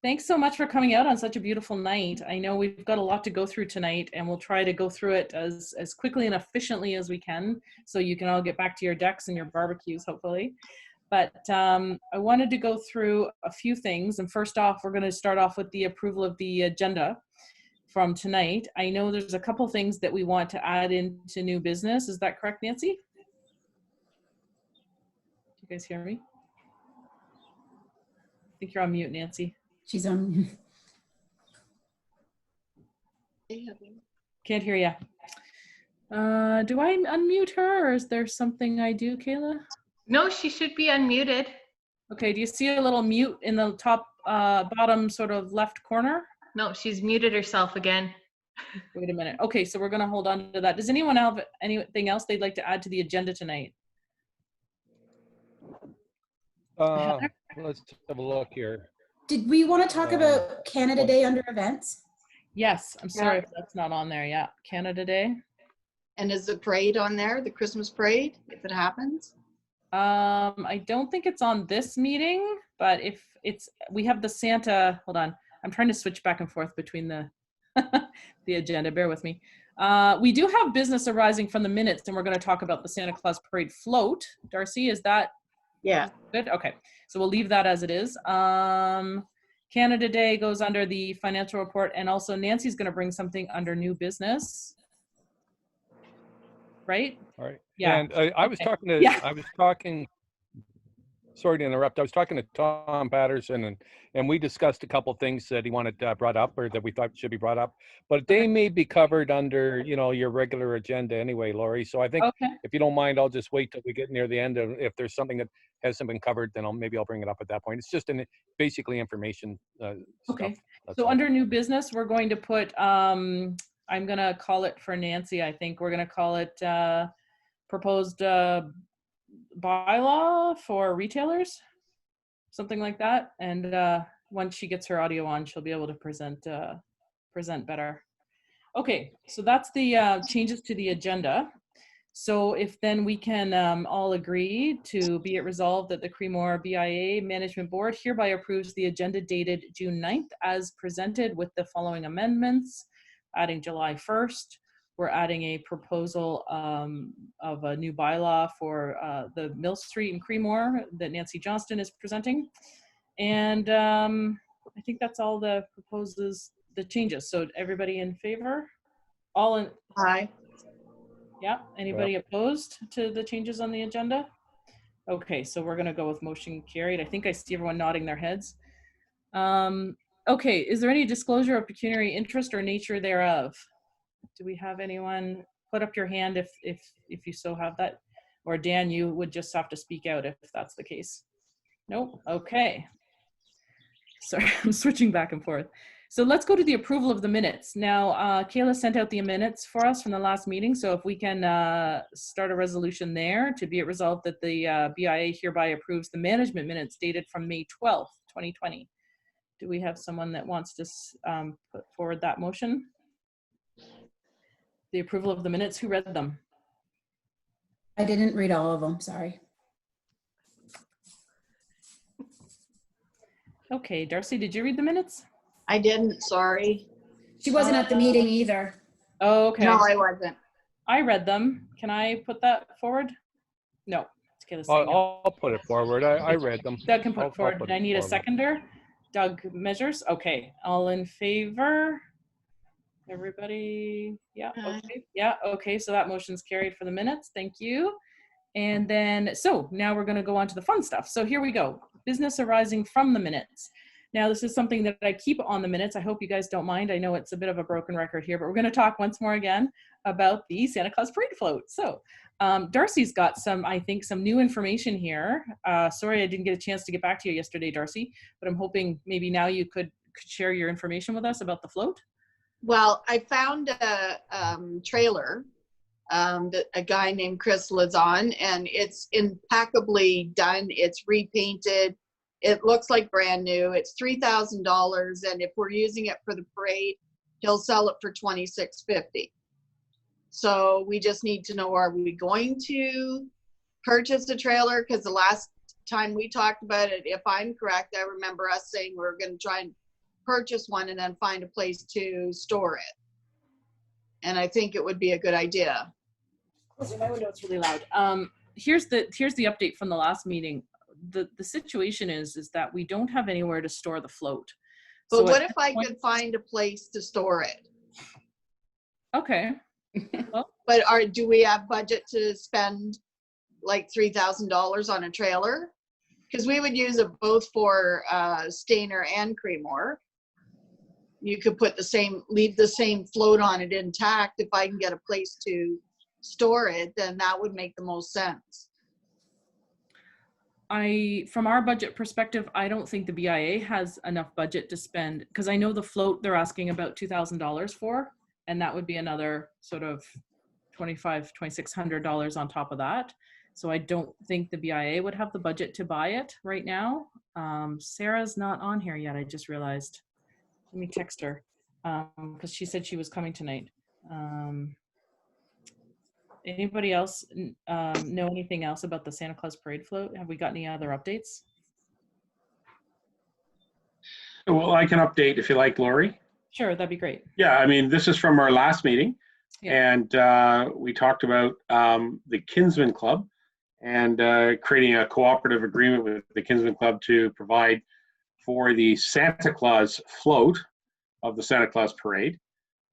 Thanks so much for coming out on such a beautiful night. I know we've got a lot to go through tonight, and we'll try to go through it as quickly and efficiently as we can, so you can all get back to your decks and your barbecues, hopefully. But I wanted to go through a few things. And first off, we're going to start off with the approval of the agenda from tonight. I know there's a couple things that we want to add into new business. Is that correct, Nancy? Do you guys hear me? I think you're on mute, Nancy. She's on. Can't hear you. Do I unmute her, or is there something I do, Kayla? No, she should be unmuted. Okay, do you see a little mute in the top bottom sort of left corner? No, she's muted herself again. Wait a minute. Okay, so we're going to hold on to that. Does anyone have anything else they'd like to add to the agenda tonight? Let's have a look here. Did we want to talk about Canada Day under events? Yes, I'm sorry if that's not on there. Yeah, Canada Day. And is the parade on there, the Christmas parade, if it happens? I don't think it's on this meeting, but if it's, we have the Santa, hold on. I'm trying to switch back and forth between the the agenda, bear with me. We do have business arising from the minutes, and we're going to talk about the Santa Claus parade float. Darcy, is that good? Okay, so we'll leave that as it is. Canada Day goes under the financial report, and also Nancy's going to bring something under new business. Right? All right. Yeah. And I was talking to, sorry to interrupt. I was talking to Tom Patterson, and we discussed a couple things that he wanted brought up, or that we thought should be brought up, but they may be covered under, you know, your regular agenda anyway, Lori. So I think if you don't mind, I'll just wait till we get near the end. If there's something that hasn't been covered, then maybe I'll bring it up at that point. It's just basically information okay. Stuff. So under new business, we're going to put, I'm going to call it for Nancy, I think we're going to call it proposed bylaw for retailers, something like that. And once she gets her audio on, she'll be able to present better. Okay, so that's the changes to the agenda. So if then we can all agree to be it resolved that the Creemore BIA Management Board hereby approves the agenda dated June 9th as presented with the following amendments, adding July 1st. We're adding a proposal of a new bylaw for the Mill Street in Creemore that Nancy Johnston is presenting. And I think that's all the changes. So everybody in favor? All in? Aye. Yeah, anybody opposed to the changes on the agenda? Okay, so we're gonna go with motion carried. I think I see everyone nodding their heads. Okay, is there any disclosure of pecuniary interest or nature thereof? Do we have anyone? Put up your hand if you so have that. Or Dan, you would just have to speak out if that's the case. Nope, okay. Sorry, I'm switching back and forth. So let's go to the approval of the minutes. Now, Kayla sent out the minutes for us from the last meeting. So if we can start a resolution there to be it resolved that the BIA hereby approves the management minutes dated from May 12th, 2020. Do we have someone that wants to put forward that motion? The approval of the minutes, who read them? I didn't read all of them, sorry. Okay, Darcy, did you read the minutes? I didn't, sorry. She wasn't at the meeting either. Oh, okay. No, I wasn't. I read them. Can I put that forward? No. I'll put it forward. I read them. Doug can put it forward. I need a seconder. Doug Measures. Okay. All in favor? Everybody? Yeah. Okay. Yeah. Okay. So that motion's carried for the minutes. Thank you. And then, so now we're going to go on to the fun stuff. So here we go. Business arising from the minutes. Now, this is something that I keep on the minutes. I hope you guys don't mind. I know it's a bit of a broken record here, but we're going to talk once more again about the Santa Claus Parade float. So Darcy's got some, I think, some new information here. Sorry, I didn't get a chance to get back to you yesterday, Darcy, but I'm hoping maybe now you could share your information with us about the float. Well, I found a trailer that a guy named Chris lives on, and it's impeccably done. It's repainted. It looks like brand new. It's $3,000, and if we're using it for the parade, he'll sell it for $2,650. So we just need to know, are we going to purchase a trailer? Because the last time we talked about it, if I'm correct, I remember us saying we're going to try and purchase one and then find a place to store it. And I think it would be a good idea. Closing my window, it's really loud. Here's the update from the last meeting. The situation is that we don't have anywhere to store the float. But So what at if I this could find a place to store it? Okay. But do we have budget to spend like $3,000 on a trailer? Because we would use it both for Stainer and Creemore. You could leave the same float on it intact. If I can get a place to store it, then that would make the most sense. From our budget perspective, I don't think the BIA has enough budget to spend, because I know the float they're asking about $2,000 for, and that would be another sort of $2,600 on top of that. So I don't think the BIA would have the budget to buy it right now. Sarah's not on here yet, I just realized. Let me text her, because she said she was coming tonight. Anybody else know anything else about the Santa Claus parade float? Have we got any other updates? Well, I can update if you like, Lori. Sure, that'd be great. Yeah, I mean, this is from our last meeting. Yeah. And we talked about the Kinsman Club and creating a cooperative agreement with the Kinsman Club to provide for the Santa Claus float of the Santa Claus parade.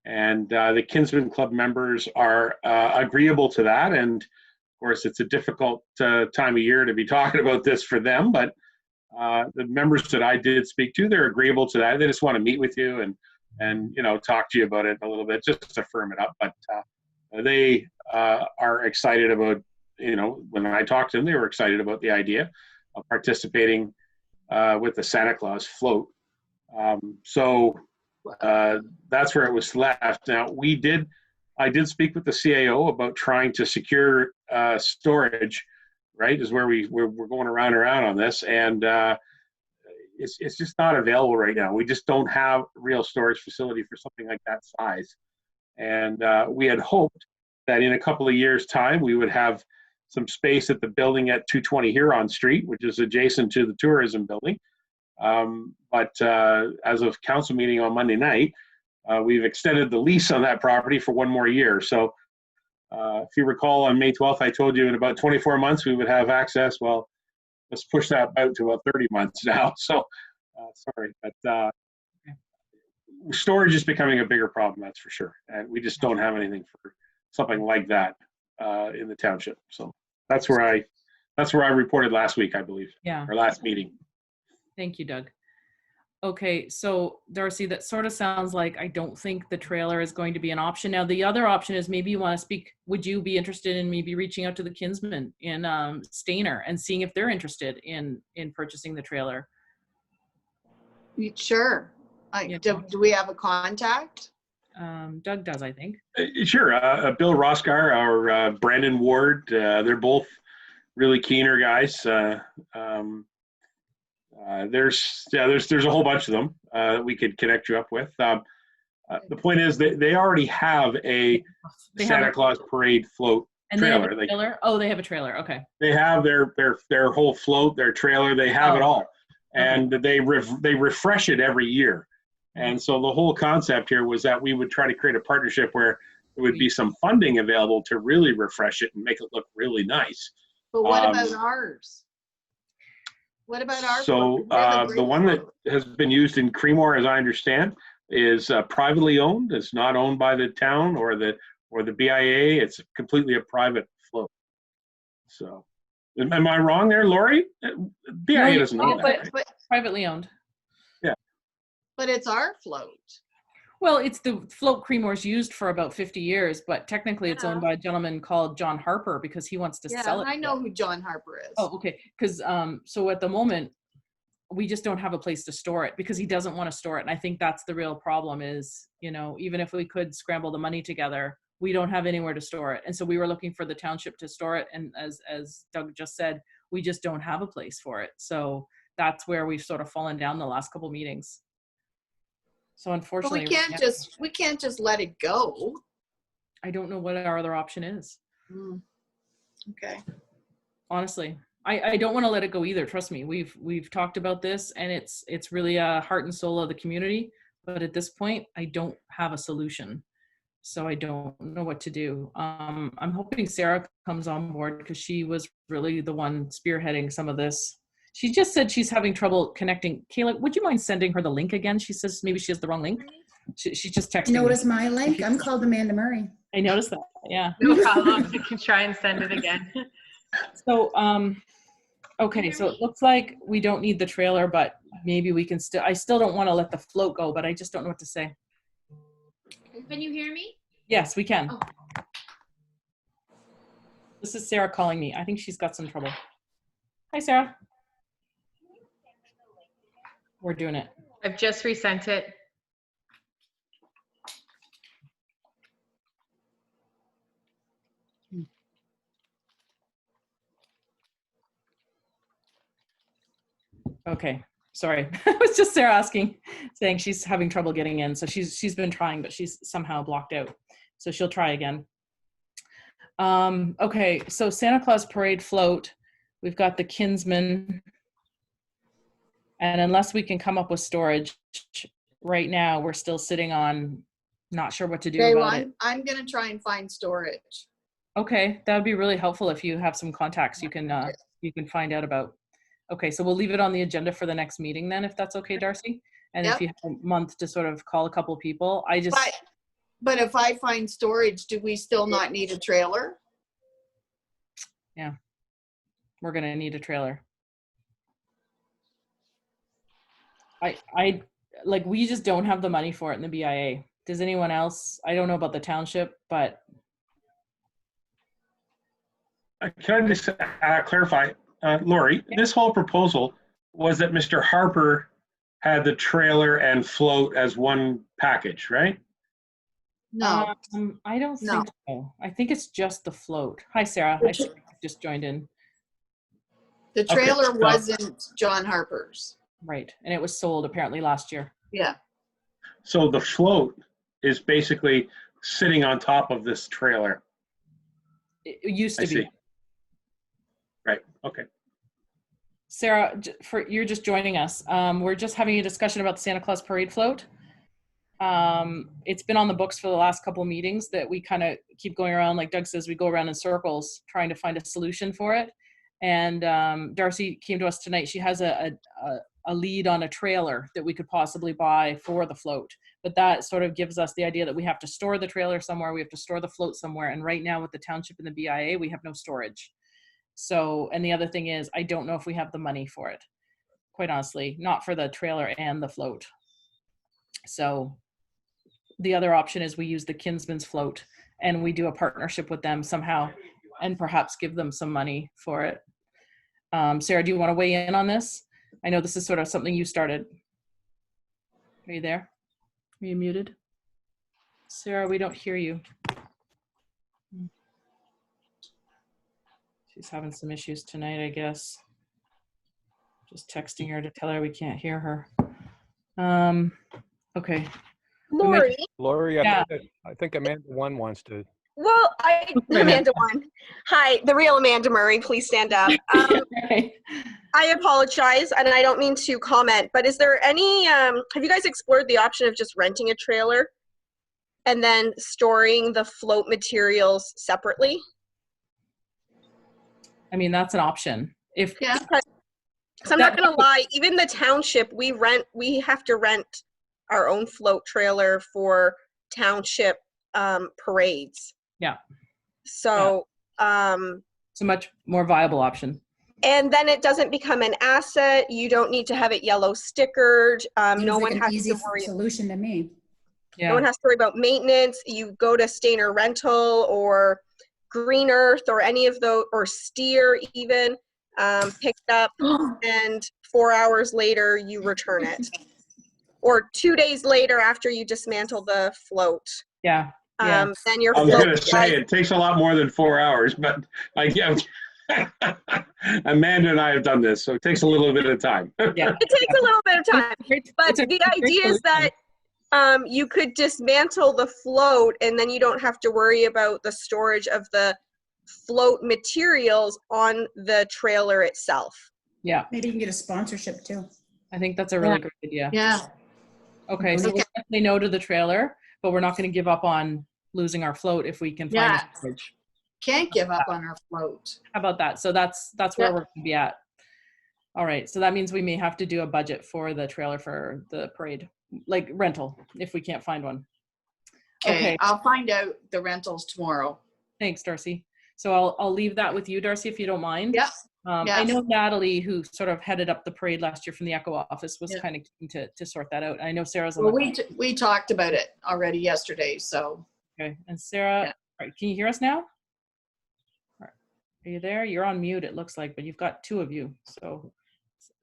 And the Kinsman Club members are agreeable to that. And of course, it's a difficult time of year to be talking about this for them, but the members that I did speak to, they're agreeable to that. They just want to meet with you and you know, talk to you about it a little bit, just to firm it up. But they are excited about, you know, when I talked to them, they were excited about the idea of participating with the Santa Claus float. So that's where it was left. Now I did speak with the CAO about trying to secure storage, right? Is where we're going around and around on this. And it's just not available right now. We just don't have a real storage facility for something like that size. And we had hoped that in a couple of years' time, we would have some space at the building at 220 Huron Street, which is adjacent to the tourism building. But as of council meeting on Monday night, we've extended the lease on that property for one more year. So if you recall, on May 12th, I told you in about 24 months we would have access. Well, let's push that out to about 30 months now. So sorry, but storage is becoming a bigger problem, that's for sure. And we just don't have anything for something like that in the township. So that's where I reported last week, I believe. Yeah. Our last meeting. Thank you, Doug. Okay, so Darcy, that sort of sounds like I don't think the trailer is going to be an option. Now, the other option is maybe you want to speak, would you be interested in maybe reaching out to the Kinsmen in Stainer and seeing if they're interested in purchasing the trailer? Sure. Yeah. Do we have a contact? Doug does, I think. Sure. Bill Roskar or Brandon Ward, they're both really keener guys. There's a whole bunch of them that we could connect you up with. The point is that they already have a Santa Claus parade float trailer. They have a trailer? Oh, they have a trailer. Okay. They have their whole float, their trailer. They have it all, and they refresh it every year. And so the whole concept here was that we would try to create a partnership where there would be some funding available to really refresh it and make it look really nice. But what about ours? What about ours? So the one that has been used in Creemore, as I understand, is privately owned. It's not owned by the town or the BIA. It's completely a private float. So, am I wrong there, Lori? BIA doesn't own that. But Privately owned. Yeah. But it's our float. Well, it's the float Creemore's used for about 50 years, but technically it's owned by a gentleman called John Harper because he wants to sell it. I know who John Harper is. Oh, okay. Because so at the moment, we just don't have a place to store it because he doesn't want to store it. And I think that's the real problem is, you know, even if we could scramble the money together, we don't have anywhere to store it. And so we were looking for the township to store it. And as Doug just said, we just don't have a place for it. So that's where we've sort of fallen down the last couple meetings. So unfortunately, but we can't just let it go. I don't know what our other option is. Okay. Honestly, I don't want to let it go either. Trust me. We've talked about this, and it's really a heart and soul of the community. But at this point, I don't have a solution. So I don't know what to do. I'm hoping Sarah comes on board because she was really the one spearheading some of this. She just said she's having trouble connecting. Kayla, would you mind sending her the link again? She says maybe she has the wrong link. She just texted me. Notice my link? I'm called Amanda Murray. I noticed that, yeah. No problem. You can try and send it again. So, okay, so it looks like we don't need the trailer, but maybe we can still, I still don't want to let the float go, but I just don't know what to say. Can you hear me? Yes, we can. Oh. This is Sarah calling me. I think she's got some trouble. Hi, Sarah. We're doing it. I've just resent it. Okay, sorry. It was just Sarah saying she's having trouble getting in. So she's been trying, but she's somehow blocked out. So she'll try again. Okay, so Santa Claus Parade float. We've got the Kinsman. And unless we can come up with storage, right now we're still sitting on, not sure what to do Okay, about well, it. I'm going to try and find storage. Okay, that would be really helpful if you have some contacts you can find out about. Okay, so we'll leave it on the agenda for the next meeting then, if that's okay, Darcy. And Yep. if you have a month to sort of call a couple people, But if I find storage, do we still not need a trailer? we're gonna need a trailer. We just don't have the money for it in the BIA. Does anyone else? I don't know about the township, but Can I just clarify, Lori, this whole proposal was that Mr. Harper had the trailer and float as one package, right? No. I don't No. think so. I think it's just the float. Hi, Sarah. I see you just joined in. The trailer so- wasn't John Harper's. Right, and it was sold apparently last year. Yeah. So the float is basically sitting on top of this trailer. It used I to be. see. Right, okay. Sarah, you're just joining us. We're just having a discussion about the Santa Claus Parade float. It's been on the books for the last couple of meetings that we kind of keep going around, like Doug says, we go around in circles trying to find a solution for it. And Darcy came to us tonight. She has a lead on a trailer that we could possibly buy for the float. But that sort of gives us the idea that we have to store the trailer somewhere, we have to store the float somewhere. And right now with the township and the BIA, we have no storage. So, and the other thing is, I don't know if we have the money for it, quite honestly, not for the trailer and the float. So the other option is we use the Kinsman's float and we do a partnership with them somehow and perhaps give them some money for it. Sarah, do you want to weigh in on this? I know this is sort of something you started. Are you there? Are you muted? Sarah, we don't hear you. She's having some issues tonight, I guess. Just texting her to tell her we can't hear her. Okay. Lori, Lori, Yeah. I think Amanda one wants to. well, Okay. Amanda one. Hi, the real Amanda Murray, please stand up. Okay. I apologize, and I don't mean to comment, but is there any, have you guys explored the option of just renting a trailer and then storing the float materials separately? I mean, that's an option. If Yeah. Because I'm not going to lie, even the township, we have to rent our own float trailer for township parades. Yeah. So, it's a much more viable option. and then it doesn't become an asset. You don't need to have it yellow stickered. Seems No like one an has easy to worry. solution to me. Yeah. No one has to worry about maintenance. You go to Stainer Rental or Green Earth or any of those, or Steer even, pick it up, and 4 hours later you return it. Or 2 days later after you dismantle the float. Yeah. Yeah. Then your I was float gonna say, it takes a lot more than 4 hours, but Amanda and I have done this, so it takes a little bit of time. Yeah. It takes a little bit of time. But It's a the great idea is solution. that you could dismantle the float and then you don't have to worry about the storage of the float materials on the trailer itself. Yeah, Maybe you can get a sponsorship too. I think that's a really great idea. Yeah. Okay, so we're Okay. going to say no to the trailer, but we're not going to give up on losing our float if we can find Yeah. a storage. Can't give up on our float. How about that? So that's where Yeah. we're going to be at. All right, so that means we may have to do a budget for the trailer for the parade, like rental, if we can't find one. Okay. Okay. I'll find out the rentals tomorrow. Thanks, Darcy. So I'll leave that with you, Darcy, if you don't mind. Yep. I know Natalie, who sort of headed up the parade last year from the Echo office, was Yeah. kind of keen to sort that out. I know Sarah's on Well, the we talked about it already yesterday, so. Okay, and Sarah, Yeah. all right, can you hear us now? All right. Are you there? You're on mute, it looks like, but you've got two of you. So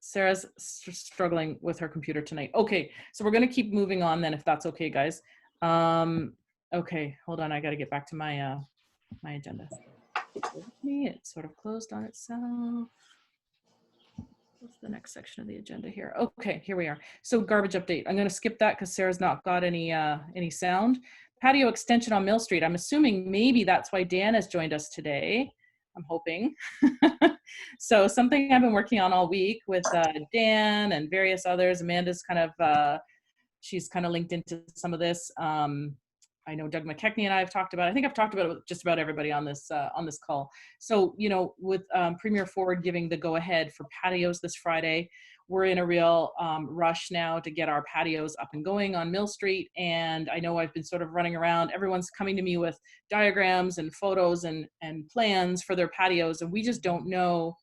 Sarah's struggling with her computer tonight. Okay, so we're going to keep moving on then, if that's okay, guys. Okay, hold on. I got to get back to my my agenda. It's sort of closed on itself. What's the next section of the agenda here? Okay, here we are. So garbage update. I'm going to skip that because Sarah's not got any sound. Patio extension on Mill Street. I'm assuming maybe that's why Dan has joined us today. I'm hoping. So something I've been working on all week with Dan and various others. Amanda's kind of, she's kind of linked into some of this. I know Doug McKechnie and I have talked about, I think I've talked about it with just about everybody on this call. So, you know, with Premier Ford giving the go ahead for patios this Friday, we're in a real rush now to get our patios up and going on Mill Street. And I know I've been sort of running around. Everyone's coming to me with diagrams and photos and plans for their patios. And we just don't know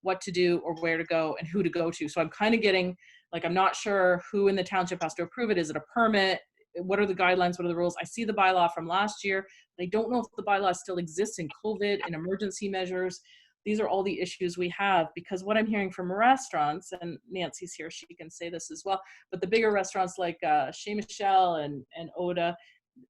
what to do or where to go and who to go to. So I'm kind of getting, like, I'm not sure who in the township has to approve it. Is it a permit? What are the guidelines? What are the rules? I see the bylaw from last year. I don't know if the bylaw still exists in COVID and emergency measures. These are all the issues we have, because what I'm hearing from restaurants, and Nancy's here, she can say this as well, but the bigger restaurants like Chez Michel and Oda,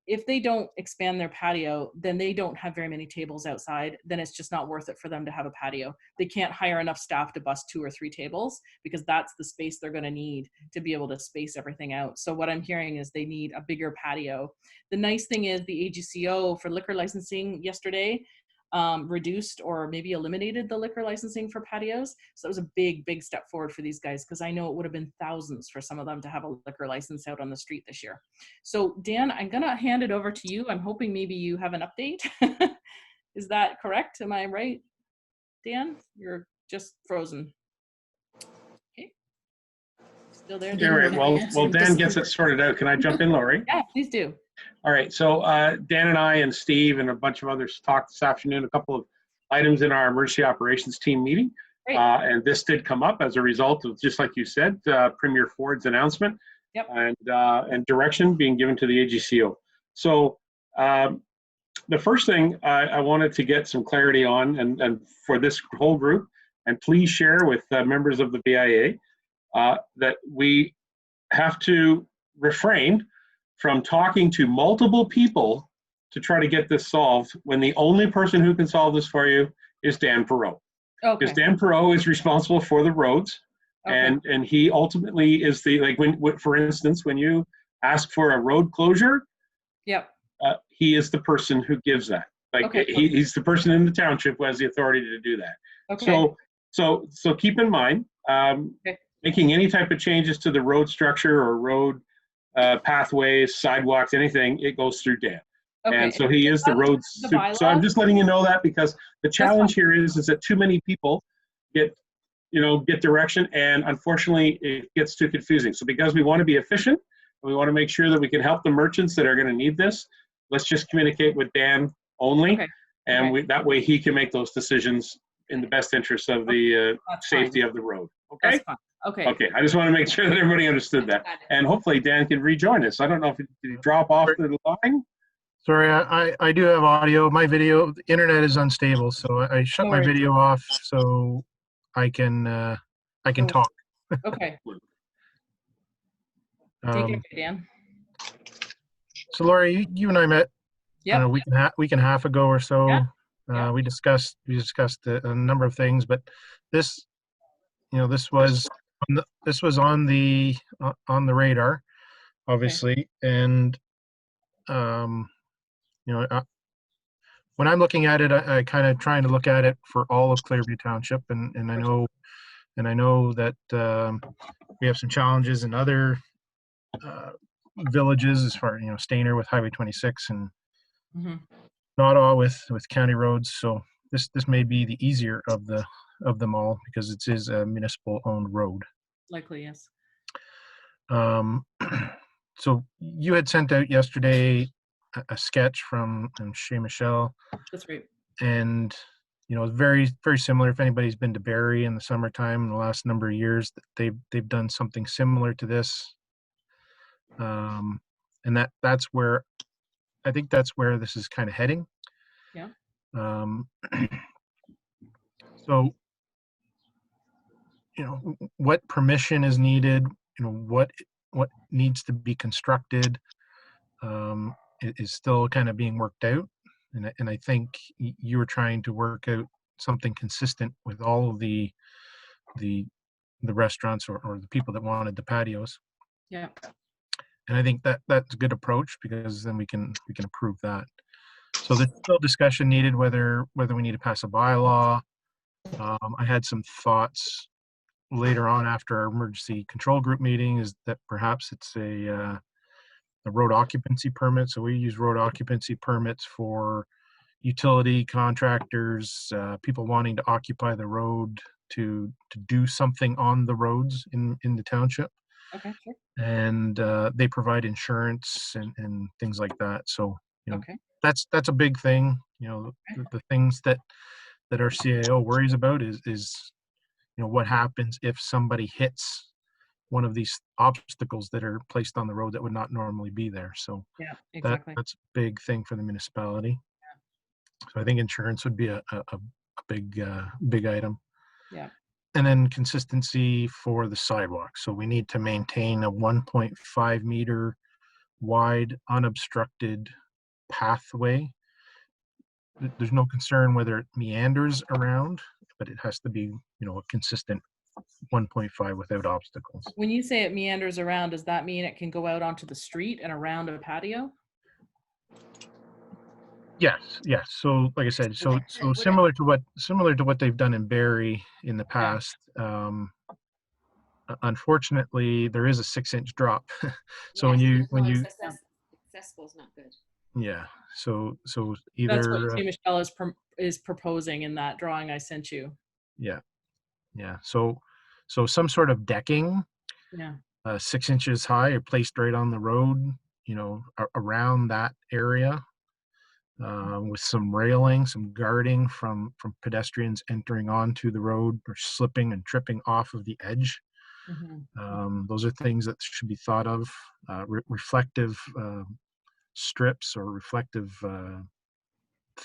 if they don't expand their patio, then they don't have very many tables outside. Then it's just not worth it for them to have a patio. They can't hire enough staff to bus 2 or 3 tables because that's the space they're going to need to be able to space everything out. So what I'm hearing is they need a bigger patio. The nice thing is the AGCO for liquor licensing yesterday reduced or maybe eliminated the liquor licensing for patios. So it was a big step forward for these guys, because I know it would have been thousands for some of them to have a liquor license out on the street this year. So Dan, I'm gonna hand it over to you. I'm hoping maybe you have an update. Is that correct? Am I right? Dan, you're just frozen. Okay. Still there? Yeah, right. Well, Dan gets it sorted out. Can I jump in, Lori? Yeah, please do. All right, so Dan and I and Steve and a bunch of others talked this afternoon, a couple of items in our emergency operations team meeting. Great. And this did come up as a result of, just like you said, Premier Ford's announcement. Yep. And direction being given to the AGCO. So the first thing I wanted to get some clarity on, and for this whole group, and please share with members of the BIA, that we have to refrain from talking to multiple people to try to get this solved when the only person who can solve this for you is Dan Perot. Okay. Because Dan Perot is responsible for the roads, Okay. and he ultimately is the, like, when for instance, when you ask for a road closure, Yep. he is the person who gives that. Like, Okay. he's the person in the township who has the authority to do that. Okay. So keep in mind, Okay. making any type of changes to the road structure or road pathways, sidewalks, anything, it goes through Dan. Okay. And so he is the road. The So I'm bylaw? just letting you know that, because the challenge here is that too many people get direction, and unfortunately it gets too confusing. So because we want to be efficient, we want to make sure that we can help the merchants that are going to need this, let's just communicate with Dan only. Okay. And Okay. that way he can make those decisions in the best interest of the That's safety fine. of the road. Okay? That's fine. Okay. Okay, I just want to make sure that everybody understood that. And hopefully Dan can rejoin us. I don't know if did he drop off the line? Sorry, I do have audio. My video, the internet is unstable, so I shut No my worries. video off so I can talk. Okay. Take it, Um, Dan. so Laurie, you and I met Yep. a week and a half ago or so. Yeah. Yeah. We discussed a number of things, but this was on the radar, obviously, and when I'm looking at it, I kind of trying to look at it for all of Clearview Township, and I know that we have some challenges in other villages as far, Stainer with Highway 26 and Mhm. not all with county roads. So this may be the easier of them all because it is a municipal owned road. Likely, yes. So you had sent out yesterday a sketch from Chez Michel, That's right. and very, very similar. If anybody's been to Barrie in the summertime in the last number of years, they've done something similar to this. And that's where I think that's where this is kind of heading. Yeah. So, what permission is needed, what needs to be constructed, is still kind of being worked out. And I think you were trying to work out something consistent with all of the restaurants or the people that wanted the patios. Yeah. And I think that's a good approach because then we can approve that. So there's still discussion needed whether we need to pass a bylaw. I had some thoughts later on after our emergency control group meeting is that perhaps it's a road occupancy permit. So we use road occupancy permits for utility contractors, people wanting to occupy the road to do something on the roads in the township. Okay, sure. And they provide insurance and things like that. So Okay. that's a big thing. The things that our CAO worries about is what happens if somebody hits one of these obstacles that are placed on the road that would not normally be there. So Yeah, exactly. that's a big thing for the municipality. So I think insurance would be a big item. Yeah. And then consistency for the sidewalk. So we need to maintain a 1.5 meter wide unobstructed pathway. There's no concern whether it meanders around, but it has to be, a consistent 1.5 without obstacles. When you say it meanders around, does that mean it can go out onto the street and around a patio? Yes. So like I said, so similar to what they've done in Barrie in the past. Unfortunately, there is a 6-inch drop. So when you accessible is not good. yeah, so That's what either Chez Michel is proposing in that drawing I sent you. yeah. So some sort of decking, Yeah. 6 inches high, or placed right on the road, around that area, with some railing, some guarding from pedestrians entering onto the road or slipping and tripping off of the edge. Mm-hmm. Those are things that should be thought of. Reflective strips or reflective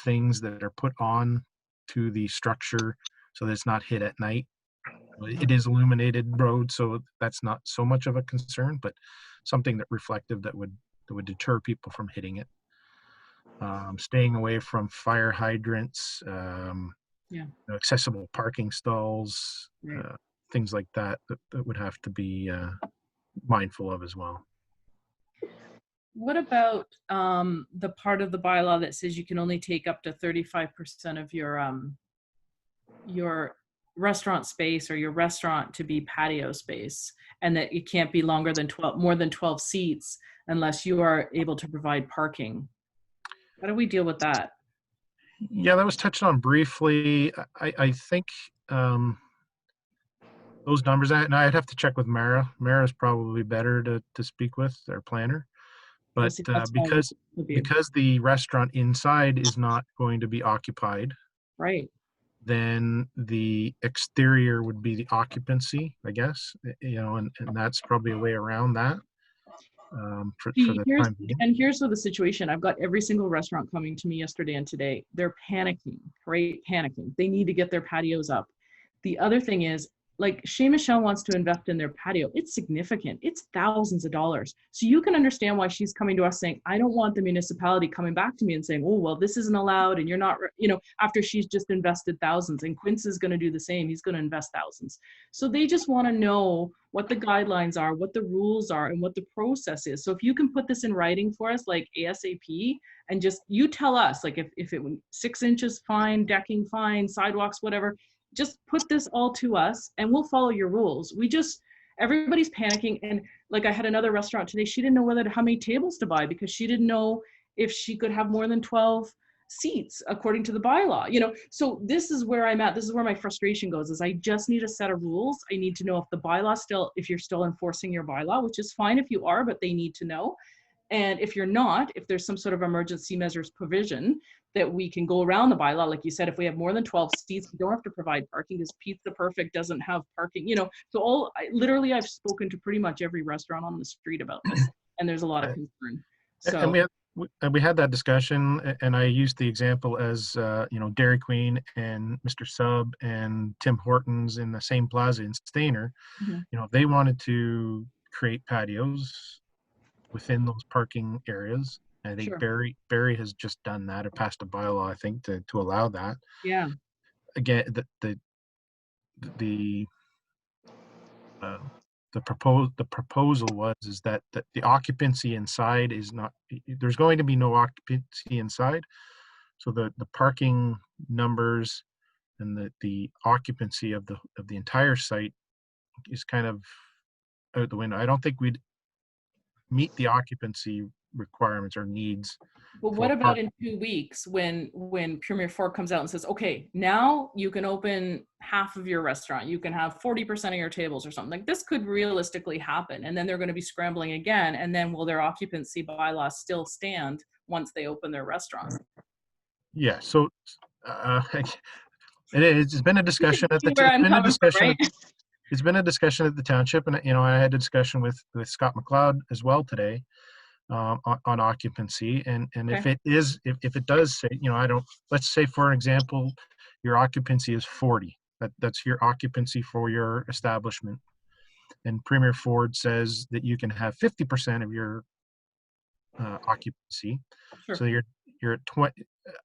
things that are put on to the structure so that it's not hit at night. It is illuminated road, so that's not so much of a concern, but something that reflective that would deter people from hitting it. Staying away from fire hydrants, accessible parking stalls, Right. things like that would have to be mindful of as well. What about the part of the bylaw that says you can only take up to 35% of your restaurant space or your restaurant to be patio space, and that it can't be more than 12 seats unless you are able to provide parking? How do we deal with that? Yeah, that was touched on briefly. I think those numbers, and I'd have to check with Mara. Mara's probably better to speak with, our planner. But because the restaurant inside is not going to be occupied, right, then the exterior would be the occupancy, I guess, and that's probably a way around that. For the time being. And here's the situation. I've got every single restaurant coming to me yesterday and today. They're panicking, right? Panicking. They need to get their patios up. The other thing is, like Shea Michelle wants to invest in their patio. It's significant. It's thousands of dollars. So you can understand why she's coming to us saying, I don't want the municipality coming back to me and saying, oh, well, this isn't allowed. And you're not, you know, after she's just invested thousands, and Quince is going to do the same. He's going to invest thousands. So they just want to know what the guidelines are, what the rules are, and what the process is. So if you can put this in writing for us, like ASAP, and just, you tell us, like if it 6 inches, fine, decking, fine, sidewalks, whatever, just put this all to us and we'll follow your rules. Everybody's panicking. And like I had another restaurant today, she didn't know how many tables to buy because she didn't know if she could have more than 12 seats according to the bylaw, you know? So this is where I'm at. This is where my frustration goes, is I just need a set of rules. I need to know if the bylaw if you're still enforcing your bylaw, which is fine if you are, but they need to know. And if you're not, if there's some sort of emergency measures provision that we can go around the bylaw, like you said, if we have more than 12 seats, we don't have to provide parking because Pizza Perfect doesn't have parking, you know. So literally I've spoken to pretty much every restaurant on the street about this, and there's a lot of concern. So and we had that discussion, and I used the example as you know, Dairy Queen and Mr. Sub and Tim Hortons in the same plaza in Stayner. Mm-hmm. You know, they wanted to create patios within those parking areas. I think sure. Barry has just done that, or passed a bylaw, I think, to allow that. Yeah. Again, the proposal is that the occupancy inside is not, there's going to be no occupancy inside. So the parking numbers and the occupancy of the entire site is kind of out the window. I don't think we'd meet the occupancy requirements or needs. Well, what about in 2 weeks when Premier Ford comes out and says, okay, now you can open half of your restaurant, you can have 40% of your tables or something? Like, this could realistically happen, and then they're going to be scrambling again, and then will their occupancy bylaws still stand once they open their restaurants? Yeah, so it's been a discussion at the it's been a discussion at the township, and you know, I had a discussion with Scott McLeod as well today on occupancy, and okay. if it does say, you know, let's say for example your occupancy is 40, that's your occupancy for your establishment, and Premier Ford says that you can have 50% of your occupancy. Sure. So you're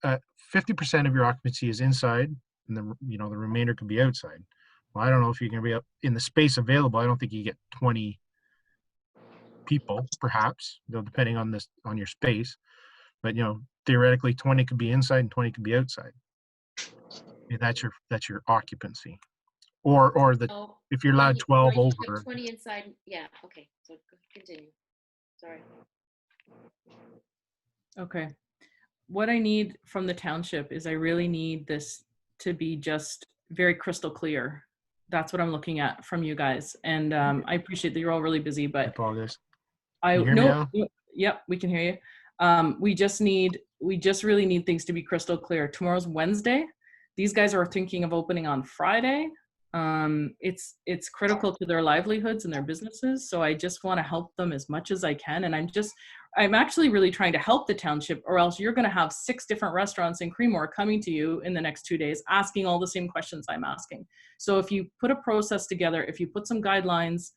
at 50% of your occupancy is inside, and the remainder could be outside. Well, I don't know if you're going to be up in the space available. I don't think you get 20 people, perhaps, you know, depending on your space. But you know, theoretically, 20 could be inside and 20 could be outside. And that's your occupancy, or if you're allowed 12 over. 20 inside. Yeah. Okay. So continue. Sorry. Okay. What I need from the township is I really need this to be just very crystal clear. That's what I'm looking at from you guys. And I appreciate that you're all really busy, but I apologize. Yep, we can hear you. We just really need things to be crystal clear. Tomorrow's Wednesday. These guys are thinking of opening on Friday. It's critical to their livelihoods and their businesses. So I just want to help them as much as I can. And I'm actually really trying to help the township, or else you're going to have 6 different restaurants in Creemore coming to you in the next 2 days, asking all the same questions I'm asking. So if you put a process together, if you put some guidelines,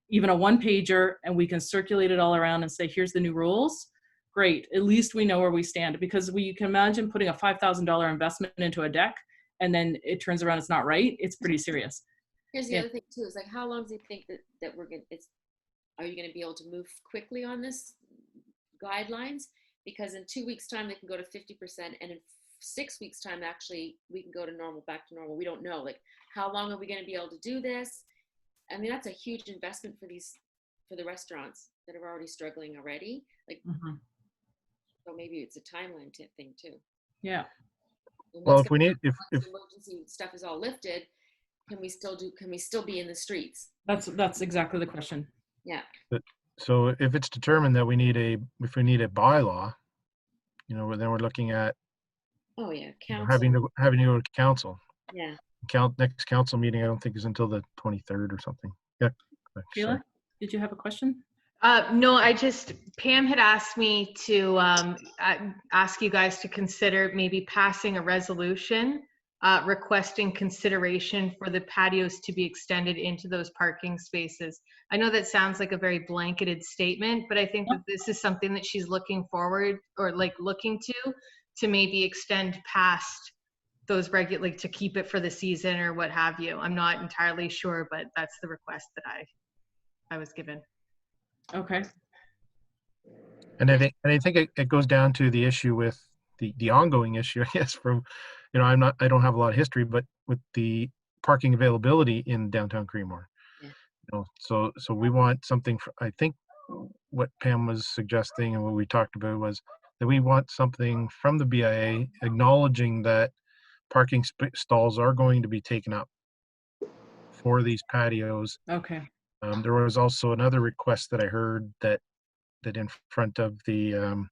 even a 1-pager, and we can circulate it all around and say, here's the new rules, great. At least we know where we stand, because you can imagine putting a $5,000 investment into a deck and then it turns around, it's not right. It's pretty serious. Here's the other thing too, is like, how long do you think that are you going to be able to move quickly on this guidelines? Because in 2 weeks time, they can go to 50%. And in 6 weeks time, actually, we can go to back to normal. We don't know, like, how long are we going to be able to do this? I mean, that's a huge investment for the restaurants that are already struggling already. Like, so maybe it's a timeline thing too. Yeah. Well, if emergency stuff is all lifted, can we still be in the streets? That's exactly the question. Yeah. So if it's determined that we need a bylaw, you know, then we're looking at having to go to council. Yeah. Next council meeting, I don't think is until the 23rd or something. Yeah. Sheila, did you have a question? No, Pam had asked me to ask you guys to consider maybe passing a resolution requesting consideration for the patios to be extended into those parking spaces. I know that sounds like a very blanketed statement, but I think that this is something that she's looking forward or like looking to maybe extend past those regular, like to keep it for the season or what have you. I'm not entirely sure, but that's the request that I was given. Okay. And I think it goes down to the issue with the ongoing issue, I guess, from, you know, I don't have a lot of history, but with the parking availability in downtown Creemore. Yeah. You know, so we want something, I think what Pam was suggesting and what we talked about was that we want something from the BIA acknowledging that parking stalls are going to be taken up for these patios. Okay. There was also another request that I heard that in front of the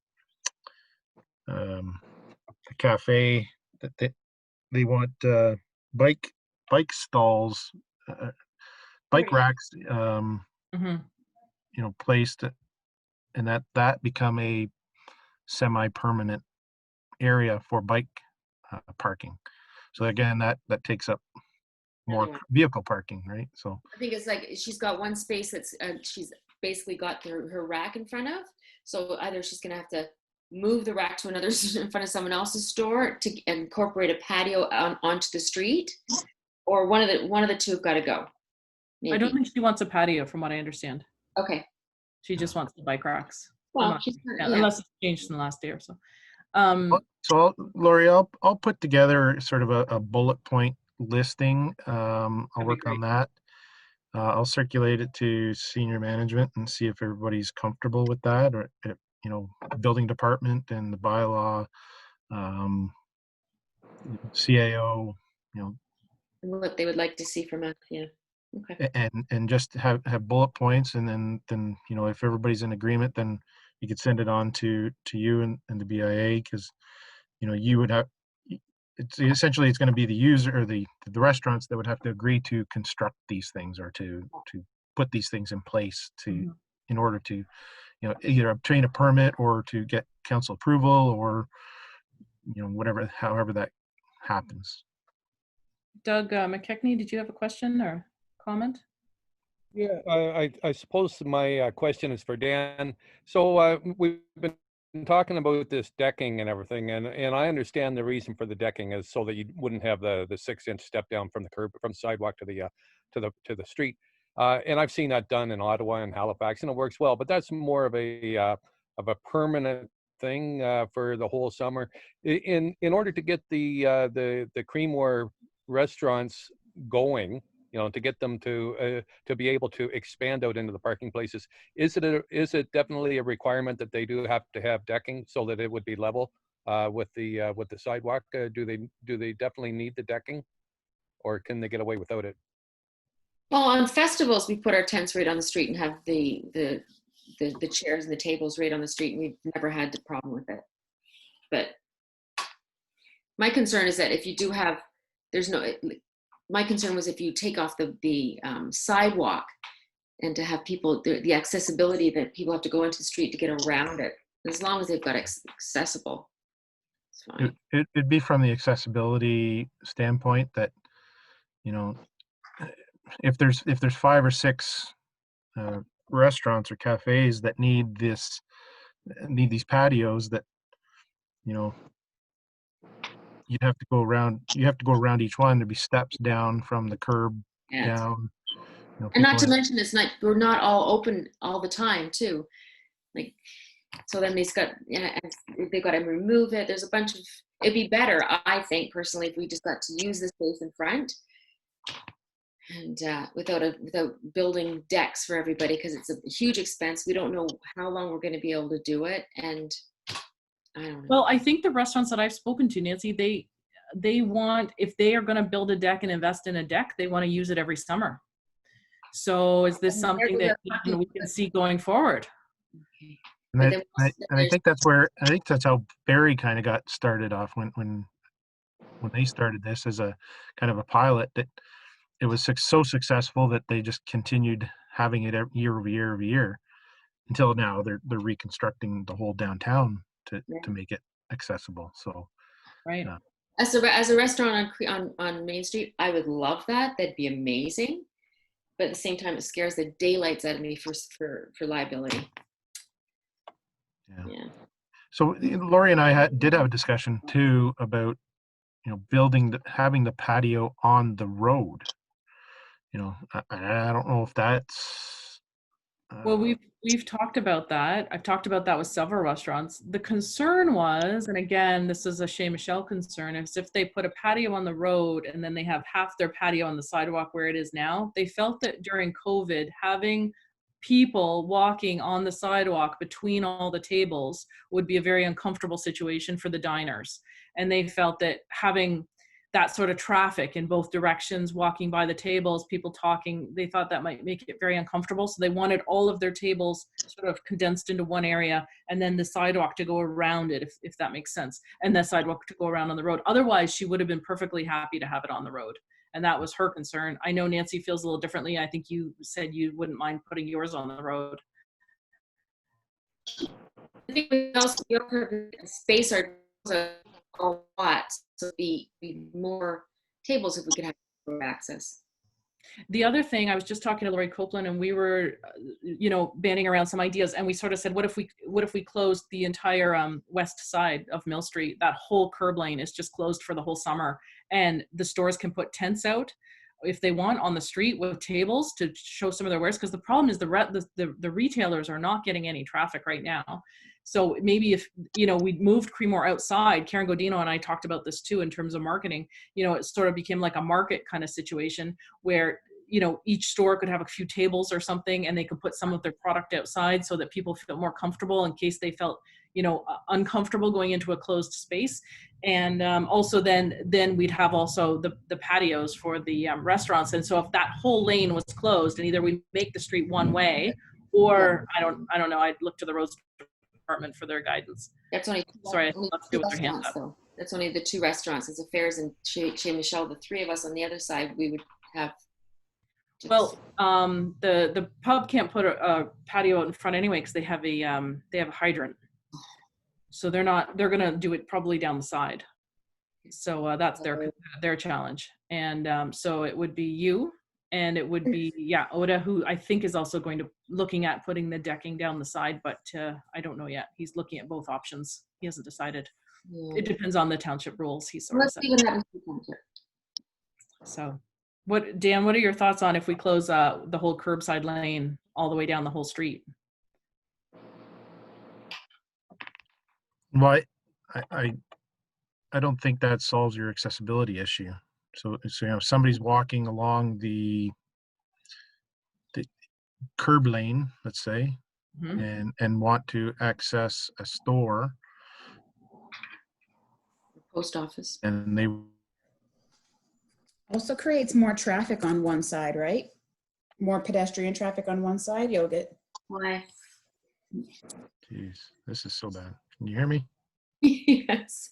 cafe, that they want bike stalls, bike racks, Mm-hmm. you know, placed, and that become a semi-permanent area for bike parking. So again, that takes up more vehicle parking, right? So I think it's like she's got one space that's she's basically got her rack in front of. So either she's gonna have to move the rack to another in front of someone else's store to incorporate a patio onto the street, or one of the two have got to go. Maybe. I don't think she wants a patio, from what I understand. Okay. She just wants the bike racks. Well, Unless it's changed in the last day or so. So Lori, I'll put together sort of a bullet point listing. I'll work on that. I'll circulate it to senior management and see if everybody's comfortable with that, or if, you know, building department and the bylaw, CAO, you know, what they would like to see from us. Yeah. Okay. and just have bullet points, and then you know, if everybody's in agreement, then you could send it on to you and the BIA, because you know, you would have, it's essentially, it's going to be the user or the restaurants that would have to agree to construct these things, or to put these things in place to in order to, you know, either obtain a permit or to get council approval, or you know, whatever, however that happens. Doug McKechnie, did you have a question or comment? Yeah, I suppose my question is for Dan. So we've been talking about this decking and everything, and I understand the reason for the decking is so that you wouldn't have the 6-inch step down from the curb, from the sidewalk to the street. And I've seen that done in Ottawa and Halifax, and it works well. But that's more of a permanent thing for the whole summer. In order to get the Creemore restaurants going, you know, to get them to be able to expand out into the parking places, is it definitely a requirement that they do have to have decking so that it would be level with the sidewalk? Do they definitely need the decking, or can they get away without it? Well, on festivals, we put our tents right on the street and have the chairs and the tables right on the street, and we've never had a problem with it. But my concern is that if you do have, my concern was if you take off the sidewalk, and to have people, the accessibility that people have to go into the street to get around it. As long as they've got accessible, it's fine. It'd be from the accessibility standpoint that, you know, if there's 5 or 6 restaurants or cafes that need these patios, that, you know, you have to go around each one. There'd be steps down from the curb down. You know, and not to mention, we're not all open all the time too. Like, so then they've got to remove it. There's a bunch of, it'd be better, I think personally, if we just got to use the space in front, and without building decks for everybody, because it's a huge expense. We don't know how long we're going to be able to do it, and I don't know. Well, I think the restaurants that I've spoken to, Nancy, they want, if they are going to build a deck and invest in a deck, they want to use it every summer. So is this something that we can see going forward? Okay. And I think that's how Barrie kind of got started off when they started this as a kind of a pilot, that it was so successful that they just continued having it year over year over year until now they're reconstructing the whole downtown to make it accessible. So right. As a restaurant on Main Street, I would love that. That'd be amazing. But at the same time, it scares the daylights out of me for liability. Yeah. So Lori and I did have a discussion too about, having the patio on the road. I don't know if that's. Well, we've talked about that. I've talked about that with several restaurants. The concern was, and again, this is a Chez Michel concern, is if they put a patio on the road and then they have half their patio on the sidewalk where it is now, they felt that during COVID, having people walking on the sidewalk between all the tables would be a very uncomfortable situation for the diners. And they felt that having that sort of traffic in both directions, walking by the tables, people talking, they thought that might make it very uncomfortable. So they wanted all of their tables sort of condensed into one area and then the sidewalk to go around it, if that makes sense. And the sidewalk to go around on the road. Otherwise, she would have been perfectly happy to have it on the road. And that was her concern. I know Nancy feels a little differently. I think you said you wouldn't mind putting yours on the road. I think we also space our a lot, so be more tables if we could have access. The other thing, I was just talking to Lori Copeland and we were, banding around some ideas, and we sort of said, what if we closed the entire west side of Mill Street? That whole curb lane is just closed for the whole summer, and the stores can put tents out if they want on the street with tables to show some of their wares, because the problem is the retailers are not getting any traffic right now. So maybe if, we moved Creemore outside, Karen Godino and I talked about this too in terms of marketing, it sort of became like a market kind of situation where, each store could have a few tables or something, and they could put some of their product outside so that people feel more comfortable in case they felt, uncomfortable going into a closed space. And also then we'd have also the patios for the restaurants. And so if that whole lane was closed, and either we make the street one way, or I don't know, I'd look to the roads department for their guidance. That's only sorry, let's do with their hands up. Though. That's only the two restaurants. It's Affairs and Chez Michel. The three of us on the other side, we would have. Well, the pub can't put a patio out in front anyway because they have a hydrant. So they're gonna do it probably down the side. So that's their challenge. And so it would be you, and it would be Oda, who I think is also looking at putting the decking down the side, but I don't know yet. He's looking at both options. He hasn't decided. Yeah. It depends on the township rules. He sort of said. So, Dan? What are your thoughts on if we close the whole curbside lane all the way down the whole street? Well, I don't think that solves your accessibility issue. So if somebody's walking along the curb lane, let's say, mm-hmm. and want to access a store, post office, and they also creates more traffic on one side, right? More pedestrian traffic on one side. You'll get. Why? Jeez, this is so bad. Can you hear me? Yes.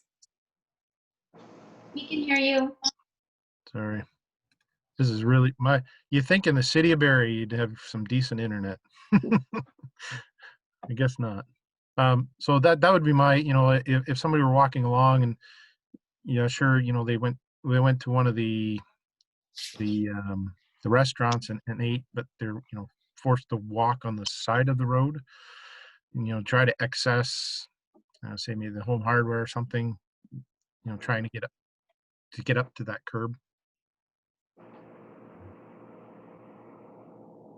We can hear you. Sorry. This is really you think in the city of Barrie you'd have some decent internet. I guess not. So that would be my, if somebody were walking along and sure, they went to one of the restaurants and ate, but they're, forced to walk on the side of the road and, try to access, say maybe the Home Hardware or something, trying to get up to that curb.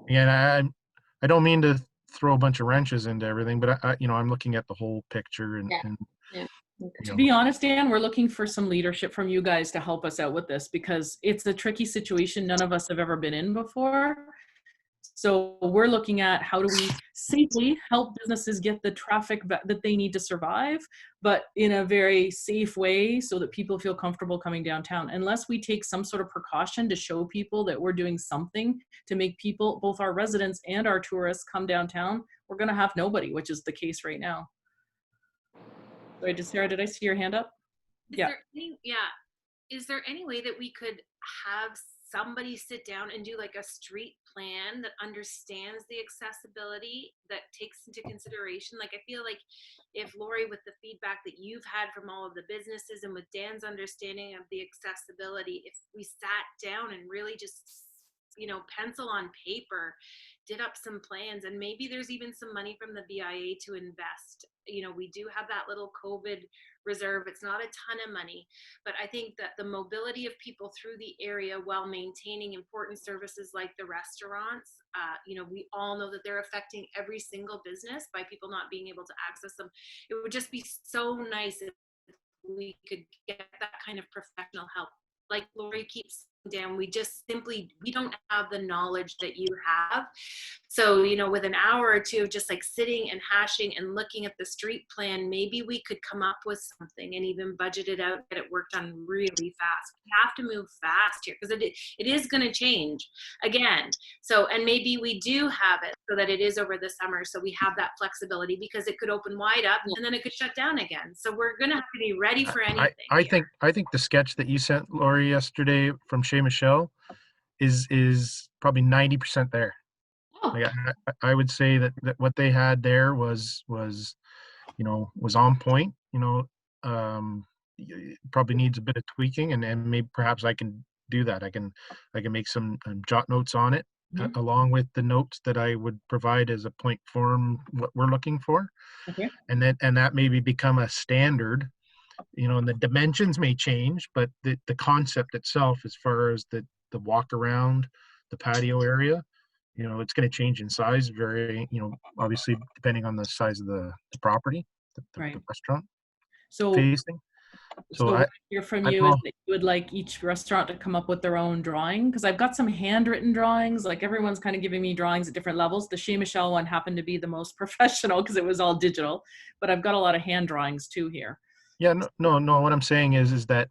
And I don't mean to throw a bunch of wrenches into everything, but I'm looking at the whole picture and To be honest, Dan, we're looking for some leadership from you guys to help us out with this, because it's a tricky situation none of us have ever been in before. So we're looking at how do we safely help businesses get the traffic that they need to survive, but in a very safe way so that people feel comfortable coming downtown. Unless we take some sort of precaution to show people that we're doing something to make people, both our residents and our tourists, come downtown, we're going to have nobody, which is the case right now. Wait, Sarah, did I see your hand up? Is there any way that we could have somebody sit down and do like a street plan that understands the accessibility, that takes into consideration. Like, I feel like if Lori, with the feedback that you've had from all of the businesses and with Dan's understanding of the accessibility, if we sat down and really just, you know, pencil on paper, did up some plans, and maybe there's even some money from the BIA to invest. You know, we do have that little COVID reserve. It's not a ton of money, but I think that the mobility of people through the area while maintaining important services like the restaurants, you know, we all know that they're affecting every single business by people not being able to access them. It would just be so nice if we could get that kind of professional help. Like Lori keeps saying, we just simply, we don't have the knowledge that you have. So, you know, with an hour or two of just like sitting and hashing and looking at the street plan, maybe we could come up with something and even budget it out, get it worked on really fast. We have to move fast here because it is going to change again. So, and maybe we do have it so that it is over the summer. So we have that flexibility, because it could open wide up and then it could shut down again. So we're going to have to be ready for anything. I think the sketch that you sent Lori yesterday from Chez Michel is probably 90% there. Like I would say that what they had there was you know, was on point. You know, probably needs a bit of tweaking, and maybe perhaps I can do that. I can make some jot notes on it, along with the notes that I would provide as a point form what we're looking for. Okay. And that maybe become a standard. You know, and the dimensions may change, but the concept itself, as far as the walk around, the patio area, you know, it's going to change in size, very, you know, obviously depending on the size of the property, the restaurant So facing. So I hear from you is that you would like each restaurant to come up with their own drawing, because I've got some handwritten drawings. Like, everyone's kind of giving me drawings at different levels. The Chez Michel one happened to be the most professional because it was all digital, but I've got a lot of hand drawings too here. Yeah, no. What I'm saying is that's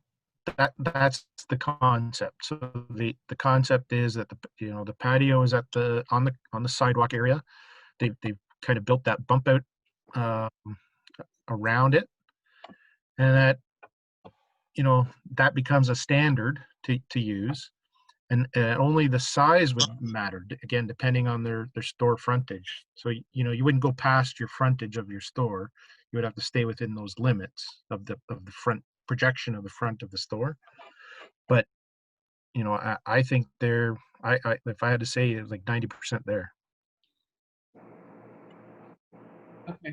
the concept. So the concept is that the patio is on the sidewalk area. They've kind of built that bump out around it, and that, you know, that becomes a standard to use, and only the size would matter, again, depending on their store frontage. So, you know, you wouldn't go past your frontage of your store. You would have to stay within those limits of the front projection of the front of the store. But, you know, I think if I had to say, it's like 90% there. Okay.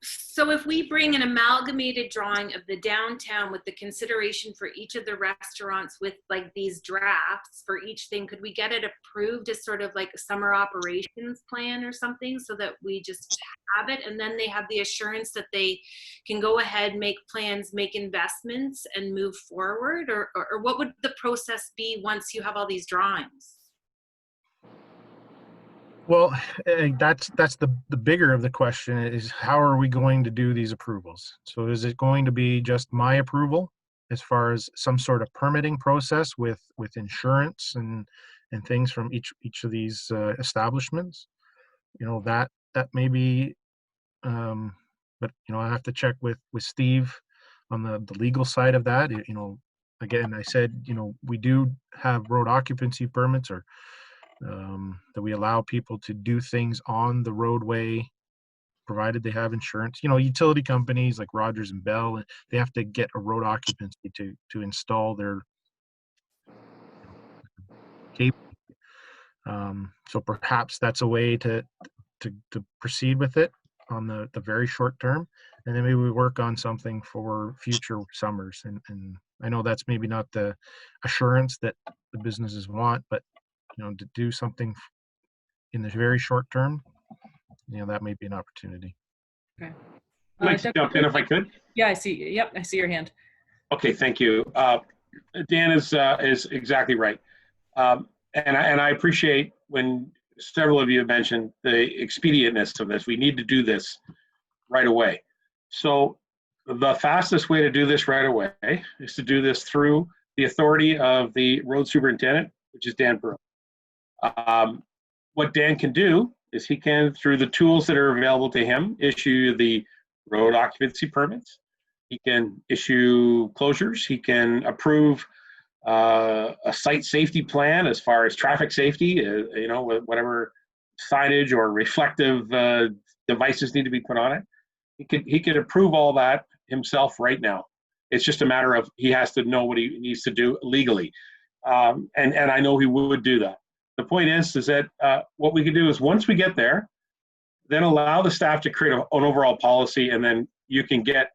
So if we bring an amalgamated drawing of the downtown with the consideration for each of the restaurants with like these drafts for each thing, could we get it approved as sort of like a summer operations plan or something, so that we just have it and then they have the assurance that they can go ahead, make plans, make investments and move forward? Or what would the process be once you have all these drawings? Well, that's the bigger of the question is, how are we going to do these approvals? So is it going to be just my approval as far as some sort of permitting process with insurance and things from each of these establishments? You know, that may be, but, you know, I have to check with Steve on the legal side of that. You know, again, I said, you know, we do have road occupancy permits, or that we allow people to do things on the roadway, provided they have insurance. You know, utility companies like Rogers and Bell, they have to get a road occupancy to install their cable. So perhaps that's a way to proceed with it on the very short term, and then maybe we work on something for future summers. And I know that's maybe not the assurance that the businesses want, but, you know, to do something in the very short term, you know, that may be an opportunity. Okay. I'd like to jump in if I could. Yeah, I see. Yep, I see your hand. Okay, thank you. Dan is exactly right, and I appreciate when several of you have mentioned the expedientness of this. We need to do this right away. So the fastest way to do this right away is to do this through the authority of the road superintendent, which is Dan Burrow. What Dan can do is he can, through the tools that are available to him, issue the road occupancy permits. He can issue closures. He can approve a site safety plan as far as traffic safety, with whatever signage or reflective devices need to be put on it. He could approve all that himself right now. It's just a matter of he has to know what he needs to do legally. And I know he would do that. The point is that what we could do is once we get there, then allow the staff to create an overall policy, and then you can get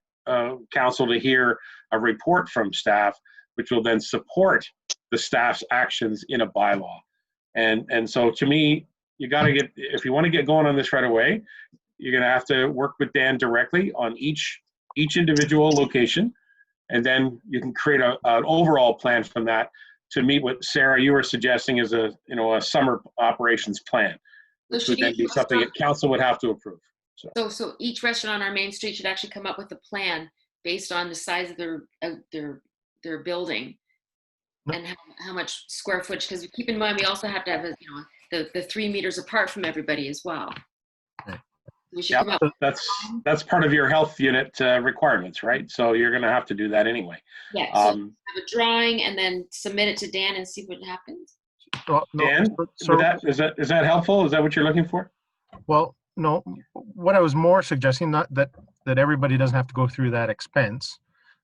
council to hear a report from staff, which will then support the staff's actions in a bylaw. And so to me, you got to if you want to get going on this right away, you're going to have to work with Dan directly on each individual location, and then you can create an overall plan from that to meet what Sarah you were suggesting is a summer operations plan, which would then be something that council would have to approve. So each restaurant on our main street should actually come up with a plan based on the size of their building and how much square footage. Because keep in mind, we also have to have the 3 meters apart from everybody as well. Right. We should come up. That's part of your health unit requirements, right? So you're going to have to do that anyway. Yeah. So have a drawing and then submit it to Dan and see what happens. Well, no, Dan, is that helpful? Is that what you're looking for? Well, no. What I was more suggesting, not that everybody doesn't have to go through that expense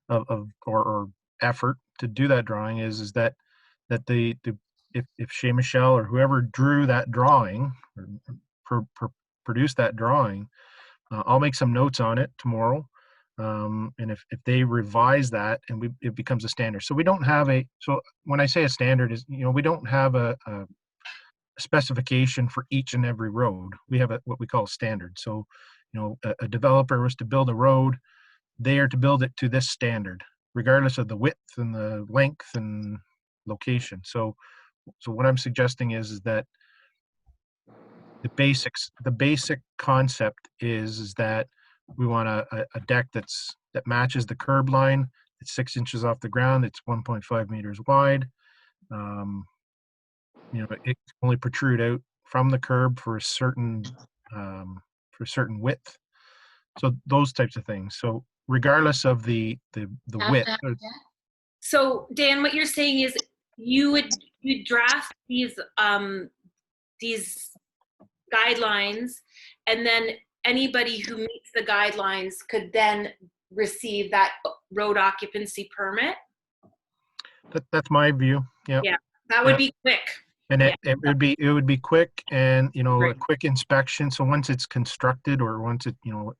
or effort to do that drawing, is that if Shea Michelle or whoever drew that drawing or produced that drawing, I'll make some notes on it tomorrow. And if they revise that and it becomes a standard. So we don't have so when I say a standard is, we don't have a specification for each and every road. We have what we call a standard. So, a developer was to build a road, they are to build it to this standard, regardless of the width and the length and location. So what I'm suggesting is that the basic concept is that we want a deck that matches the curb line. It's 6 inches off the ground. It's 1.5 meters wide. It can only protrude out from the curb for a certain width. So those types of things. So regardless of the width. So Dan, what you're saying is you draft these guidelines, and then anybody who meets the guidelines could then receive that road occupancy permit? That's my view. Yeah. Yeah, that would be quick. And it would be quick, and Right. a quick inspection. So once it's constructed or once it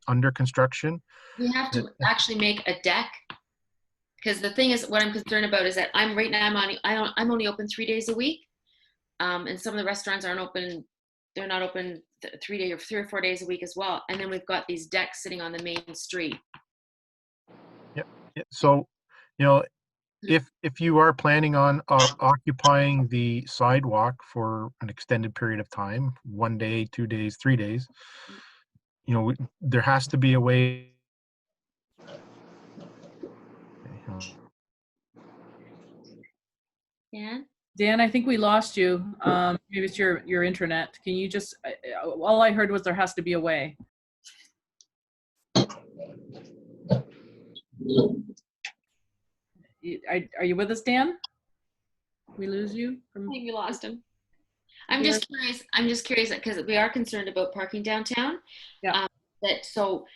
under construction, We have to actually make a deck, because the thing is, what I'm concerned about is that I'm only open 3 days a week, and some of the restaurants aren't open. They're not open 3 or 4 days a week as well. And then we've got these decks sitting on the main street. Yep. So, if you are planning on occupying the sidewalk for an extended period of time, 1 day, 2 days, 3 days, there has to be a way. Dan, I think we lost you. Maybe it's your internet. Can you just, all I heard was there has to be a way. Are you with us, Dan? We lose you? I think we lost him. I'm just curious because we are concerned about parking downtown. Yeah. So,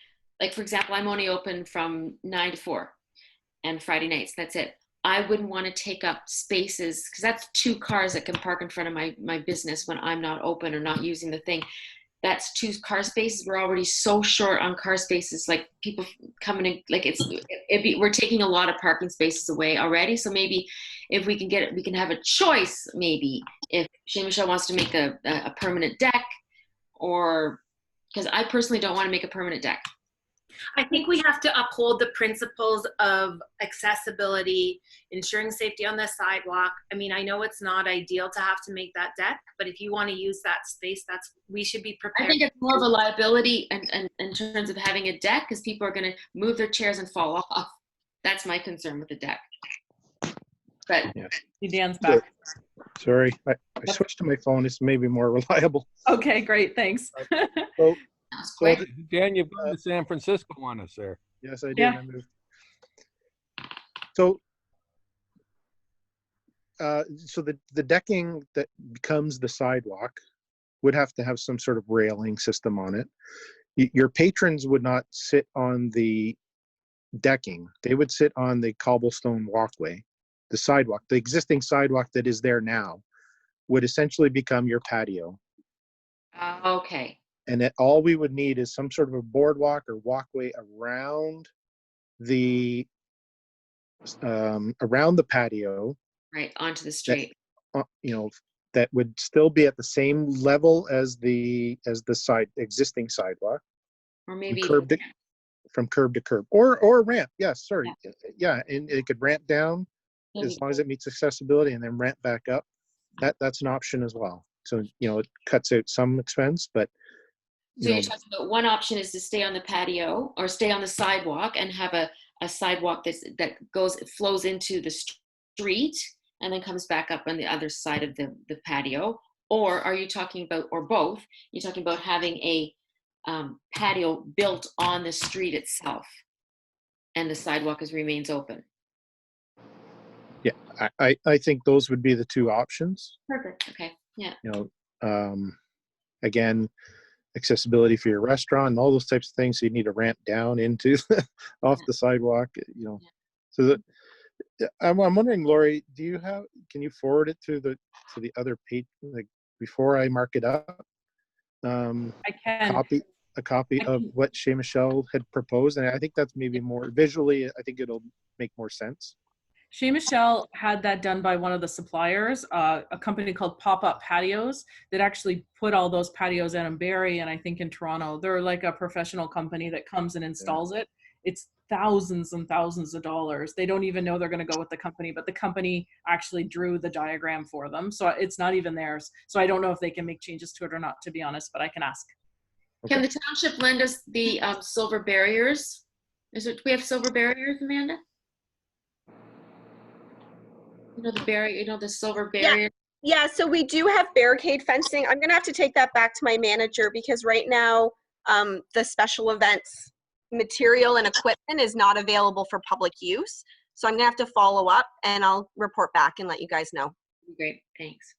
like, for example, I'm only open from 9 to 4 and Friday nights. That's it. I wouldn't want to take up spaces because that's 2 cars that can park in front of my business when I'm not open or not using the thing. That's 2 car spaces. We're already so short on car spaces. Like, people coming in, like, we're taking a lot of parking spaces away already. So maybe if we can get it, we can have a choice. Maybe if Shea Michelle wants to make a permanent deck, or because I personally don't want to make a permanent deck. I think we have to uphold the principles of accessibility, ensuring safety on the sidewalk. I mean, I know it's not ideal to have to make that deck, but if you want to use that space, we should be prepared. I think it's more of a liability and in terms of having a deck, because people are going to move their chairs and fall off. That's my concern with the deck. But Dan's back. Sorry, I switched to my phone. It's maybe more reliable. Okay, great. Thanks. So Dan, you've gone to San Francisco on us there. yes, I did. Yeah. I moved. So So the decking that becomes the sidewalk would have to have some sort of railing system on it. Your patrons would not sit on the decking. They would sit on the cobblestone walkway. The sidewalk, the existing sidewalk that is there now, would essentially become your patio. Okay. And that all we would need is some sort of a boardwalk or walkway around the patio, Right, onto the street. you know, that would still be at the same level as the existing sidewalk, Or maybe from curb to curb, or a ramp. Yes, sorry. Yeah, and it could ramp down as long as it meets accessibility, and then ramp back up. That's an option as well. So, it cuts out some expense, but So you're talking about one option is to stay on the patio or stay on the sidewalk and have a sidewalk that flows into the street and then comes back up on the other side of the patio. Or are you talking about, or both, you're talking about having a patio built on the street itself and the sidewalk remains open? Yeah, I think those would be the two options. Perfect. Okay. Yeah. Again, accessibility for your restaurant and all those types of things. So you need a ramp down into off the sidewalk. So that I'm wondering, Lori, can you forward it to the other page, like before I mark it up? I can. A copy of what Shay Michelle had proposed, and I think that's maybe more visually. I think it'll make more sense. Shay Michelle had that done by one of the suppliers, a company called Pop-Up Patios that actually put all those patios out in Barrie and I think in Toronto. They're like a professional company that comes and installs it. It's thousands and thousands of dollars. They don't even know they're going to go with the company, but the company actually drew the diagram for them. So it's not even theirs. So I don't know if they can make changes to it or not, to be honest, but I can ask. Can the township lend us the silver barriers? Do we have silver barriers, Amanda? The silver barrier. Yeah, so we do have barricade fencing. I'm gonna have to take that back to my manager because right now the special events material and equipment is not available for public use. So I'm gonna have to follow up and I'll report back and let you guys know. Great, thanks.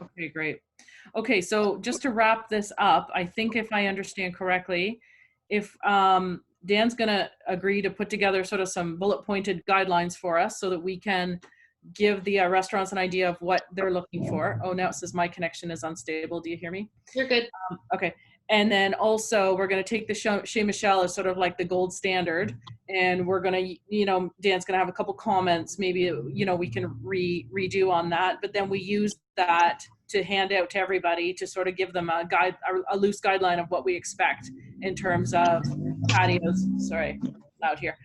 Okay, great. Okay, so just to wrap this up, I think if I understand correctly, if Dan's gonna agree to put together sort of some bullet pointed guidelines for us so that we can give the restaurants an idea of what they're looking for. Oh, now it says my connection is unstable. Do you hear me? You're good. Okay. And then also we're going to take the Chez Michelle as sort of like the gold standard. And we're going to, Dan's going to have a couple comments. Maybe, we can redo on that. But then we use that to hand out to everybody to sort of give them a loose guideline of what we expect in terms of patios. Sorry, loud here.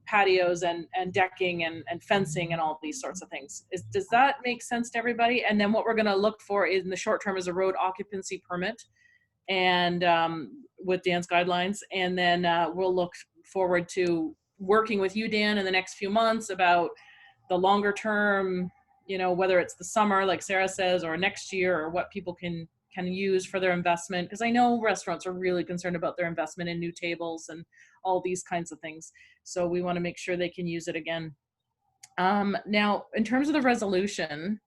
Patios and decking and fencing and all these sorts of things. Does that make sense to everybody? And then what we're going to look for in the short term is a road occupancy permit and with Dan's guidelines. And then we'll look forward to working with you, Dan, in the next few months about the longer term, whether it's the summer, like Sarah says, or next year, or what people can use for their investment. Because I know restaurants are really concerned about their investment in new tables and all these kinds of things. So we want to make sure they can use it again. Now, in terms of the resolution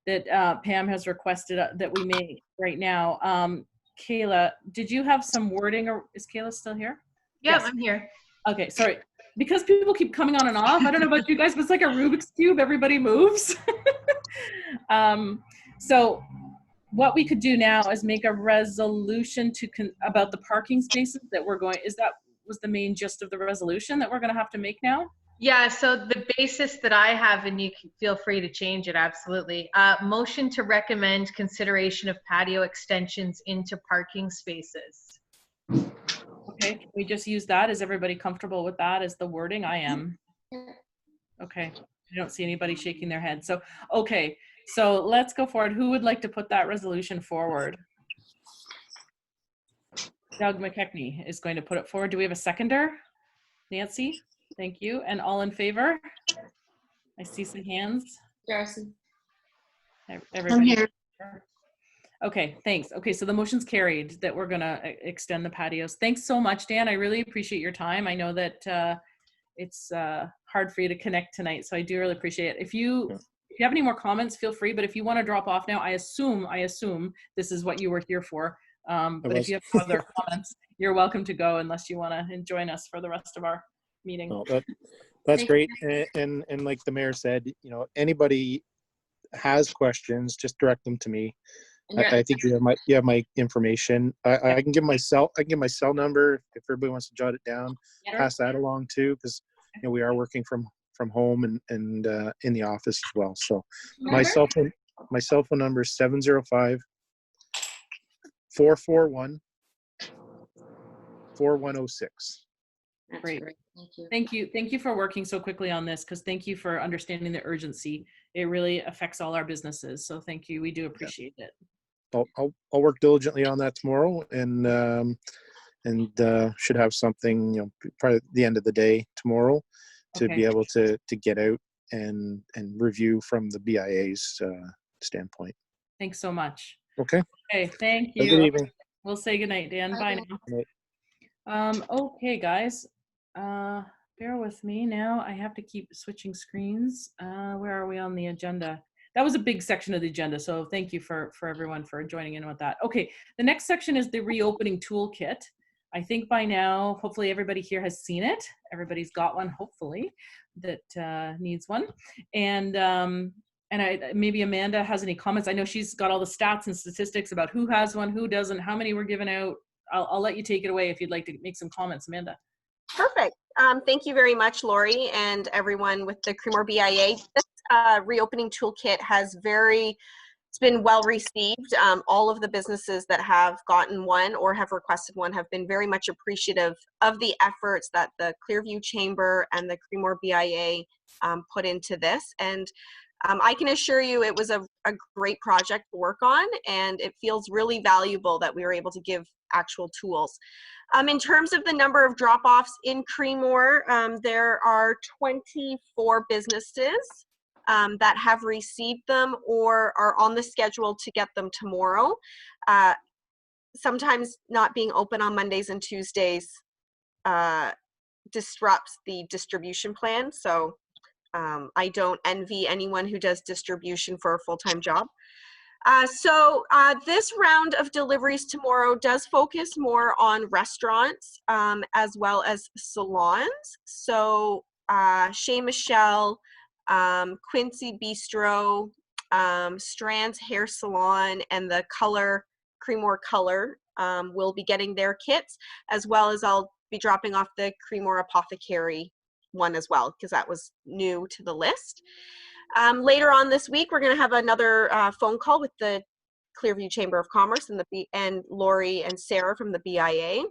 that Pam has requested that we make right now, Kayla, did you have some wording, or is Kayla still here? Yeah, Yes. I'm here. Okay, sorry. Because people keep coming on and off, I don't know about you guys, but it's like a Rubik's Cube, everybody moves. So what we could do now is make a resolution about the parking spaces that was the main gist of the resolution that we're going to have to make now? Yeah, so the basis that I have, and you can feel free to change it, absolutely. Motion to recommend consideration of patio extensions into parking spaces. Okay, can we just use that? Is everybody comfortable with that as the wording? I am. Okay, I don't see anybody shaking their head. So, okay, so let's go forward. Who would like to put that resolution forward? Doug McKechnie is going to put it forward. Do we have a seconder? Nancy, thank you. And all in favor? I see some hands. Darcy. Everybody. I'm here. Okay, thanks. Okay, so the motion's carried that we're gonna extend the patios. Thanks so much, Dan. I really appreciate your time. I know that it's hard for you to connect tonight, so I do really appreciate it. If you you have any more comments, feel free. But if you want to drop off now, I assume this is what you were here for. But if you have other comments, you're welcome to go unless you want to join us for the rest of our meeting. Well, that's great. And like the mayor said, anybody has questions, just direct them to me. I think you have my information. I can give my cell number if everybody wants to jot it down. Pass that along too, because we are working from home and in the office as well. So my cell phone number is 705-441-4106. Great. Thank you for working so quickly on this, because thank you for understanding the urgency. It really affects all our businesses. So thank you. We do appreciate it. I'll work diligently on that tomorrow, and should have something, probably at the end of the day tomorrow, to be able to get out and review from the BIA's standpoint. Thanks so much. Okay. Okay, thank you. Good evening. We'll say goodnight, Dan. Bye now. Okay, guys. Bear with me now. I have to keep switching screens. Where are we on the agenda? That was a big section of the agenda, so thank you for everyone for joining in with that. Okay, the next section is the Reopening Toolkit. I think by now, hopefully everybody here has seen it. Everybody's got one, hopefully, that needs one. And maybe Amanda has any comments. I know she's got all the stats and statistics about who has one, who doesn't, how many were given out. I'll let you take it away if you'd like to make some comments, Amanda. Perfect. Thank you very much, Lori, and everyone with the Creemore BIA. This Reopening Toolkit it's been well received. All of the businesses that have gotten one or have requested one have been very much appreciative of the efforts that the Clearview Chamber and the Creemore BIA put into this. And I can assure you it was a great project to work on, and it feels really valuable that we were able to give actual tools. In terms of the number of drop-offs in Creemore, there are 24 businesses that have received them or are on the schedule to get them tomorrow. Sometimes not being open on Mondays and Tuesdays disrupts the distribution plan. So I don't envy anyone who does distribution for a full-time job. This round of deliveries tomorrow does focus more on restaurants as well as salons. So Chez Michelle, Quincy Bistro, Strand's Hair Salon, and the Creemore Color will be getting their kits, as well as I'll be dropping off the Creemore Apothecary one as well, because that was new to the list. Later on this week, we're going to have another phone call with the Clearview Chamber of Commerce and Lori and Sarah from the BIA,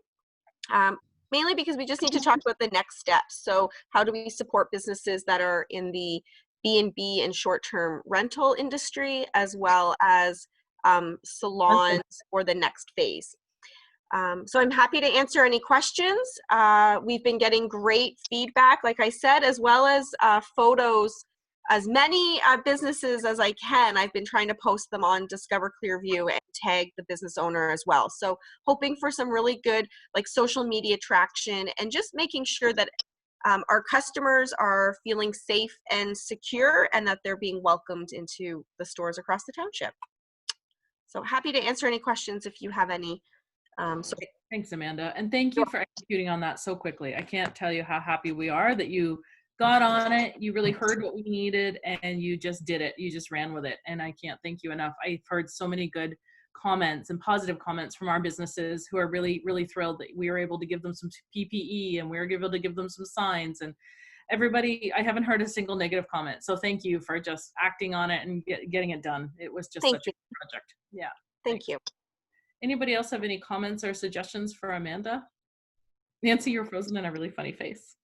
mainly because we just need to talk about the next steps. So how do we support businesses that are in the B&B and short-term rental industry, as well as salons for the next phase. So I'm happy to answer any questions. We've been getting great feedback, like I said, as well as photos. As many businesses as I can, I've been trying to post them on Discover Clearview and tag the business owner as well. So hoping for some really good social media traction, and just making sure that our customers are feeling safe and secure, and that they're being welcomed into the stores across the township. So happy to answer any questions if you have any. Thanks, Amanda. And thank you for executing on that so quickly. I can't tell you how happy we are that you got on it. You really heard what we needed and you just did it. You just ran with it. And I can't thank you enough. I've heard so many good comments and positive comments from our businesses who are really, really thrilled that we were able to give them some PPE and we were able to give them some signs, and everybody, I haven't heard a single negative comment. So thank you for just acting on it and getting it done. It was just such a good project. Yeah. Thank you. Anybody else have any comments or suggestions for Amanda? Nancy, you're frozen in a really funny face.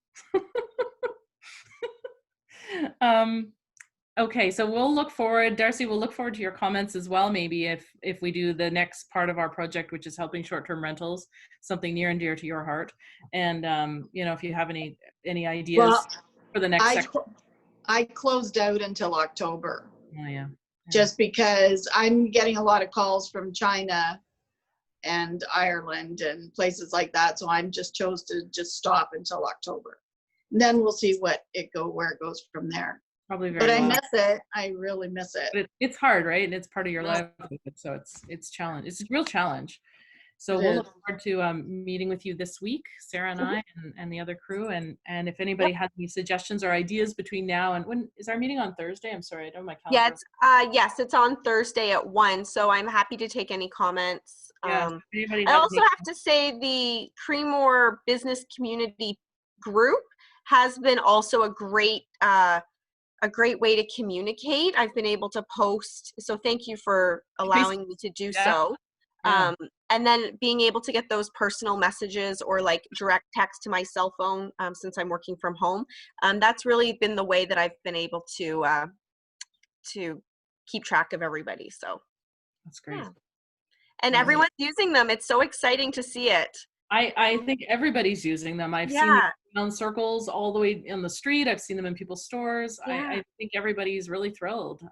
Okay, so we'll look forward, Darcy, we'll look forward to your comments as well, maybe if we do the next part of our project, which is helping short-term rentals, something near and dear to your heart. And, if you have any ideas for the next section. I closed out until October. Oh, yeah. Just because I'm getting a lot of calls from China and Ireland and places like that. So I'm just chose to just stop until October. And then we'll see where it goes from there. Probably very But I low. miss it. I really miss it. But it's hard, right? And it's part of your Yeah. livelihood, so it's challenge. It's a real challenge. So It we'll is. look forward to meeting with you this week, Sarah and I, and the other crew. And if anybody has any suggestions or ideas between now and when is our meeting on Thursday? I'm sorry, I don't have my Yeah, calendar. yes, it's on Thursday at 1, so I'm happy to take any comments. Yeah, if anybody I has also any- have to say the Creemore business community group has been also a great way to communicate. I've been able to post, so thank you for allowing me to do Yeah. so. Yeah. And then being able to get those personal messages or like direct text to my cell phone since I'm working from home. That's really been the way that I've been able to keep track of everybody. So That's great. yeah. And Love it. everyone's using them. It's so exciting to see it. I think everybody's using them. I've seen Yeah. them on circles all the way in the street. I've seen them in people's stores. Yeah. I think everybody's really thrilled.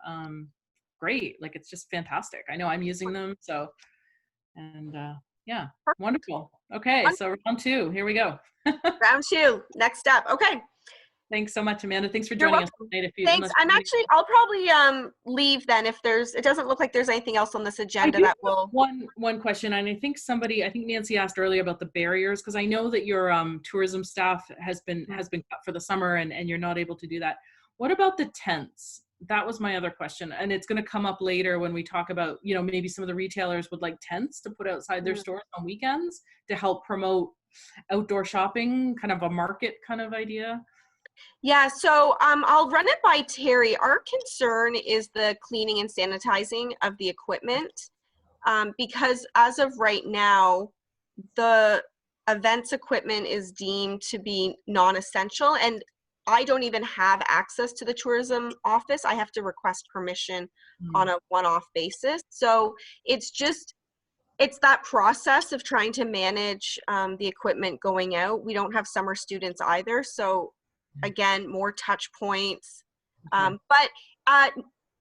Great. Like, it's just fantastic. I know I'm using them. So, and yeah, Perfect. wonderful. Okay. So round 2, here we go. Round 2, next up. Okay. Thanks so much, Amanda. Thanks for You're joining us welcome. tonight. Thanks. I'll probably leave then if it doesn't look like there's anything else on this agenda that will. One question, and I think Nancy asked earlier about the barriers, because I know that your tourism staff has been cut for the summer and you're not able to do that. What about the tents? That was my other question, and it's going to come up later when we talk about, maybe some of the retailers would like tents to put outside their stores on weekends to help promote outdoor shopping, kind of a market kind of idea. Yeah, so I'll run it by Terry. Our concern is the cleaning and sanitizing of the equipment because as of right now, the events equipment is deemed to be non-essential, and I don't even have access to the tourism office. I have to request permission on a one-off basis. So it's that process of trying to manage the equipment going out. We don't have summer students either, so again, more touch points, but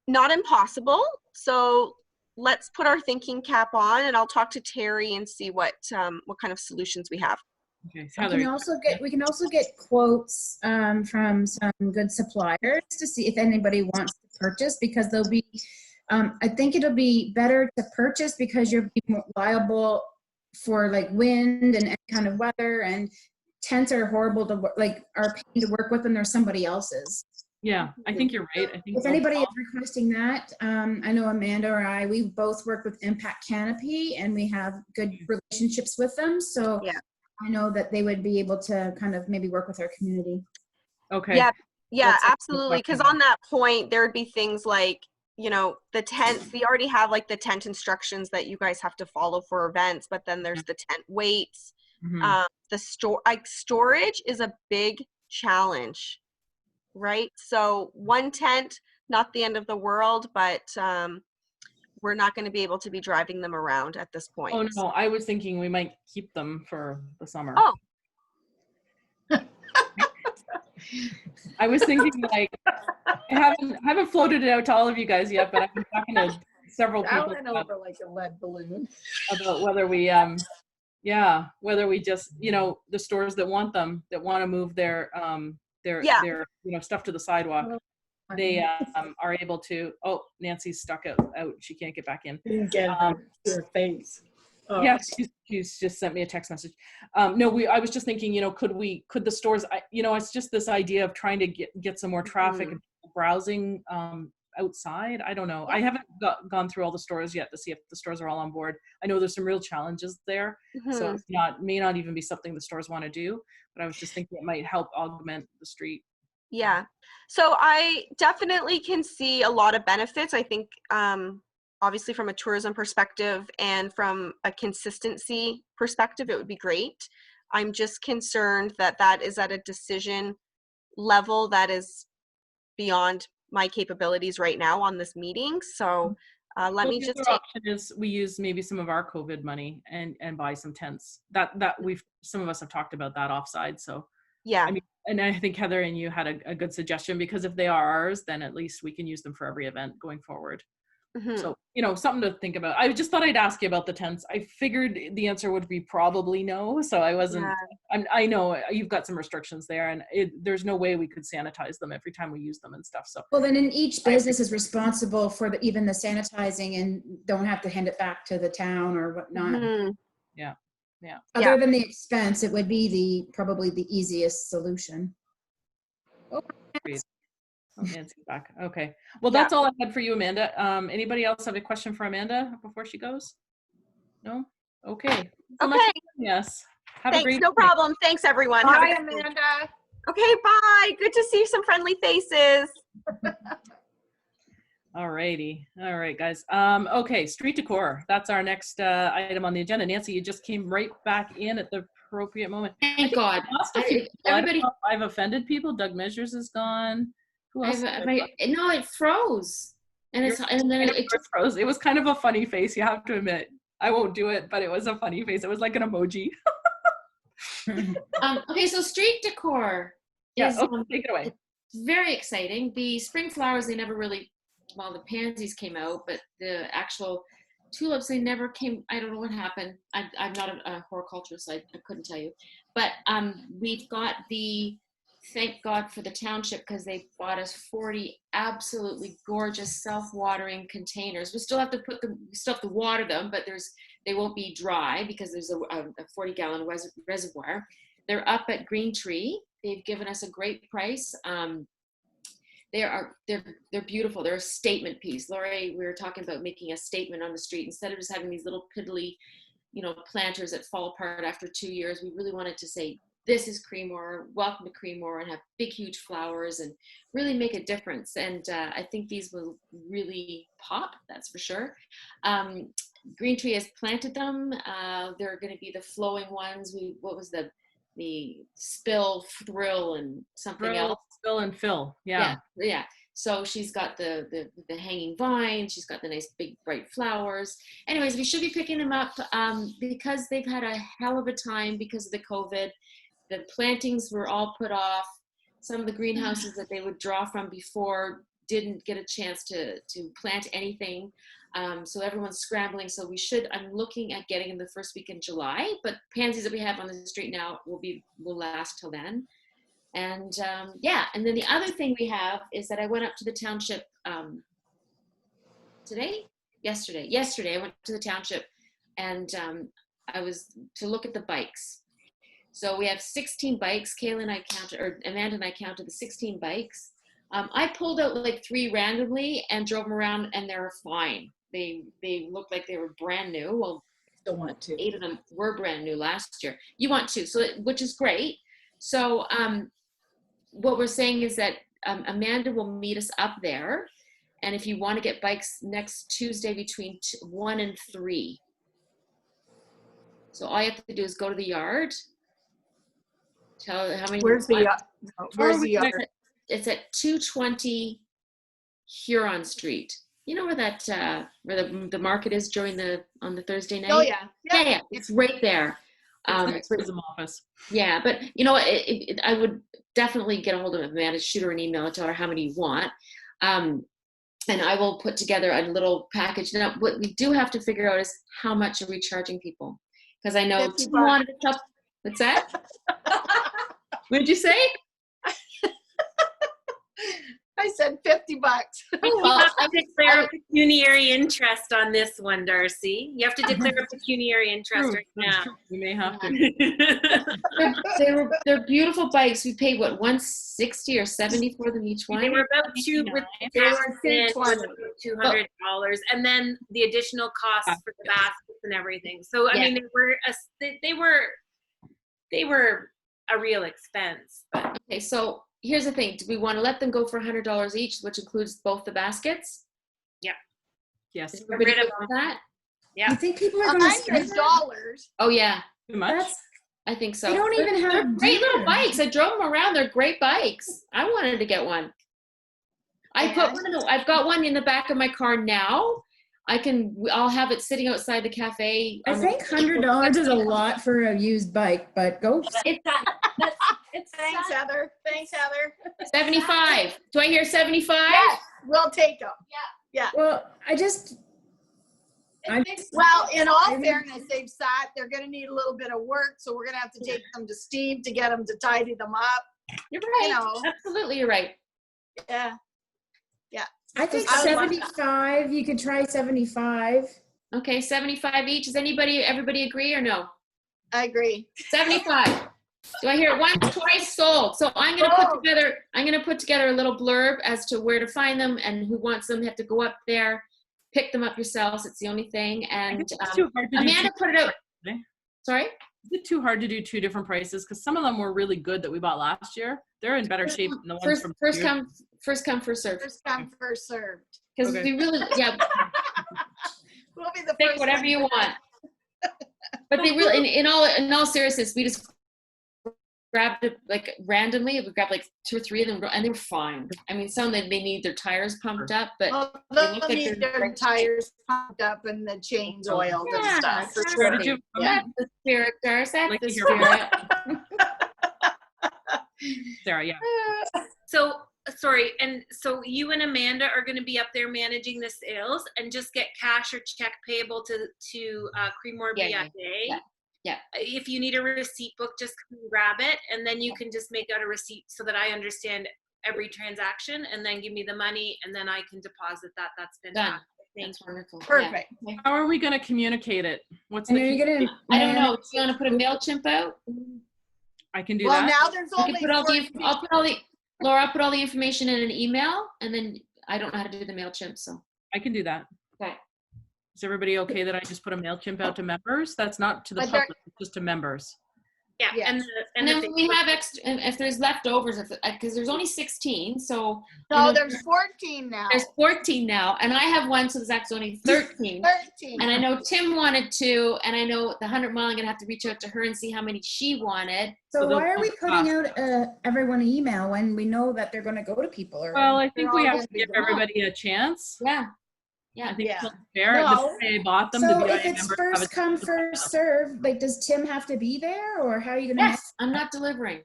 not impossible. So let's put our thinking cap on, and I'll talk to Terry and see what kind of solutions we have. Okay, We can also get quotes from some good suppliers to see if anybody wants to purchase, because they'll be. I think it'll be better to purchase because you're more liable for like wind and any kind of weather, and tents are horrible to are pain to work with, and they're somebody else's. Yeah, I think you're right. I think if anybody is requesting that, I know Amanda or we both work with Impact Canopy, and we have good relationships with them. So yeah. I know that they would be able to kind of maybe work with our community. Okay. Yeah, absolutely. Because on that point, there would be things like, the tent, we already have like the tent instructions that you guys have to follow for events, but then there's the tent weights. The storage is a big challenge, right? So one tent, not the end of the world, but we're not going to be able to be driving them around at this point. Oh no, I was thinking we might keep them for the summer. Oh. I was thinking like, I haven't floated it out to all of you guys yet, but I've been talking to several people That went over like a lead balloon. About whether we whether we just, the stores that want them, that want to move their stuff to the sidewalk, they are able to. Oh, Nancy's stuck out. She can't get back in. Get her face. Oh. Yeah, she's just sent me a text message. No, I was just thinking, could the stores, it's just this idea of trying to get some more traffic and browsing outside. I don't know. I haven't gone through all the stores yet to see if the stores are all on board. I know there's some real challenges there, so it's may not even be something the stores want to do. But I was just thinking it might help augment the street. Yeah. So I definitely can see a lot of benefits. I think obviously from a tourism perspective and from a consistency perspective, it would be great. I'm just concerned that is at a decision level that is beyond my capabilities right now on this meeting. So let me just take. Option is we use maybe some of our COVID money and buy some tents. That some of us have talked about that offside. So yeah. I mean, and I think Heather and you had a good suggestion, because if they are ours, then at least we can use them for every event going forward. Mhm. So, something to think about. I just thought I'd ask you about the tents. I figured the answer would be probably no. So I wasn't, Yeah. I know you've got some restrictions there, and there's no way we could sanitize them every time we use them and stuff. So, Well, then each business is responsible for even the sanitizing and don't have to hand it back to the town or whatnot. Mhm. yeah. Other than the expense, it would be probably the easiest solution. Oh, Nancy's back. Okay. Well, Yeah. that's all I had for you, Amanda. Anybody else have a question for Amanda before she goes? No? Okay. Okay. Yes. Have a Thanks. great No day. problem. Thanks, everyone. Have a Bye, good day. Amanda. Okay, bye. Good to see some friendly faces. All righty. All right, guys. Okay, street decor. That's our next item on the agenda. Nancy, you just came right back in at the appropriate moment. Thank God. Lost a few people. I don't Everybody, know if I've offended people. Doug Measures is gone. Who else? no, it froze. And then it It froze. It was kind of a funny face, you have to admit. I won't do it, but it was a funny face. It was like an emoji. okay, so street decor Yes, is take it away. very exciting. The spring flowers, they never really, well, the pansies came out, but the actual tulips, they never came. I don't know what happened. I'm not a horticulturist, so I couldn't tell you. But we've got thank God for the township, because they bought us 40 absolutely gorgeous self-watering containers. We still have to water them, but they won't be dry because there's a 40-gallon reservoir. They're up at Green Tree. They've given us a great price. They're beautiful. They're a statement piece. Lori, we were talking about making a statement on the street instead of just having these little piddly, planters that fall apart after 2 years. We really wanted to say, this is Creemore, welcome to Creemore, and have big, huge flowers and really make a difference. And I think these will really pop, that's for sure. Green Tree has planted them. They're going to be the flowing ones. What was the spill, thrill, and something else? Spill and fill, yeah. So she's got the hanging vine. She's got the nice big bright flowers. Anyways, we should be picking them up because they've had a hell of a time because of the COVID. The plantings were all put off. Some of the greenhouses that they would draw from before didn't get a chance to plant anything. So everyone's scrambling. So I'm looking at getting in the first week in July, but pansies that we have on the street now will last till then. And and then the other thing we have is that I went up to the township yesterday I went to the township and I was to look at the bikes. So we have 16 bikes. Amanda and I counted the 16 bikes. I pulled out like 3 randomly and drove them around, and they're fine. They looked like they were brand new. Well, Still want to. 8 of them were brand new last year. You want to, which is great. So what we're saying is that Amanda will meet us up there, and if you want to get bikes next Tuesday between 1 and 3. So all you have to do is go to the yard. Tell how many. Where's the yard? It's at 220 Huron Street. You know where that where the market is on the Thursday night? Oh yeah. Yeah. It's right there. It's the tourism office. Yeah, but I would definitely get a hold of Amanda, shoot her an email, tell her how many you want, and I will put together a little package. Now, what we do have to figure out is how much are we charging people, because I know $50. What's that? What did you say? I said $50. You have to declare a pecuniary interest on this one, Darcy. You have to declare a pecuniary interest right now. You may have to. They're beautiful bikes. We paid what, $160 or $70 for them each one? They were about $200, and then the additional costs for the baskets and everything. So I mean, they were a real expense. But. Okay, so here's the thing: do we want to let them go for $100 each, which includes both the baskets? Yeah. Yes. Is everybody good with that? Yeah. You think people are going to spend that? $100. Oh yeah. Too much? I think so. They don't even have They're great little gear. bikes. I drove them around. They're great bikes. I wanted to get one. I've got one in the back of my car now. I'll have it sitting outside the cafe. I think $100 is a lot for a used bike, but go. Thanks, Heather. 75. Do I hear 75? Yes, we'll take them. Yeah. Well, Well, in all I mean- fairness, they're gonna need a little bit of work, so we're gonna have to take them to Steve to get them to tidy them up. You're right. You know. Absolutely, you're right. Yeah. I think I would love 75, you could try 75. Okay, 75 each. Does everybody agree or no? I agree. 75. Do I hear it once, twice, sold? So I'm gonna put together a little blurb as to where to find them and who wants them. You have to go up there, pick them up yourselves. It's the only thing. And It's too hard to do Amanda two put it out. different- Sorry? Is it too hard to do two different prices? Because some of them were really good that we bought last year. They're in better shape than the ones from First you. come, first serve. First come, first served. Because Okay. we really, yeah, We'll be the pick first whatever one. you want. But they really, in all seriousness, we just grabbed it like randomly. We grabbed like 2 or 3 of them, and they were fine. I mean, some they need their tires pumped up, but Well, they they'll look like need they're their tires pumped up and the chains oiled and Yeah, stuff. For Where sure. did you? that's the spirit, Darcy. That's Like the to hear spirit. Sarah, yeah. So sorry, and so you and Amanda are going to be up there managing the sales, and just get cash or check payable to Creemore Yeah, BIA. yeah. If you need a receipt book, just come and grab it, and then you can just make out a receipt so that I understand every transaction, and then give me the money, and then I can deposit that. That's Done. fantastic. Thank That's wonderful. Yeah. Perfect. Okay. How are we going to communicate it? What's And the? are you gonna? I don't know. Do you want to put a MailChimp out? I can do Well, that. now there's I only can put all the, 14. I'll put all the, Laura, I'll put all the information in an email, and then I don't know how to do the MailChimp, so. I can do that. Okay. Is everybody okay that I just put a MailChimp out to members? That's not to the But there- public, it's just to members. Yeah, Yeah. and And then the when we have extra, and if there's leftovers, because there's only 16, so. you No, know, there's 14 now. There's 14 now, and I have one, so there's actually only 13. 13. And I know Tim wanted 2, and I know the 100 Mile, I'm gonna have to reach out to her and see how many she wanted. So they'll why are we both putting out everyone an email when we know that they're gonna go to people? Or Well, I think They're we all have gonna to be give gone. everybody a chance. Yeah. I Yeah. think Yeah. it's fair. No. The BIA bought them. so the BIA if it's members have first a come, chance. first serve, like does Tim have to be there, or how are you gonna? Yes, I'm not delivering.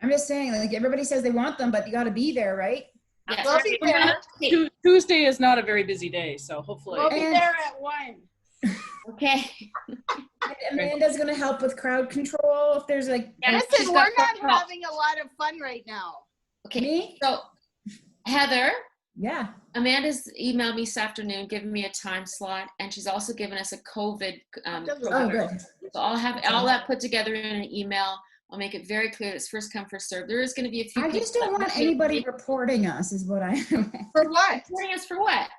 I'm just saying, like everybody says they want them, but you gotta be there, right? Yes. We'll be there. Okay. Tuesday is not a very busy day, so hopefully. We'll be And- there at 1. Okay. And Amanda's gonna help with crowd control if there's like. Yeah. Listen, she's we're got not protocol. having a lot of fun right now. Okay. Me? So, Heather, Yeah. Amanda's emailed me this afternoon, giving me a time slot, and she's also given us a COVID. Oh, provider. good. So I'll have all that put together in an email. I'll make it very clear that it's first come, first serve. There is going to be a few. I just people don't that want will be anybody reporting us, is what I. For what? reporting us for what?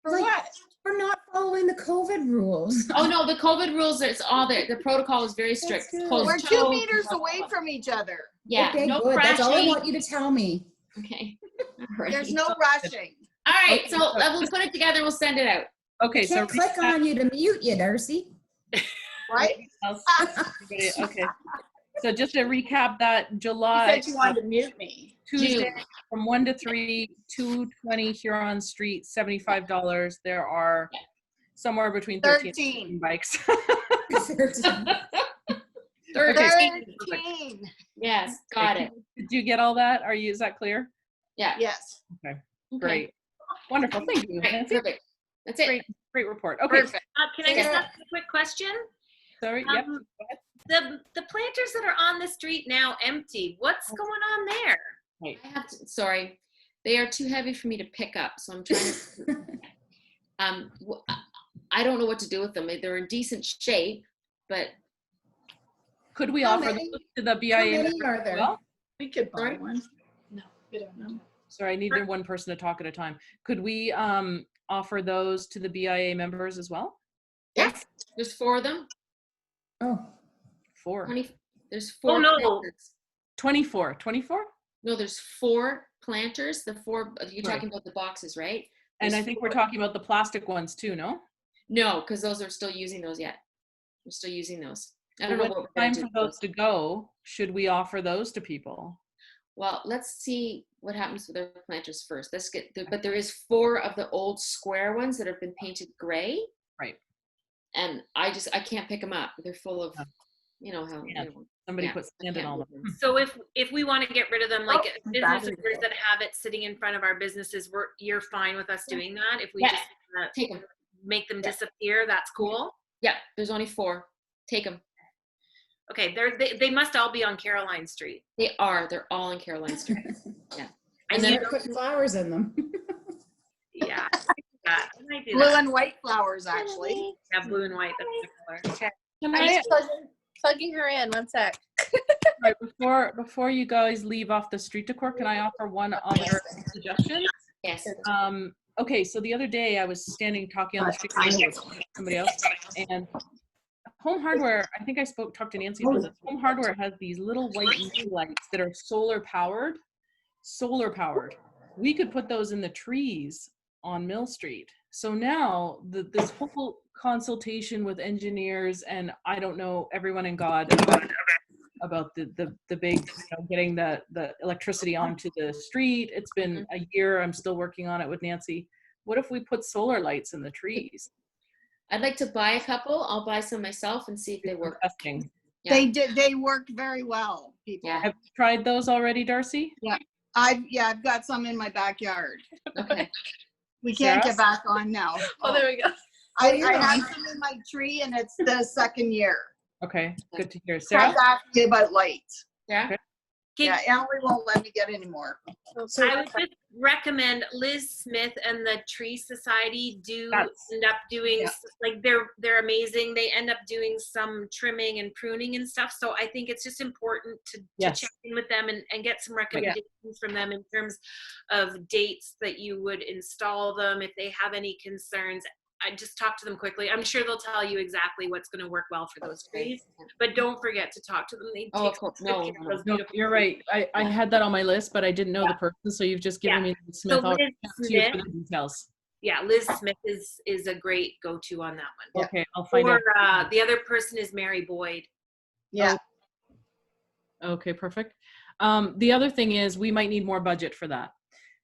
For Like- what? We're not following the COVID rules. Oh no, the COVID rules. It's all there. The protocol is very strict. That's good. Closed We're 2 toes, meters blah, blah, away blah. from each other. Yeah, Okay, no good. That's all I crashing. want you to tell me. Okay. All right. There's no rushing. All right. Okay, So so- we'll put it together. We'll send it out. Okay, I so can't click on you to mute you, Darcy. Right? okay. So just to recap that, You July said you wanted to mute me. Tuesday from 1 to 3, 220 Huron Street, $75. There are somewhere between 13 and 13. 15 bikes. 13. 13. Yes, got it. Did you get all that? Is that clear? Yeah. Yes. Okay. Great. Wonderful. Thank you. Great. Nancy. Perfect. That's it. Great report. Okay. Perfect. Can I just ask a quick question? Sorry. Yep. Um, The planters that are on the street now empty. What's going on there? Right. I have to, sorry, they are too heavy for me to pick up, so I'm trying to. I don't know what to do with them. They're in decent shape, but Could we How offer many- those to the BIA How many members are as there? well? We could buy Sorry? one. No, we don't know. Sorry, I needed one person to talk at a time. Could we offer those to the BIA members as well? yes, there's 4 of them. Oh, 4. 20, there's 4. Oh, no. planters. 24. 24? No, there's 4 planters. The 4, you're Right. talking about the boxes, right? And There's I think we're 4. talking about the plastic ones too, no? No, because those are still using those yet. We're still using those. I don't know When what it's we're time going to for do. those to go, should we offer those to people? Well, let's see what happens with our planters first. Let's get, but there is 4 of the old square ones that have been painted gray. Right. And I can't pick them up. They're full of You know how. Yeah. Somebody Yeah, put I sand in can't all move of them. So if we want to get rid of them, like business battery owners that have it sitting in front of our businesses, you're fine with us doing that? If we Yeah. just Take them. make them Yeah. disappear, that's cool. Yeah, there's only 4. Take them. Okay, they must all be on Caroline Street. They're all in Caroline Street. Yeah. And then- you Never put flowers in them. Yeah, I might do Blue that. and white flowers, actually. Yeah, blue and white. That's the color. Can I'm I, just plugging her in. One sec. right, before you guys leave off the street decor, can I offer one other suggestion? Yes. Okay, so the other day I was standing talking on the street with somebody else, and Home Hardware, I think I talked to Nancy about this. Home Hardware has these little white UV lights that are solar powered. We could put those in the trees on Mill Street. So now this whole consultation with engineers and I don't know everyone in God about the big, getting the electricity onto the street. It's been a year. I'm still working on it with Nancy. What if we put solar lights in the trees? I'd like to buy a couple. I'll buy some myself and see if they work. Testing. Yeah. They work very well, people. Yeah. Have you tried those already, Darcy? I've got some in my backyard. Okay. We can't Sarah? get back on now. Oh, there we go. I have some in my tree and it's the second year. Okay, good to hear. Sarah? Sarah's asking about lights. Yeah. Yeah, Emily won't let me get any more. I would just recommend Liz Smith and the Tree Society end up doing like they're amazing. They end up doing some trimming and pruning and stuff. So I think it's just important to check in with them and get some recommendations from them in terms of dates that you would install them if they have any concerns. I just talk to them quickly. I'm sure they'll tell you exactly what's going to work well for those trees, but don't forget to talk to them. They take of course. No. No, you're right. I had that on my list, but I didn't know the person, so you've just given me Liz Smith. So I'll Liz reach out to you for Smith- the details. Yeah, Liz Smith is a great go-to on that one. Okay, I'll find out. Or the other person is Mary Boyd. Yeah. Okay, perfect. The other thing is we might need more budget for that.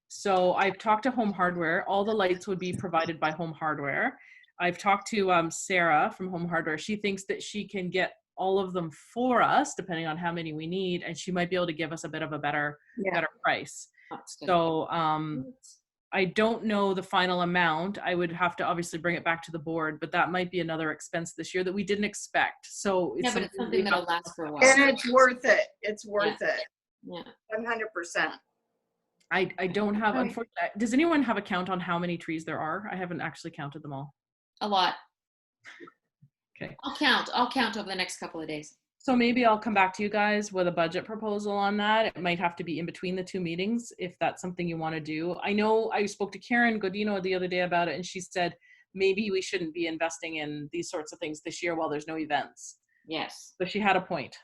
So I've talked to Home Hardware. All the lights would be provided by Home Hardware. I've talked to Sarah from Home Hardware. She thinks that she can get all of them for us, depending on how many we need, and she might be able to give us a bit of a better price. So I don't know the final amount. I would have to obviously bring it back to the board, but that might be another expense this year that we didn't expect. So But it's something that'll last for a while. And it's worth it. It's worth it. Yeah. 100%. I don't have, unfortunately, does anyone have a count on how many trees there are? I haven't actually counted them all. A lot. Okay. I'll count over the next couple of days. So maybe I'll come back to you guys with a budget proposal on that. It might have to be in between the two meetings if that's something you want to do. I know I spoke to Karen Godino the other day about it, and she said maybe we shouldn't be investing in these sorts of things this year while there's no events. Yes. But she had a point.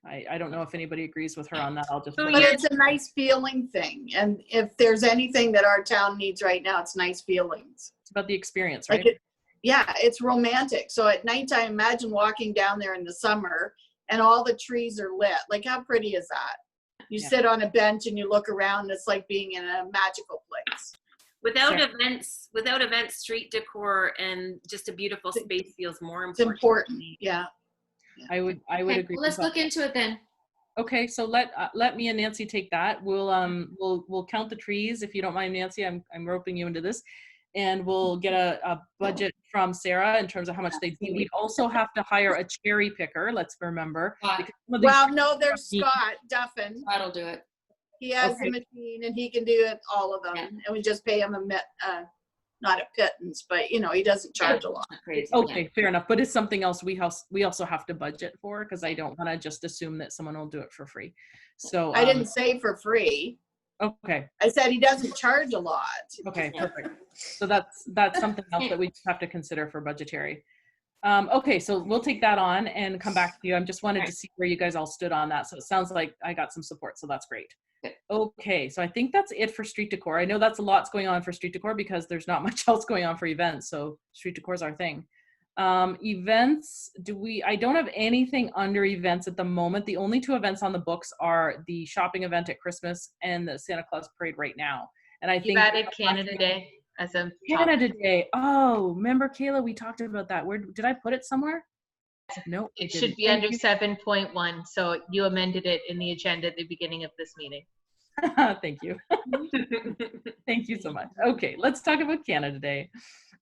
I don't know if anybody agrees with her on that. I'll just. But it's a nice feeling thing. And if there's anything that our town needs right now, it's nice feelings. It's about the experience, right? Like it's romantic. So at nighttime, imagine walking down there in the summer and all the trees are lit. Like, how pretty is that? You sit on a bench and you look around. It's like being in a magical place. Without events, street decor and just a beautiful space feels more important. It's important. Yeah. I would agree. Well, let's look into it then. Okay, so let me and Nancy take that. We'll count the trees if you don't mind, Nancy. I'm roping you into this, and we'll get a budget from Sarah in terms of how much they do. We also have to hire a cherry picker. Let's remember. Well, no, there's Scott Duffin. That'll do it. He has a machine and he can do it, all of them, and we just pay him not a pittance, but he doesn't charge a lot. Okay, fair enough. But it's something else we also have to budget for, because I don't want to just assume that someone will do it for free. So I didn't say for free. Okay. I said he doesn't charge a lot. Okay, perfect. So that's something else that we just have to consider for budgetary. Okay, so we'll take that on and come back to you. I just wanted to see where you guys all stood on that. So it sounds like I got some support, so that's great. Okay, so I think that's it for street decor. I know that's a lot's going on for street decor because there's not much else going on for events. So street decor is our thing. Events, I don't have anything under events at the moment. The only two events on the books are the shopping event at Christmas and the Santa Claus parade right now. And I think you've added Canada Day as a Canada Day. Oh, remember Kayla, we talked about that. Where did I put it somewhere? No, It should be under 7.1. So you amended it in the agenda at the beginning of this meeting. Thank you. Thank you so much. Okay, let's talk about Canada Day.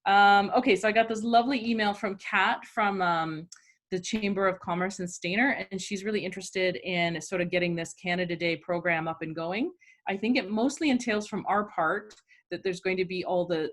Okay, so I got this lovely email from Kat from the Chamber of Commerce in Stayner, and she's really interested in sort of getting this Canada Day program up and going. I think it mostly entails from our part that there's going to be all the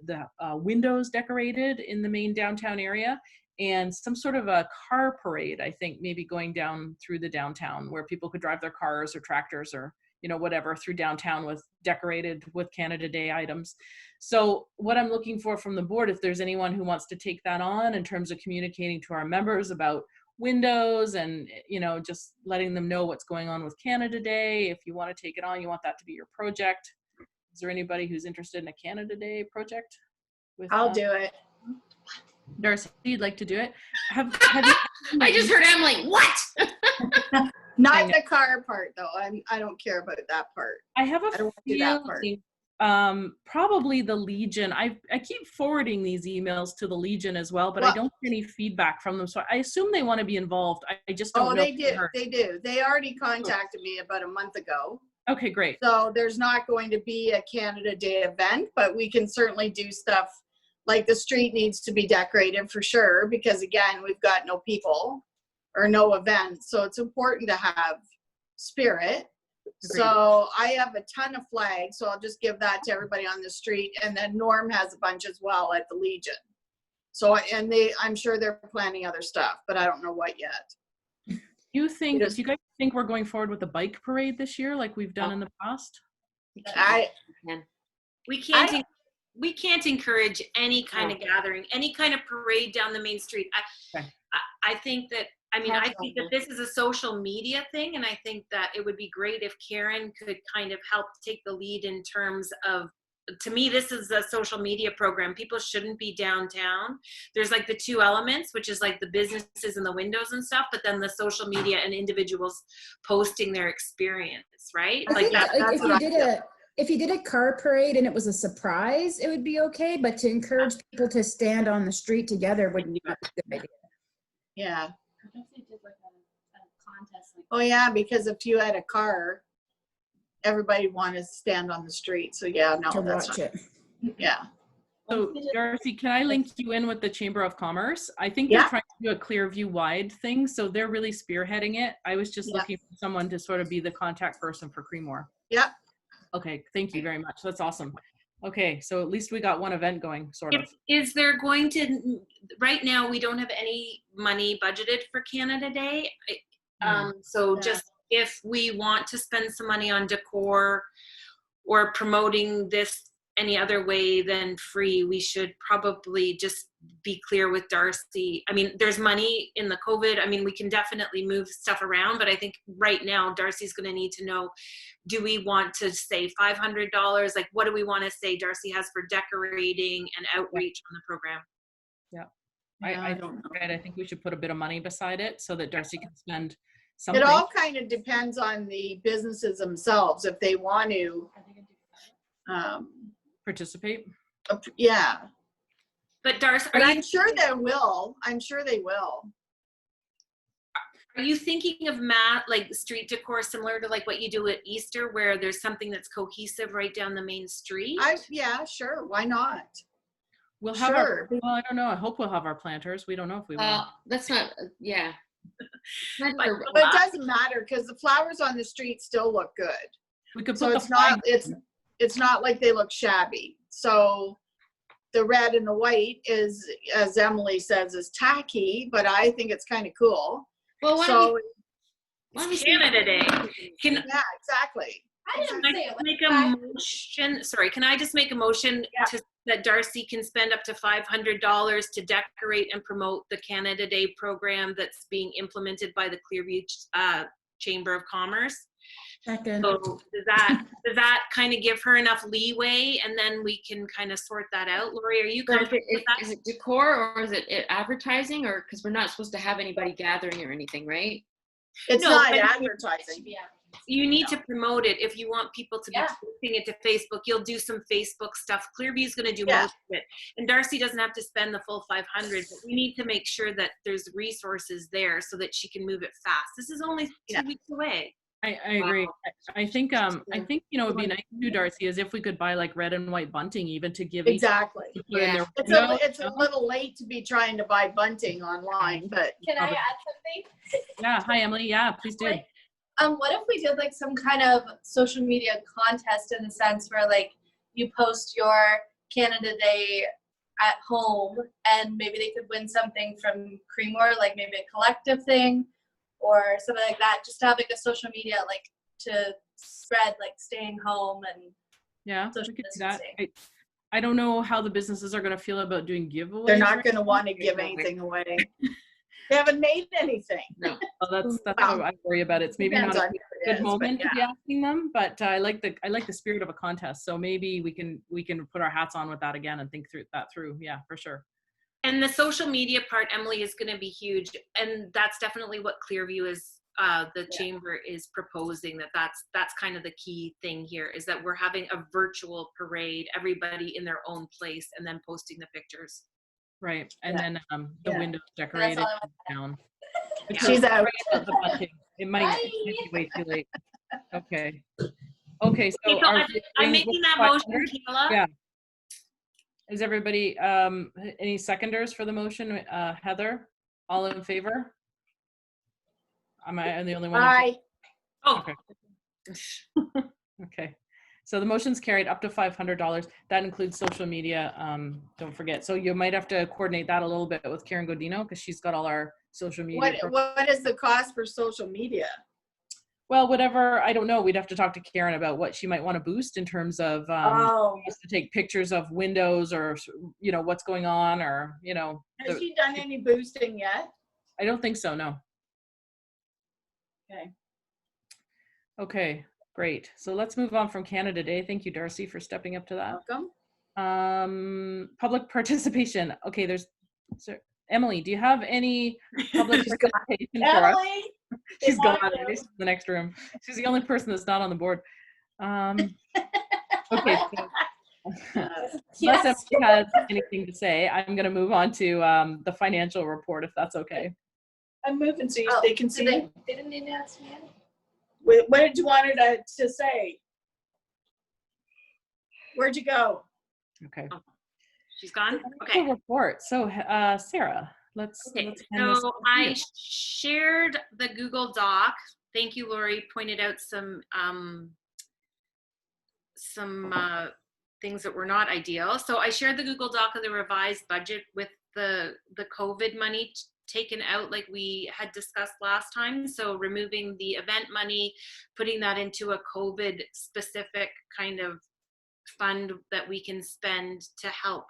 windows decorated in the main downtown area, and some sort of a car parade, I think, maybe going down through the downtown where people could drive their cars or tractors or, you know, whatever through downtown with decorated with Canada Day items. So what I'm looking for from the board, if there's anyone who wants to take that on in terms of communicating to our members about windows and, you know, just letting them know what's going on with Canada Day. If you want to take it on, you want that to be your project. Is there anybody who's interested in a Canada Day project? I'll do it. Darcy, you'd like to do it? Have you, I just heard Emily, what? Not the car part though. I don't care about that part. I have a I don't do that part. feeling, probably the Legion. I keep forwarding these emails to the Legion as well, but I don't get any feedback from them. So I assume they want to be involved. I just don't know. Oh, they do. They do. They already contacted me about a month ago. Okay, great. So there's not going to be a Canada Day event, but we can certainly do stuff like the street needs to be decorated for sure, because again, we've got no people or no events. So it's important to have spirit. Agreed. So I have a ton of flags, so I'll just give that to everybody on the street. And then Norm has a bunch as well at the Legion. So, and I'm sure they're planning other stuff, but I don't know what yet. Do you guys think we're going forward with a bike parade this year like we've done in the past? We can't encourage any kind of gathering, any kind of parade down the main street. I think that this is a social media thing, and I think that it would be great if Karen could kind of help take the lead in terms of, to me, this is a social media program. People shouldn't be downtown. There's like the two elements, which is like the businesses and the windows and stuff, but then the social media and individuals posting their experience, right? I think if you did a car parade and it was a surprise, it would be okay. But to encourage people to stand on the street together would be a good idea. Yeah. Oh yeah, because if you had a car, everybody wanted to stand on the street. So yeah, no, that's watch it. Yeah. So Darcy, can I link you in with the Chamber of Commerce? I think they're trying to do a Clearview wide thing, so they're really spearheading it. I was just looking for someone to sort of be the contact person for Creemore. Yeah. Okay, thank you very much. That's awesome. Okay, so at least we got one event going, sort of. Is there going to, right now, we don't have any money budgeted for Canada Day. So just if we want to spend some money on decor or promoting this any other way than free, we should probably just be clear with Darcy. I mean, there's money in the COVID. I mean, we can definitely move stuff around, but I think right now Darcy's going to need to know, do we want to say $500? Like, what do we want to say Darcy has for decorating and outreach on the program? Yeah. I don't know. I think we should put a bit of money beside it so that Darcy can spend something. It all kind of depends on the businesses themselves, if they want to participate. Yeah. But Darcy, I'm sure they will. I'm sure they will. Are you thinking of like street decor similar to like what you do at Easter, where there's something that's cohesive right down the main street? Yeah, sure. Why not? We'll have well, I don't know. I hope we'll have our planters. We don't know if we will. That's not, yeah. But it doesn't matter because the flowers on the street still look good. We could so it's not like they look shabby. So the red and the white is, as Emily says, is tacky, but I think it's kind of cool. Well, it's Canada Day. Yeah, exactly. Can I just make a motion that Darcy can spend up to $500 to decorate and promote the Canada Day program that's being implemented by the Clearview Chamber of Commerce? Second. So does that kind of give her enough leeway, and then we can kind of sort that out? Lori, are you comfortable with that? Is it decor or is it advertising, or because we're not supposed to have anybody gathering or anything, right? It's not advertising. you need to promote it if you want people to be Yeah. posting it to Facebook. You'll do some Facebook stuff. Clearview's going to do Yeah. most of it, and Darcy doesn't have to spend the full 500. But we need to make sure that there's resources there so that she can move it fast. This is only 2 weeks away. I agree. I think you know, it'd be nice to do, Darcy, is if we could buy like red and white bunting even to give Exactly. each to put in their It's window, it's you a know? little late to be trying to buy bunting online, but Can I add something? Yeah. Hi, Emily. Yeah, please do. What if we did like some kind of social media contest in the sense where like you post your Canada Day at home and maybe they could win something from Creemore, like maybe a collective thing or something like that, just to have like a social media like to spread like staying home and Yeah, social we could do that. distancing. I don't know how the businesses are going to feel about doing giveaways. they're not right going to now. want to give anything away. They haven't made anything. No, well, that's Well, what I worry about. It's maybe Depends not a on who it good is, but moment to yeah. be asking them, but I like the spirit of a contest. So maybe we can put our hats on with that again and think through. Yeah, for sure. And the social media part, Emily, is going to be huge, and that's definitely what Clearview is. The chamber is proposing that's kind of the key thing here, is that we're having a virtual parade, everybody in their own place, and then posting the pictures. Right, and then the windows decorated all I down. She's out. About the bunting. It might be way too late. Okay. Okay, so Okay, so I'm making that motion, Kayla. Yeah. Is everybody any seconders for the motion? Heather, all in favor? Am I the only one? Bye. Oh, Okay. Okay. So the motion's carried up to $500. That includes social media. Don't forget. So you might have to coordinate that a little bit with Karen Godino because she's got all our social media. What is the cost for social media? Well, whatever. I don't know. We'd have to talk to Karen about what she might want to boost in terms of just to take pictures of windows or what's going on or Has she done any boosting yet? I don't think so. No. Okay. Okay. Great. So let's move on from Canada Day. Thank you, Darcy, for stepping up to that. Welcome. Public participation. Okay, Emily, do you have any public participation for us? Emily, She's gone. She's in the next room. She's the only person that's not on the board. Okay. So, unless Emily has anything to say, I'm going to move on to the financial report, if that's okay. I'm moving so they can see. They didn't even ask me anything. What did you want her to say? Where'd you go? Okay. she's gone. Okay. Okay. Report. So, Sarah, let's Okay, hand this so over to I you. shared the Google Doc. Thank you, Lori, pointed out some things that were not ideal. So I shared the Google Doc of the revised budget with the COVID money taken out like we had discussed last time. So removing the event money, putting that into a COVID specific kind of fund that we can spend to help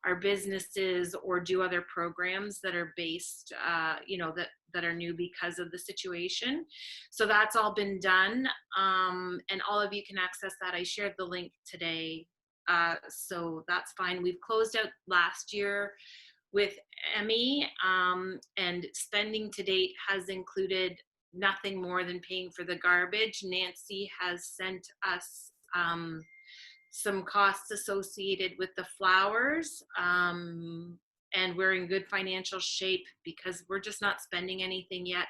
our businesses or do other programs that are based, that are new because of the situation. So that's all been done. And all of you can access that. I shared the link today. So that's fine. We've closed out last year with Emmy, and spending to date has included nothing more than paying for the garbage. Nancy has sent us some costs associated with the flowers, and we're in good financial shape because we're just not spending anything yet.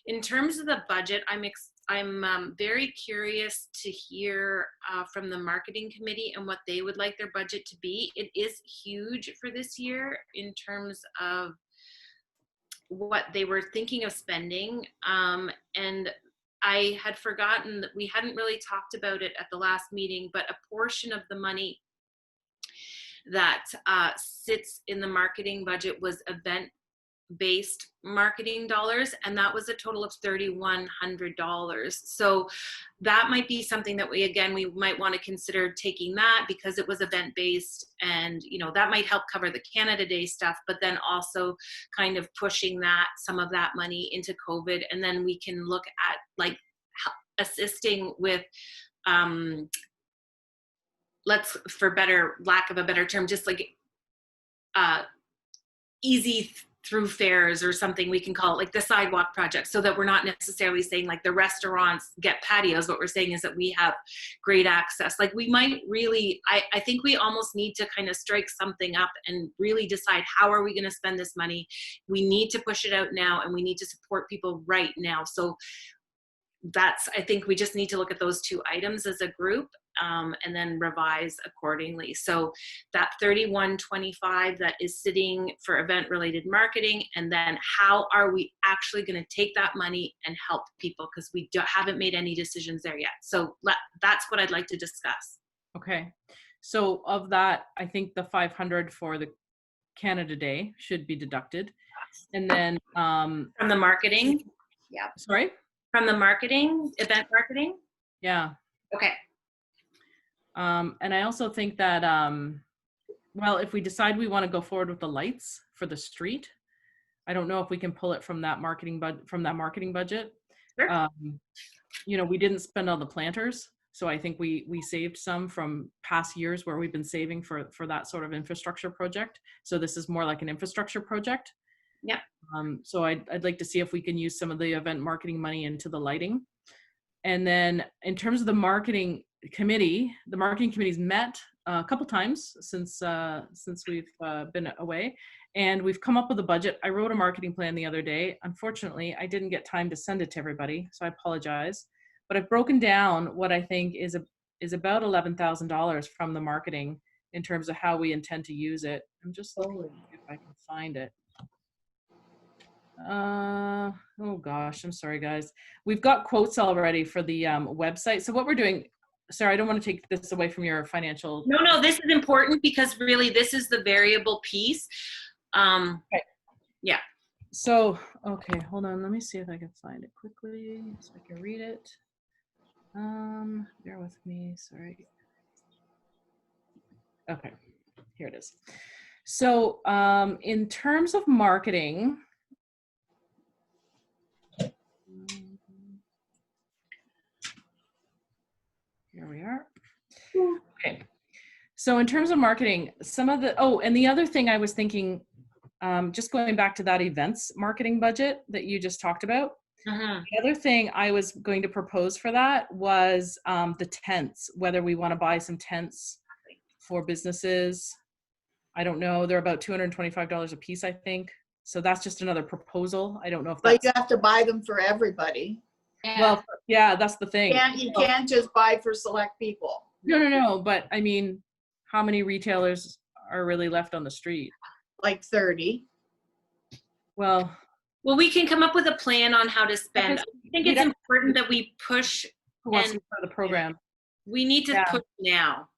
In terms of the budget, I'm very curious to hear from the marketing committee and what they would like their budget to be. It is huge for this year in terms of what they were thinking of spending, and I had forgotten that we hadn't really talked about it at the last meeting, but a portion of the money that sits in the marketing budget was event-based marketing dollars, and that was a total of $3,100. So that might be something that we might want to consider taking that because it was event-based, and that might help cover the Canada Day stuff, but then also kind of pushing some of that money into COVID, and then we can look at like assisting with for lack of a better term, just like easy through fairs or something, we can call it like the sidewalk project, so that we're not necessarily saying like the restaurants get patios. What we're saying is that we have great access. Like we might really, I think we almost need to kind of strike something up and really decide how are we going to spend this money. We need to push it out now, and we need to support people right now. So that's, I think we just need to look at those two items as a group, and then revise accordingly. So that 3125 that is sitting for event related marketing, and then how are we actually going to take that money and help people, because we haven't made any decisions there yet. So that's what I'd like to discuss. Okay. So of that, I think the 500 for the Canada Day should be deducted. And then from the marketing. Yeah. Sorry? From the marketing, event marketing? Yeah. Okay. And I also think that, well, if we decide we want to go forward with the lights for the street, I don't know if we can pull it from that marketing budget. Sure. You know, we didn't spend all the planters, so I think we saved some from past years where we've been saving for that sort of infrastructure project. So this is more like an infrastructure project. Yeah. So I'd like to see if we can use some of the event marketing money into the lighting. And then in terms of the marketing committee's met a couple times since we've been away, and we've come up with a budget. I wrote a marketing plan the other day. Unfortunately, I didn't get time to send it to everybody, so I apologize. But I've broken down what I think is about $11,000 from the marketing in terms of how we intend to use it. I'm just looking if I can find it. Oh gosh, I'm sorry guys. We've got quotes already for the website. So what we're doing, Sarah, I don't want to take this away from your financial. No, this is important because really this is the variable piece. Okay. Yeah. So, okay, hold on. Let me see if I can find it quickly so I can read it. Bear with me, sorry. Okay, here it is. So in terms of marketing, here we are. Okay. So in terms of marketing, some of the, and the other thing I was thinking, just going back to that events marketing budget that you just talked about. The other thing I was going to propose for that was the tents, whether we want to buy some tents for businesses. I don't know. They're about $225 a piece, I think. So that's just another proposal. I don't know if that's. But you have to buy them for everybody. Yeah. Well, yeah, that's the thing. You can't just buy for select people. No. But I mean, how many retailers are really left on the street? Like 30. Well, we can come up with a plan on how to spend. I think it's important that we push. Who wants to start the program? We need to push now.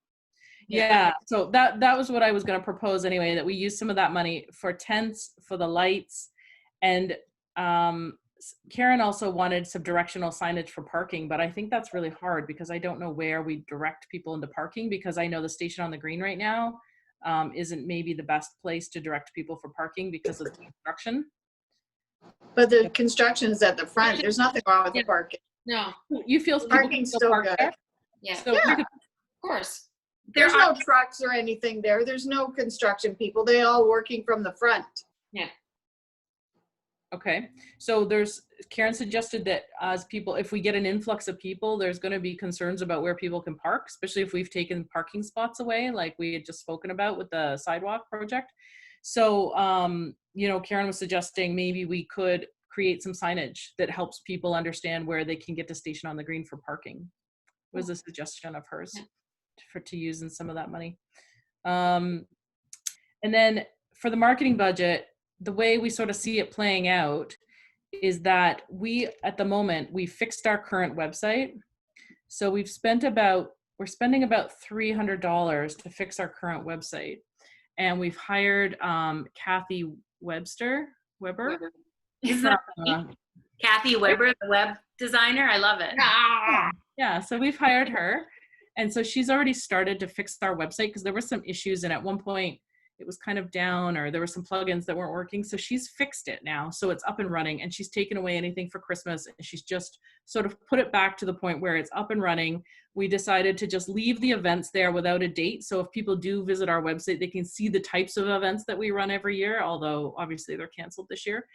Yeah, so that was what I was going to propose anyway, that we use some of that money for tents, for the lights, and Karen also wanted some directional signage for parking, but I think that's really hard because I don't know where we direct people into parking, because I know the station on the green right now isn't maybe the best place to direct people for parking because of the construction. But the construction is at the front. There's nothing wrong with the parking. No. You feel parking's still good. There? Yeah. So of course. There's no trucks or anything there. There's no construction people. They all working from the front. Yeah. Okay. So Karen suggested that as people, if we get an influx of people, there's going to be concerns about where people can park, especially if we've taken parking spots away, like we had just spoken about with the sidewalk project. So, Karen was suggesting maybe we could create some signage that helps people understand where they can get to Station on the Green for parking. Was a suggestion of hers to use in some of that money. And then for the marketing budget, the way we sort of see it playing out is that at the moment, we fixed our current website. So we're spending about $300 to fix our current website. And we've hired Kathy Weber. Isn't that Kathy Weber, the web designer? I love it. Yeah, so we've hired her. And so she's already started to fix our website because there were some issues. And at one point, it was kind of down, or there were some plugins that weren't working. So she's fixed it now. So it's up and running, and she's taken away anything for Christmas, and she's just sort of put it back to the point where it's up and running. We decided to just leave the events there without a date. So if people do visit our website, they can see the types of events that we run every year, although obviously they're canceled this year.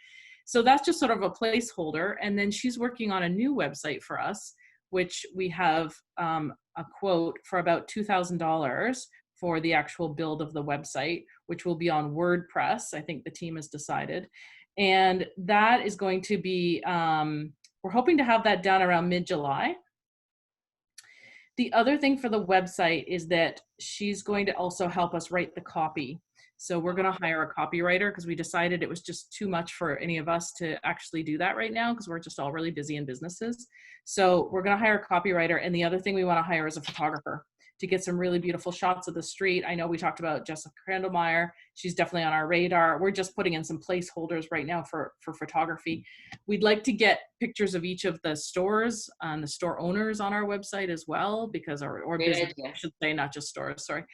So that's just sort of a placeholder. And then she's working on a new website for us, which we have a quote for about $2,000 for the actual build of the website, which will be on WordPress. I think the team has decided. And that is going to be, we're hoping to have that done around mid-July. The other thing for the website is that she's going to also help us write the copy. So we're going to hire a copywriter because we decided it was just too much for any of us to actually do that right now because we're just all really busy in businesses. So we're going to hire a copywriter. And the other thing we want to hire is a photographer to get some really beautiful shots of the street. I know we talked about Jessica Krandelmeyer. She's definitely on our radar. We're just putting in some placeholders right now for photography. We'd like to get pictures of each of the stores and the store owners on our website as well, because or business, I should say, not just stores, sorry.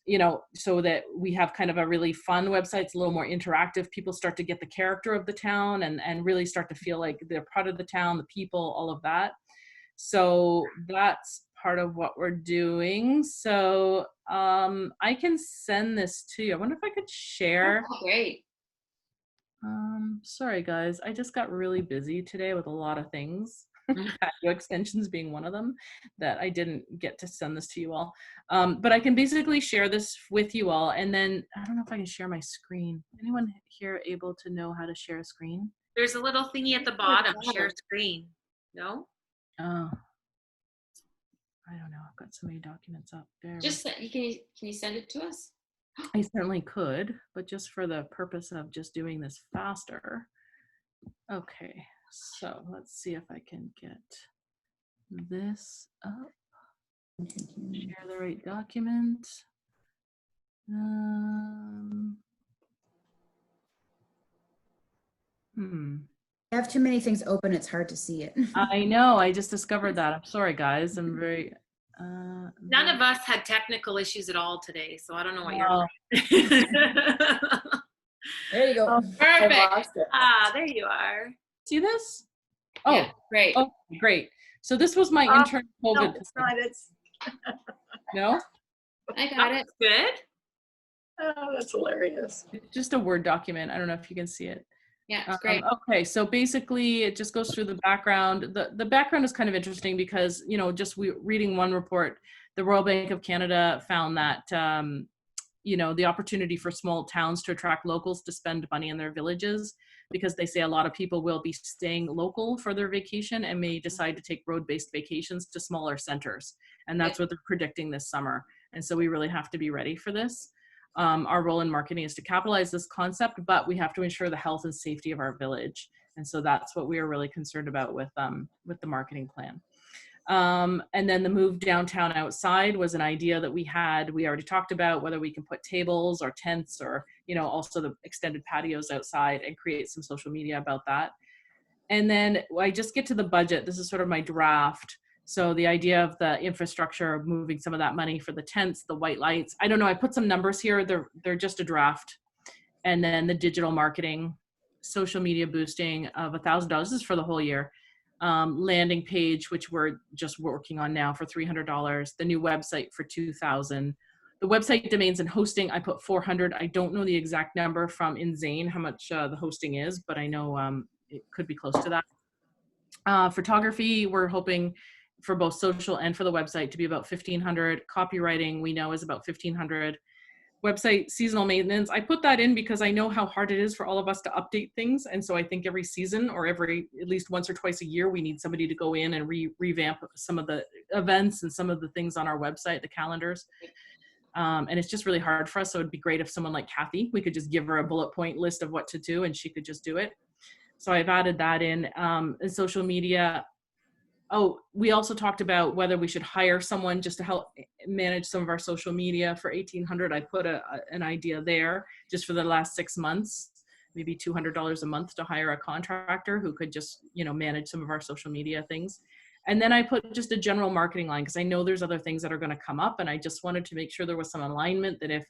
You know, so that we have kind of a really fun website. It's a little more interactive. People start to get the character of the town and really start to feel like they're part of the town, the people, all of that. So that's part of what we're doing. So I can send this to you. I wonder if I could share. Oh, great. Sorry guys, I just got really busy today with a lot of things. Patio extensions being one of them, that I didn't get to send this to you all. But I can basically share this with you all, and then I don't know if I can share my screen. Anyone here able to know how to share a screen? There's a little thingy at the bottom, share screen. No? Oh, I don't know. I've got so many documents up there. Just can you send it to us? I certainly could, but just for the purpose of just doing this faster. Okay, so let's see if I can get this up. Share the right document. I have too many things open, it's hard to see it. I know, I just discovered that. I'm sorry, guys. I'm very... None of us had technical issues at all today, so I don't know what Oh. you're There you go. Oh, perfect. Ah, there you are. See this? Oh, Yeah, great. Oh, great. So this was my intern COVID. No, it's not. It's No? I got it. Good. oh, that's hilarious. It's just a Word document. I don't know if you can see it. Yeah, it's great. Okay, so basically it just goes through the background. The background is kind of interesting because, you know, just reading one report, the Royal Bank of Canada found that, you know, the opportunity for small towns to attract locals to spend money in their villages, because they say a lot of people will be staying local for their vacation and may decide to take road-based vacations to smaller centers. And that's what they're predicting this summer. And so we really have to be ready for this. Our role in marketing is to capitalize this concept, but we have to ensure the health and safety of our village. And so that's what we are really concerned about with the marketing plan. And then the move downtown outside was an idea that we already talked about, whether we can put tables or tents or, you know, also the extended patios outside and create some social media about that. And then I just get to the budget. This is sort of my draft. So the idea of the infrastructure, moving some of that money for the tents, the white lights, I don't know, I put some numbers here, they're just a draft. And then the digital marketing, social media boosting of $1,000, this is for the whole year. Landing page, which we're just working on now, for $300, the new website for $2,000. The website domains and hosting, I put 400. I don't know the exact number from Inzane, how much the hosting is, but I know it could be close to that. Photography, we're hoping for both social and for the website to be about 1,500. Copywriting, we know, is about 1,500. Website seasonal maintenance, I put that in because I know how hard it is for all of us to update things. And so I think every season, or at least once or twice a year, we need somebody to go in and revamp some of the events and some of the things on our website, the calendars. And it's just really hard for us. So it'd be great if someone like Kathy, we could just give her a bullet point list of what to do and she could just do it. So I've added that in. Social media. Oh, we also talked about whether we should hire someone just to help manage some of our social media for $1,800. I put an idea there just for the last 6 months, maybe $200 a month to hire a contractor who could just, you know, manage some of our social media things. And then I put just a general marketing line because I know there's other things that are going to come up, and I just wanted to make sure there was some alignment, that if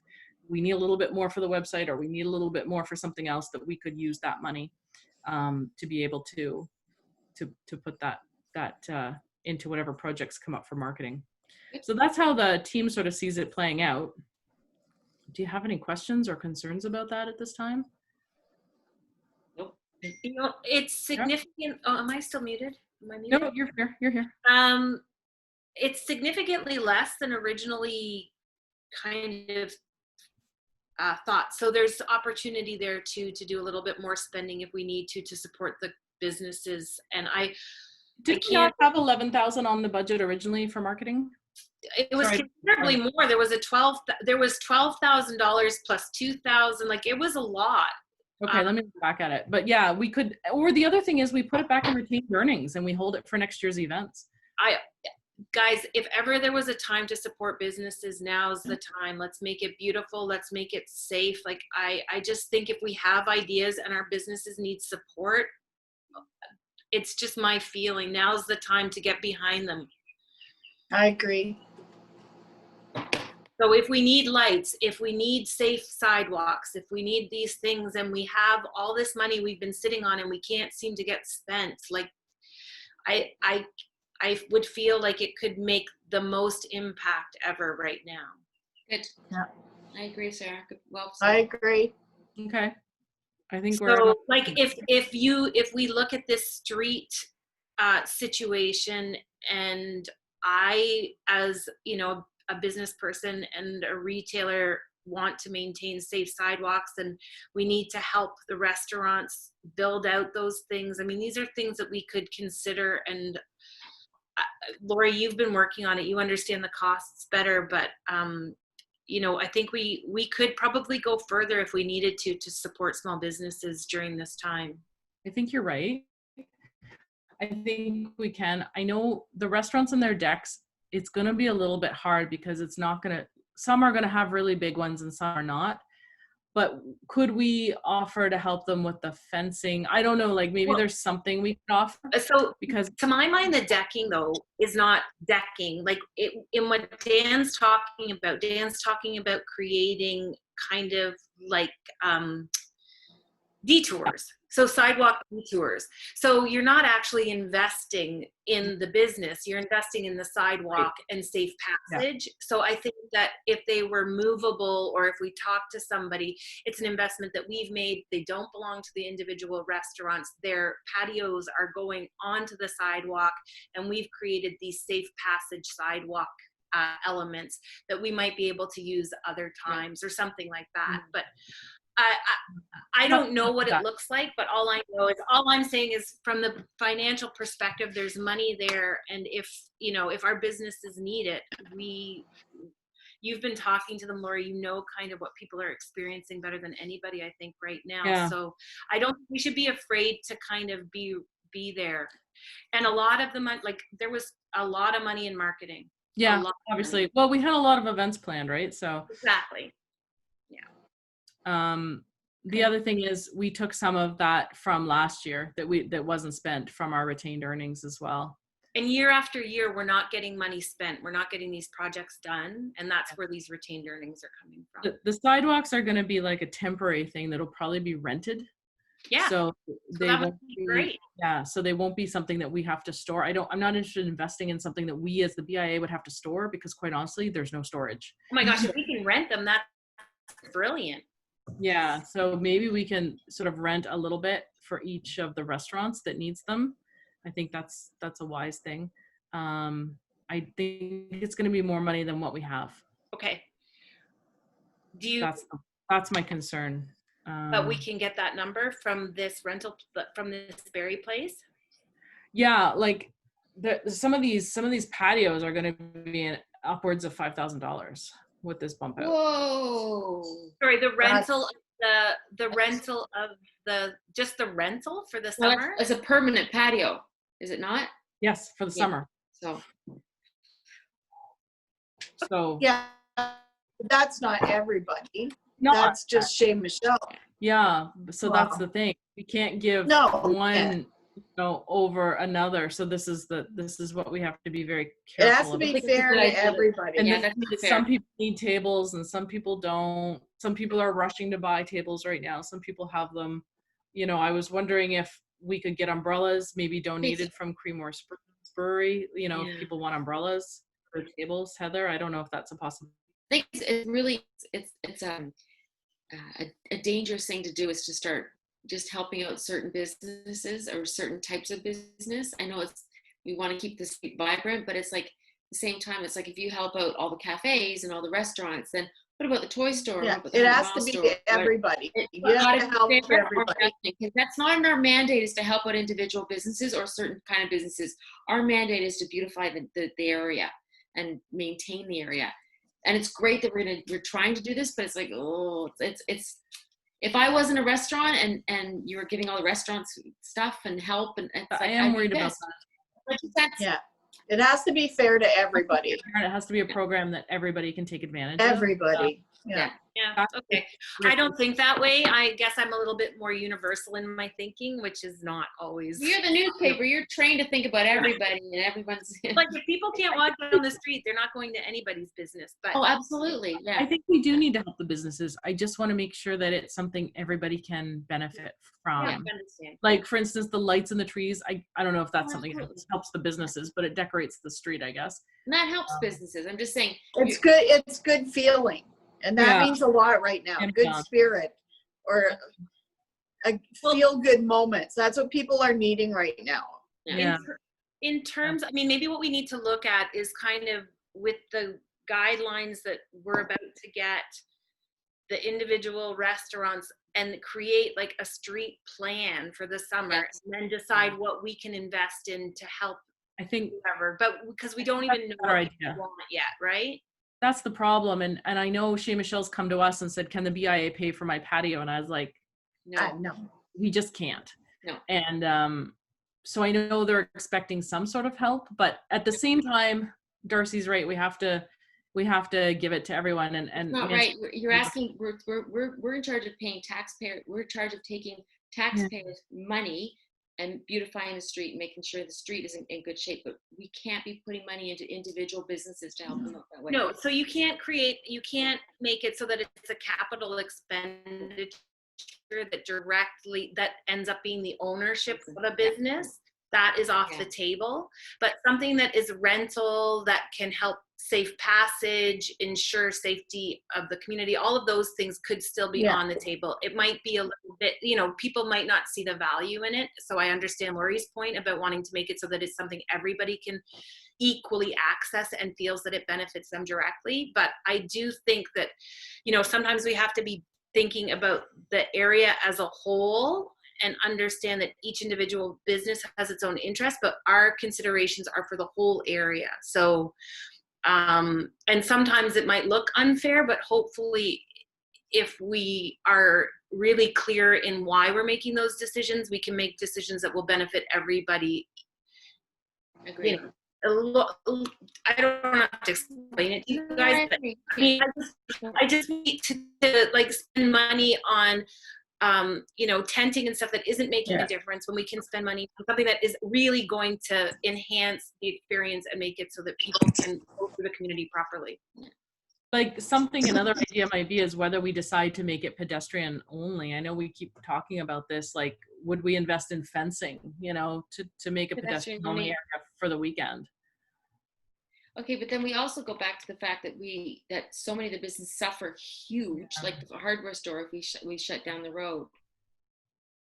we need a little bit more for the website, or we need a little bit more for something else, that we could use that money to be able to put that into whatever projects come up for marketing. So that's how the team sort of sees it playing out. Do you have any questions or concerns about that at this time? Nope. You know, it's significant. Oh, am I still muted? Am I muted? No, you're here. You're here. It's significantly less than originally kind of thought. So there's opportunity there to do a little bit more spending if we need to support the businesses. And Did you not have 11,000 on the budget originally for marketing? It was considerably more. There was $12,000 plus 2,000. Like, it was a lot. Okay, let me look back at it. But yeah, we could, or the other thing is we put it back in retained earnings and we hold it for next year's events. Guys, if ever there was a time to support businesses, now's the time. Let's make it beautiful. Let's make it safe. Like, I just think if we have ideas and our businesses need support, it's just my feeling. Now's the time to get behind them. I agree. So if we need lights, if we need safe sidewalks, if we need these things, and we have all this money we've been sitting on and we can't seem to get spent, like, I would feel like it could make the most impact ever right now. Good. Yeah. I agree, Sarah. Well said. I agree. Okay. I think So, like, if we look at this street situation, and I, as you know, a business person and a retailer, want to maintain safe sidewalks, and we need to help the restaurants build out those things. I mean, these are things that we could consider. And Lori, you've been working on it. You understand the costs better, but you know, I think we could probably go further if we needed to support small businesses during this time. I think you're right. I think we can. I know the restaurants and their decks, it's going to be a little bit hard because it's not going to, some are going to have really big ones and some are not. But could we offer to help them with the fencing? I don't know, like maybe there's something we could offer. So, because to my mind, the decking though is not decking. Like, in what Dan's talking about creating kind of like detours. So sidewalk detours. So you're not actually investing in the business, you're investing in the sidewalk and safe passage. Yeah. So I think that if they were movable, or if we talk to somebody, it's an investment that we've made. They don't belong to the individual restaurants. Their patios are going onto the sidewalk, and we've created these safe passage sidewalk elements that we might be able to use other times or something like that. Mm-hmm. But I don't know what it looks like, but all I'm saying is, from the financial perspective, there's money there. And if, you know, if our businesses need it, you've been talking to them, Lori, you know, kind of what people are experiencing better than anybody, I think, right now. Yeah. So I don't think we should be afraid to kind of be there. And a lot of the money, like, there was a lot of money in marketing. Yeah, obviously. Well, we had a lot of events planned, right? So exactly. The other thing is we took some of that from last year that wasn't spent from our retained earnings as well. And year after year, we're not getting money spent. We're not getting these projects done. And that's where these retained earnings are coming from. The sidewalks are going to be like a temporary thing that'll probably be rented. Yeah. So they won't be great. Yeah. So they won't be something that we have to store. I'm not interested in investing in something that we as the BIA would have to store, because quite honestly, there's no storage. Oh my gosh, if we can rent them, that's brilliant. Yeah, so maybe we can sort of rent a little bit for each of the restaurants that needs them. I think that's a wise thing. I think it's going to be more money than what we have. Okay. That's my concern. But we can get that number from this rental, from this berry place. Yeah, like some of these patios are going to be upwards of $5,000. With this bump out. Whoa! Sorry, the rental just the rental for the summer. It's a permanent patio, is it not? Yes, for the summer. So yeah, that's not everybody. No, that's just Chez Michelle. Yeah, so that's the thing. We can't give know, over another. So this is what we have to be very It has careful to about. be fair to everybody. And Yeah, the thing that's is, fair. some people need tables and some people don't. Some people are rushing to buy tables right now. Some people have them. You know, I was wondering if we could get umbrellas, maybe donated from Creemore Brewery. You know, Yeah. if people want umbrellas for tables, Heather. I don't know if that's a possibility. I think it's really a dangerous thing to do is to start just helping out certain businesses or certain types of business. I know we want to keep the street vibrant, but it's like at the same time, it's like if you help out all the cafes and all the restaurants, then what about the toy store? Yeah, What about the it 100 has Mile to be store? everybody. It's You have gotta to be help fair or everybody. nothing, 'cause that's not in our mandate is to help out individual businesses or certain kind of businesses. Our mandate is to beautify the area and maintain the area. And it's great that we're trying to do this, but it's like, oh, it's if I wasn't a restaurant and you were giving all the restaurants stuff and help, and it's like, I am worried about that. Yeah, it has to be fair to everybody. It has to be a program that everybody can take advantage of. Everybody. Yeah. Yeah, okay. I don't think that way. I guess I'm a little bit more universal in my thinking, which is not always. You're the newspaper. You're trained to think about everybody and everyone's. Like if people can't walk down the street, they're not going to anybody's business. But Oh, absolutely. Yeah. I think we do need to help the businesses. I just want to make sure that it's something everybody can benefit from. Um, yeah, I understand. Like, for instance, the lights in the trees. I don't know if that's something that helps the businesses, but it decorates the street, I guess. And that helps businesses. I'm just saying. It's good. It's good feeling. And that means a lot right now. And Good spirit or a feel good moments. That's what people are needing right now. Yeah. In terms, I mean, maybe what we need to look at is kind of with the guidelines that we're about to get, the individual restaurants, and create like a street plan for the summer, and then decide what we can invest in to help. I think whoever, but because we don't even know what we want yet, right? that's the problem. And I know Shea Michelle's come to us and said, can the BIA pay for my patio? And I was like, No. We just can't. No. And so I know they're expecting some sort of help, but at the same time, Darcy's right. We have to give it to everyone. And Not right. You're asking. We're in charge of paying taxpayer. We're in charge of taking taxpayers' money and beautifying the street and making sure the street is in good shape. But we can't be putting money into individual businesses to help them out that way. No, so you can't make it so that it's a capital expenditure that ends up being the ownership of a business. That is off the table. But something that is rental, that can help safe passage, ensure safety of the community, all of those things could still be on the table. It might be a little bit, people might not see the value in it. So I understand Lori's point about wanting to make it so that it's something everybody can equally access and feels that it benefits them directly. But I do think that, sometimes we have to be thinking about the area as a whole and understand that each individual business has its own interest, but our considerations are for the whole area. So, and sometimes it might look unfair, but hopefully if we are really clear in why we're making those decisions, we can make decisions that will benefit everybody. Agreed. I don't have to explain it to you guys, but I just need to like spend money on tenting and stuff that isn't making a difference when we can spend money on something that is really going to enhance the experience and make it so that people can go through the community properly. Like another idea might be is whether we decide to make it pedestrian only. I know we keep talking about this, like, would we invest in fencing, to make a pedestrian only area for the weekend? Okay, but then we also go back to the fact that so many of the businesses suffer huge, like the hardware store, if we shut down the road.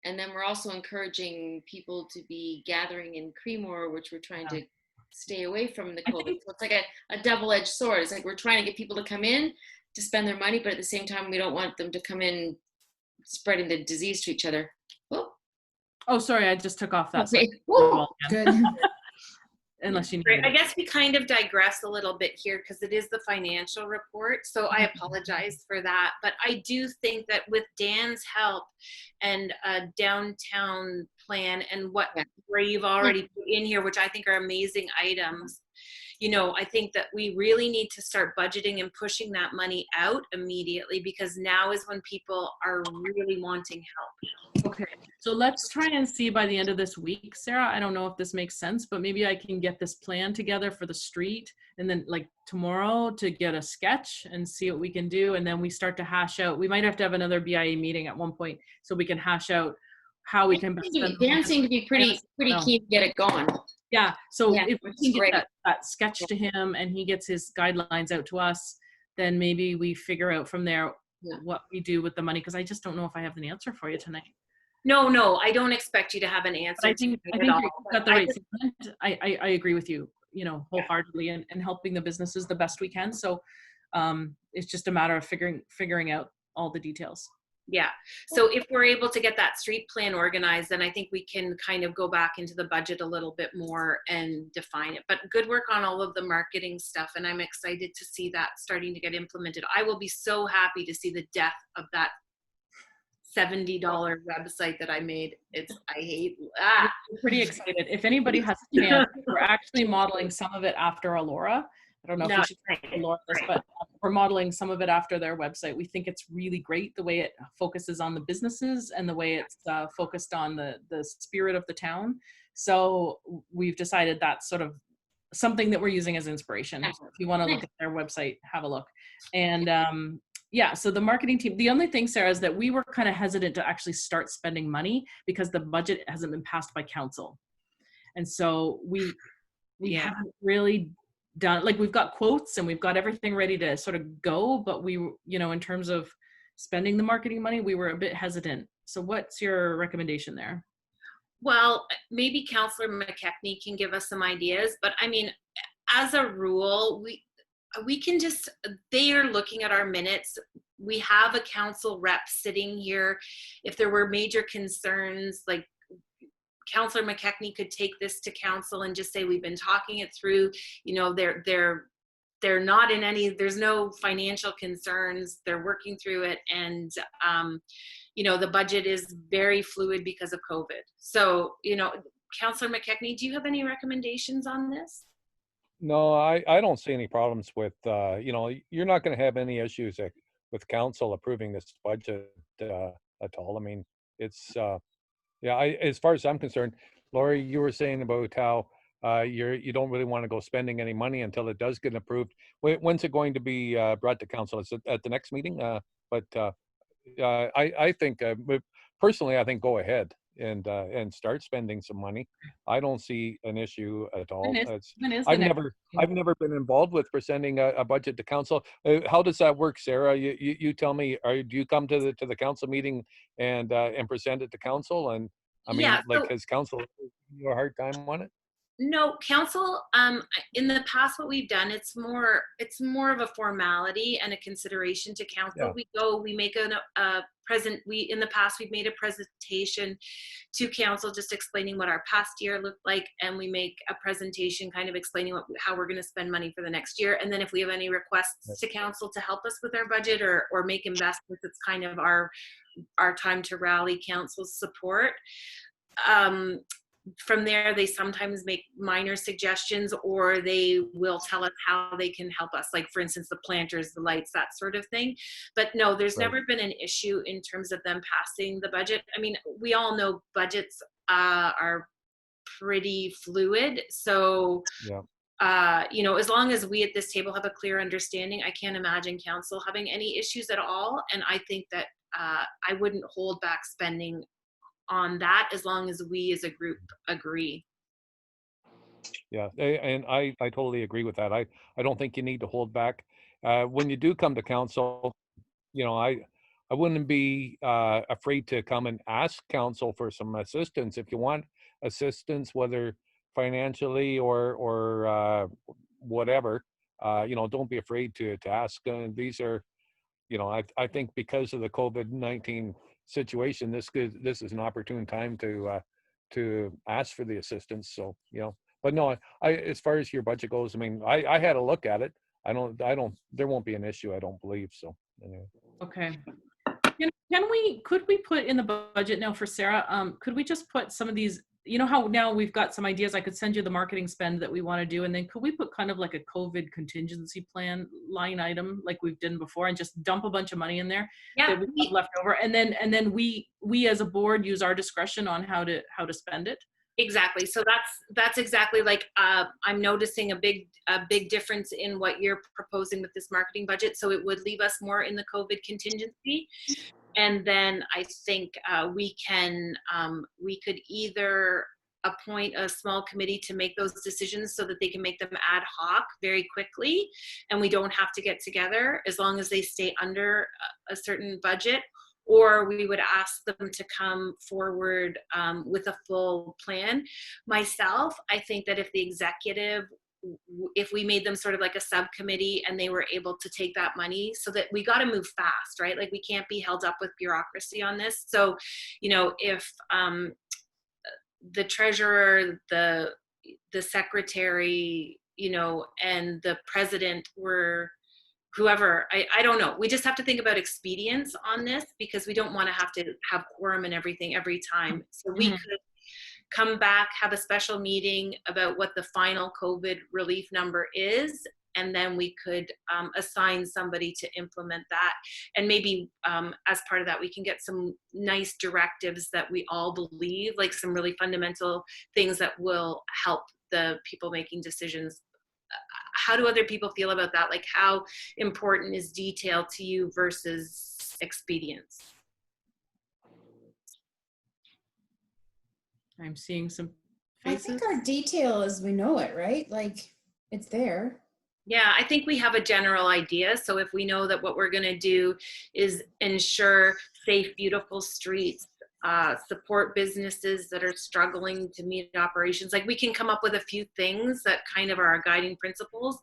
And then we're also encouraging people to be gathering in Creemore, which we're trying to stay away from the COVID. So it's like a double-edged sword. It's like we're trying to get people to come in to spend their money, but at the same time, we don't want them to come in spreading the disease to each other. Oh, sorry, I just took off that. Okay. Good. Unless you need Right. I guess we kind of digress a little bit here because it is the financial report. So I apologize for that. But I do think that with Dan's help and a downtown plan and what you've already put in here, which I think are amazing items, I think that we really need to start budgeting and pushing that money out immediately, because now is when people are really wanting help. Okay, so let's try and see by the end of this week, Sarah. I don't know if this makes sense, but maybe I can get this plan together for the street, and then like tomorrow to get a sketch and see what we can do. And then we start to hash out. We might have to have another BIA meeting at one point so we can hash out how we can best spend the Dan money. seemed to be pretty No. keen to get it going. Yeah, so Yeah, if we which can is get great. that sketch to him and he gets his guidelines out to us, then maybe we figure out from there Yeah. what we do with the money, because I just don't know if I have an answer for you tonight. No, I don't expect you to have an answer. But I think at all. you've got the I right just- sentiment. I agree with you, you know, wholeheartedly, and helping the businesses the best we can. So it's just a matter of figuring out all the details. Yeah. So if we're able to get that street plan organized, then I think we can kind of go back into the budget a little bit more and define it. But good work on all of the marketing stuff. And I'm excited to see that starting to get implemented. I will be so happy to see the death of that $70 website that I made. I'm pretty excited. If anybody has a chance, we're actually modeling some of it after Alora. I don't know if we should say Alora this, but we're modeling some of it after their website. We think it's really great the way it focuses on the businesses and the way it's focused on the spirit of the town. So we've decided that's sort of something that we're using as inspiration. If you want to look at their website, have a look. And yeah, so the marketing team, the only thing, Sarah, is that we were kind of hesitant to actually start spending money because the budget hasn't been passed by council. And so we haven't really done, like, we've got quotes and we've got everything ready to sort of go, but we, you know, in terms of spending the marketing money, we were a bit hesitant. So what's your recommendation there? Well, maybe Councillor McKechnie can give us some ideas, but I mean, as a rule, we can just, they are looking at our minutes. We have a council rep sitting here. If there were major concerns, like Councillor McKechnie could take this to council and just say, we've been talking it through, you know, they're not in any, there's no financial concerns. They're working through it. And, you know, the budget is very fluid because of COVID. So, you know, Councillor McKechnie, do you have any recommendations on this? No, I don't see any problems with, you know, you're not going to have any issues with council approving this budget at all. I mean, it's, yeah, as far as I'm concerned, Lori, you were saying about how you don't really want to go spending any money until it does get approved. When's it going to be brought to council? Is it at the next meeting? But I think, personally, I think go ahead and start spending some money. I don't see an issue at all. I've never been involved with presenting a budget to council. How does that work, Sarah? You tell me. Do you come to the council meeting and present it to council? And I mean, Yeah, like, has council given you a hard time on it? No, council, in the past, what we've done, it's more of a formality and a consideration to council. Yeah. We make in the past, we've made a presentation to council just explaining what our past year looked like, and we make a presentation kind of explaining how we're going to spend money for the next year. And then if we have any requests to council to help us with our budget or make investments, it's kind of our time to rally council's support. From there, they sometimes make minor suggestions, or they will tell us how they can help us, like, for instance, the planters, the lights, that sort of thing. But no, there's never been an issue in terms of them passing the budget. I mean, we all know budgets are pretty fluid. So, you know, as long as we at this table have a clear understanding, I can't imagine council having any issues at all. And I think that I wouldn't hold back spending on that as long as we as a group agree. Yeah, and I totally agree with that. I don't think you need to hold back. When you do come to council, you know, I wouldn't be afraid to come and ask council for some assistance. If you want assistance, whether financially or whatever, you know, don't be afraid to ask. These are, you know, I think because of the COVID-19 situation, this is an opportune time to ask for the assistance. So, you know, but no, as far as your budget goes, I mean, I had a look at it. There won't be an issue, I don't believe. So anyway. Okay. Could we put in the budget now for Sarah, could we just put some of these you know how now we've got some ideas, I could send you the marketing spend that we want to do, and then could we put kind of like a COVID contingency plan line item like we've done before, and just dump a bunch of money in there Yeah, that we have left over, and then we as a board use our discretion on how to spend it. exactly. So that's exactly like I'm noticing a big difference in what you're proposing with this marketing budget. So it would leave us more in the COVID contingency. And then I think we could either appoint a small committee to make those decisions so that they can make them ad hoc very quickly, and we don't have to get together as long as they stay under a certain budget, or we would ask them to come forward with a full plan. Myself, I think that if the executive, if we made them sort of like a subcommittee and they were able to take that money, so that we got to move fast, right? Like we can't be held up with bureaucracy on this. So, you know, if the treasurer, the secretary, you know, and the president were whoever, I don't know. We just have to think about expedience on this, because we don't want to have quorum and everything every time. So we could come back, have a special meeting about what the final COVID relief number is, and then we could assign somebody to implement that. And maybe as part of that, we can get some nice directives that we all believe, like some really fundamental things that will help the people making decisions. How do other people feel about that? Like, how important is detail to you versus expedience? I'm seeing some I faces. think our detail is, we know it, right? Like, it's there. Yeah, I think we have a general idea. So if we know that what we're going to do is ensure safe, beautiful streets, support businesses that are struggling to meet operations, like we can come up with a few things that kind of are our guiding principles,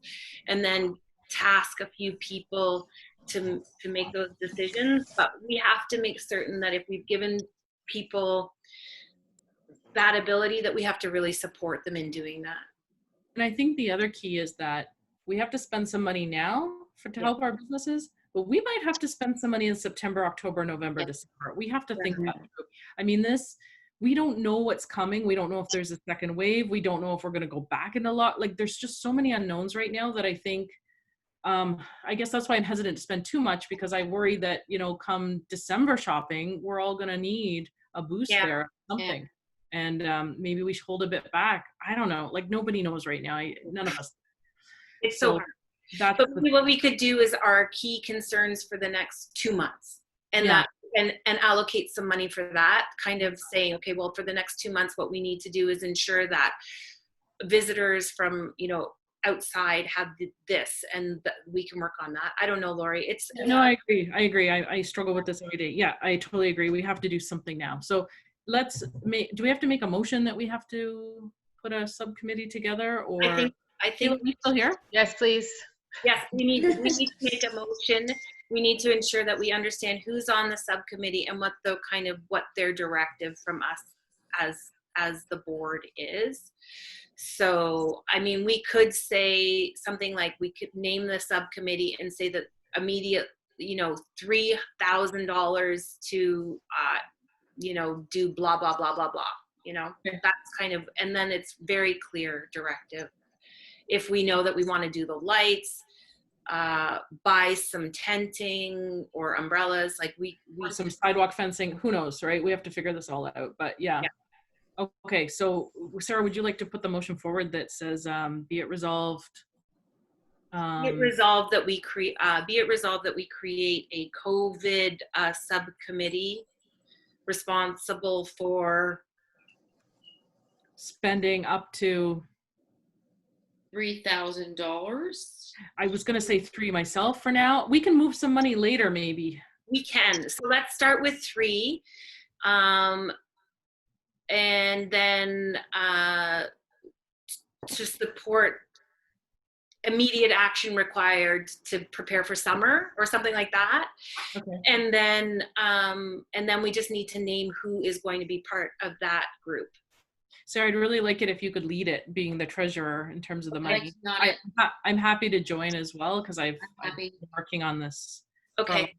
and then task a few people to make those decisions. But we have to make certain that if we've given people that ability, that we have to really support them in doing that. And I think the other key is that we have to spend some money now to help our businesses, but we might have to spend some money in September, October, November, December. We have to think that through. I mean, we don't know what's coming. We don't know if there's a second wave. We don't know if we're going to go back in a lot. Like, there's just so many unknowns right now that I think, I guess that's why I'm hesitant to spend too much, because I worry that, you know, come December shopping, we're all going to need a boost there, something. And maybe we should hold a bit back. I don't know. Like, nobody knows right now. None of us. It's so hard. But what we could do is our key concerns for the next 2 months, and and allocate some money for that, kind of saying, okay, well, for the next 2 months, what we need to do is ensure that visitors from, you know, outside have this, and we can work on that. I don't know, Lori. No, I agree. I struggle with this every day. Yeah, I totally agree. We have to do something now. So do we have to make a motion that we have to put a subcommittee together, or? I think are you still here? Yes, please. Yes, we need to make a motion. We need to ensure that we understand who's on the subcommittee and what their directive from us as the board is. So, I mean, we could say something like, we could name the subcommittee and say that immediate, you know, $3,000 to, you know, do blah, blah, blah, blah, blah, you know, that's kind of, and then it's very clear directive. If we know that we want to do the lights, buy some tenting or umbrellas, like we some sidewalk fencing, who knows, right? We have to figure this all out, but yeah. Okay, so Sarah, would you like to put the motion forward that says, be it resolved? Be it resolved that we create a COVID subcommittee responsible for spending up to $3,000. I was going to say 3 myself for now. We can move some money later, maybe. We can. So let's start with 3. And then to support immediate action required to prepare for summer or something like that. Okay. And then we just need to name who is going to be part of that group. Sarah, I'd really like it if you could lead it, being the treasurer in terms of the money. I'm happy to join as well, because I've been working on this. Okay.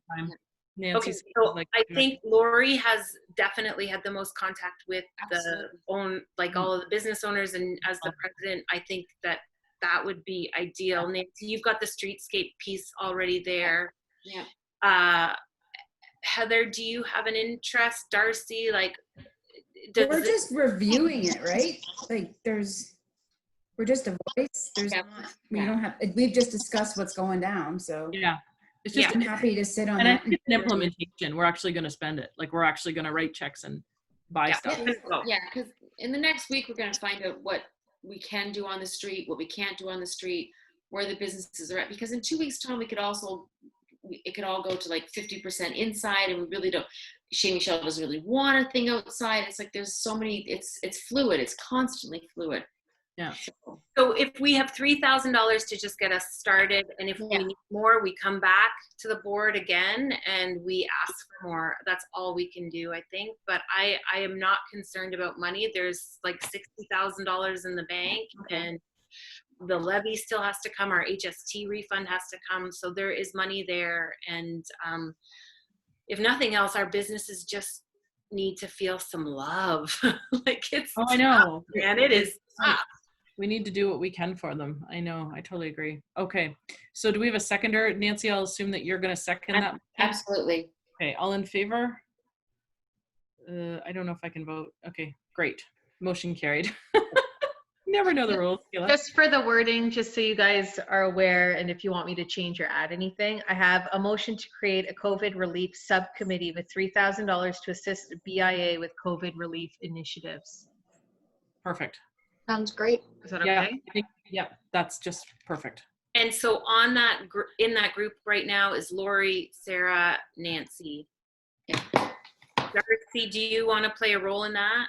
Nancy. Okay, so I think Lori has definitely had the most contact with all of the business owners, and as the president, I think that would be ideal. Nancy, you've got the streetscape piece already there. Yeah. Heather, do you have an interest? Darcy, like, We're just reviewing it, right? Like we're just a voice. We don't have, we've just discussed what's going down. So yeah, it's just I'm happy to sit on and that. it's an implementation. We're actually going to spend it. Like we're actually going to write checks and buy stuff. Yeah, because in the next week we're going to find out what we can do on the street, what we can't do on the street, where the businesses are at. Because in 2 weeks' time, it could all go to like 50% inside, and we really don't. Shea Michelle doesn't really want a thing outside. It's like there's so many. It's fluid. It's constantly fluid. Yeah. So if we have $3,000 to just get us started, and if we need more, we come back to the board again and we ask for more. That's all we can do, I think. But I am not concerned about money. There's like $60,000 in the bank, and the levy still has to come. Our HST refund has to come. So there is money there. And if nothing else, our businesses just need to feel some love. Like it's I know. And it is tough. We need to do what we can for them. I know. I totally agree. Okay. So do we have a seconder? Nancy, I'll assume that you're going to second that. Absolutely. Okay. All in favor? I don't know if I can vote. Okay. Great. Motion carried. Never know the rules. Just for the wording, just so you guys are aware, and if you want me to change or add anything, I have a motion to create a COVID relief subcommittee with $3,000 to assist BIA with COVID relief initiatives. Perfect. Sounds great. Is that okay? Yeah, I think, yeah, that's just perfect. And so on that in that group right now is Lori, Sarah, Nancy. Yeah. Darcy, do you want to play a role in that?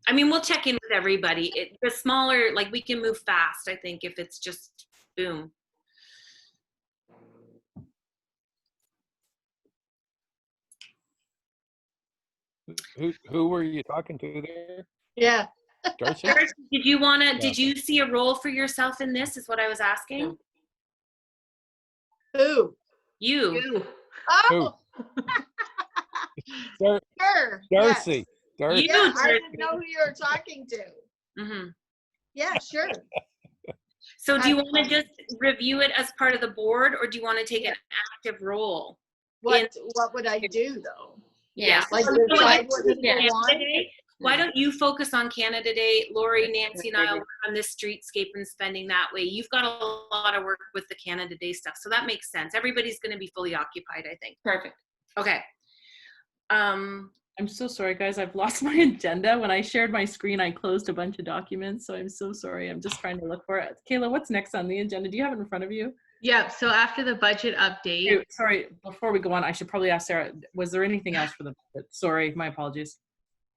I mean, we'll check in with everybody. The smaller, like we can move fast, I think, if it's just boom. Who were you talking to there? Yeah. Darcy? Darcy, did you see a role for yourself in this, is what I was asking? Who? You. Oh. Sure. Darcy. Yes. Darcy. Yeah, I didn't know who you were talking to. Mm-hmm. Yeah, sure. So do you want to just review it as part of the board, or do you want to take an active role? What would I do though? Yeah. Like decide what people want? Why don't you focus on Canada Day? Lori, Nancy, and I will work on this streetscape and spending that way. You've got a lot of work with the Canada Day stuff, so that makes sense. Everybody's going to be fully occupied, I think. Perfect. Okay. I'm so sorry, guys. I've lost my agenda. When I shared my screen, I closed a bunch of documents, so I'm so sorry. I'm just trying to look for it. Kayla, what's next on the agenda? Do you have it in front of you? Yeah, so after the budget update. Hey, sorry, before we go on, I should probably ask Sarah, was there anything else for the budget? Sorry, my apologies.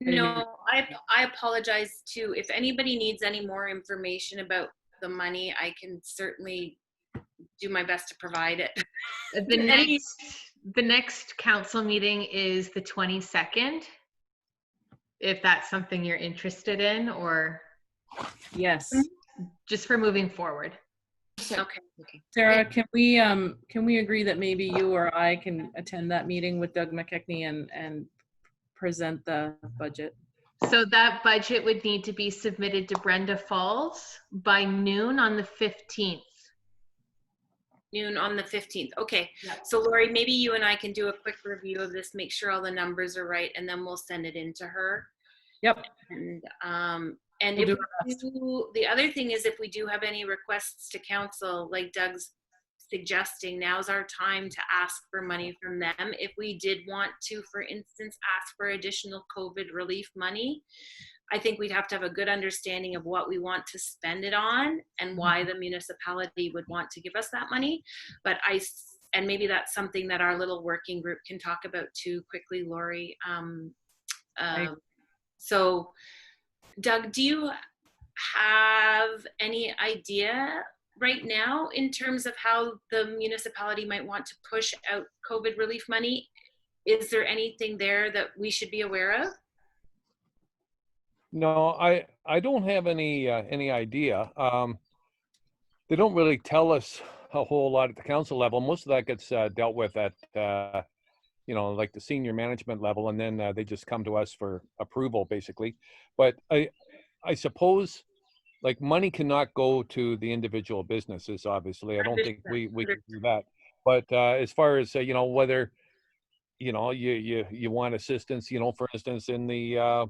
No, I apologize too. If anybody needs any more information about the money, I can certainly do my best to provide it. The next council meeting is the 22nd. If that's something you're interested in, or yes, just for moving forward. Okay. Sarah, can we agree that maybe you or I can attend that meeting with Doug McKechnie and present the budget? So that budget would need to be submitted to Brenda Falls by noon on the 15th. Noon on the 15th. Okay. Yep. So Lori, maybe you and I can do a quick review of this, make sure all the numbers are right, and then we'll send it in to her. Yep. And We'll if the other thing is, if we do have any requests to council, like Doug's suggesting, now's our time to ask for money from them. If we did want to, for instance, ask for additional COVID relief money, I think we'd have to have a good understanding of what we want to spend it on and why the municipality would want to give us that money. But and maybe that's something that our little working group can talk about too quickly, Lori. So Doug, do you have any idea right now in terms of how the municipality might want to push out COVID relief money? Is there anything there that we should be aware of? No, I don't have any idea. They don't really tell us a whole lot at the council level. Most of that gets dealt with at like the senior management level, and then they just come to us for approval, basically. But I suppose, like, money cannot go to the individual businesses, obviously. I don't think we can do that. But as far as, whether, you want assistance, for instance, in the,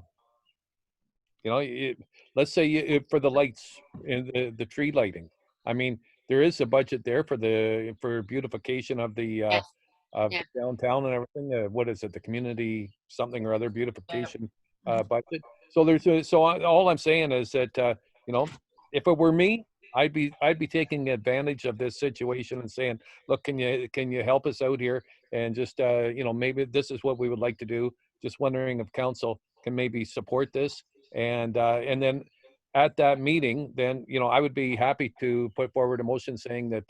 let's say for the lights and the tree lighting. I mean, there is a budget there for beautification of the Yes. of Yeah. the downtown and everything. What is it? The community something or other beautification budget. So all I'm saying is that if it were me, I'd be taking advantage of this situation and saying, look, can you help us out here, and just maybe this is what we would like to do. Just wondering if council can maybe support this, and then at that meeting, then I would be happy to put forward a motion saying that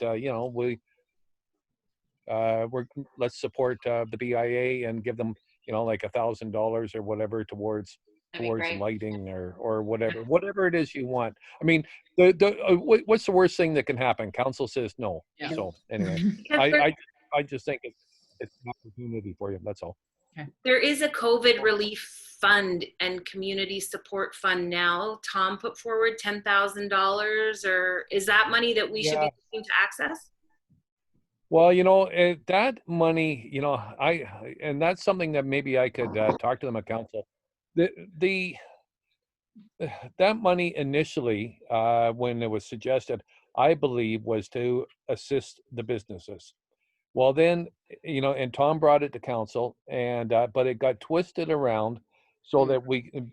let's support the BIA and give them like $1,000 or whatever towards That'd be great. lighting or whatever it is you want. I mean, what's the worst thing that can happen? Council says no. Yeah. So anyway, I just think it's an opportunity for you. That's all. There is a COVID relief fund and community support fund now. Tom put forward $10,000, or is that money that we should be looking to access? Well, that money, and that's something that maybe I could talk to them at council. That money initially, when it was suggested, I believe was to assist the businesses. Well, then, and Tom brought it to council, and but it got twisted around so that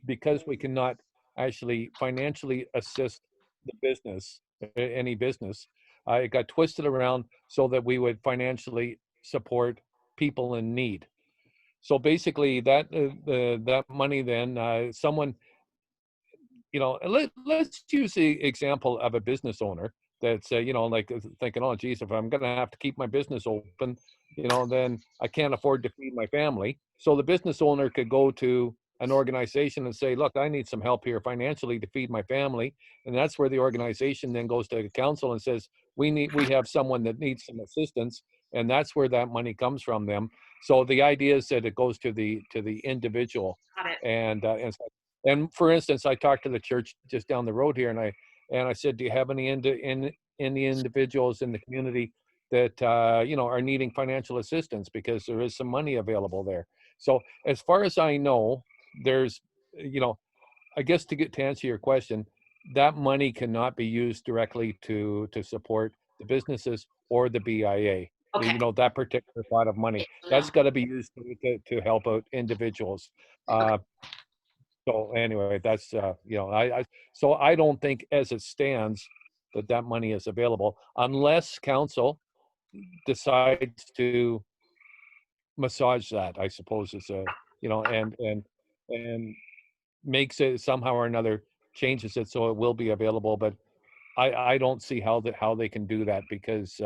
because we cannot actually financially assist the business, any business, it got twisted around so that we would financially support people in need. So basically, that money then, someone, let's use the example of a business owner that's, like thinking, oh, geez, if I'm going to have to keep my business open, then I can't afford to feed my family. So the business owner could go to an organization and say, look, I need some help here financially to feed my family. And that's where the organization then goes to the council and says, we have someone that needs some assistance. And that's where that money comes from them. So the idea is that it goes to the individual. Got it. And for instance, I talked to the church just down the road here, and I said, do you have any individuals in the community that are needing financial assistance, because there is some money available there. So as far as I know, there's, I guess to answer your question, that money cannot be used directly to support the businesses or the BIA. Okay. That particular pot of money, that's got to be used to help out individuals. So anyway, that's so I don't think as it stands that money is available unless council decides to massage that, I suppose, is and makes it somehow or another, changes it so it will be available. But I don't see how they can do that, because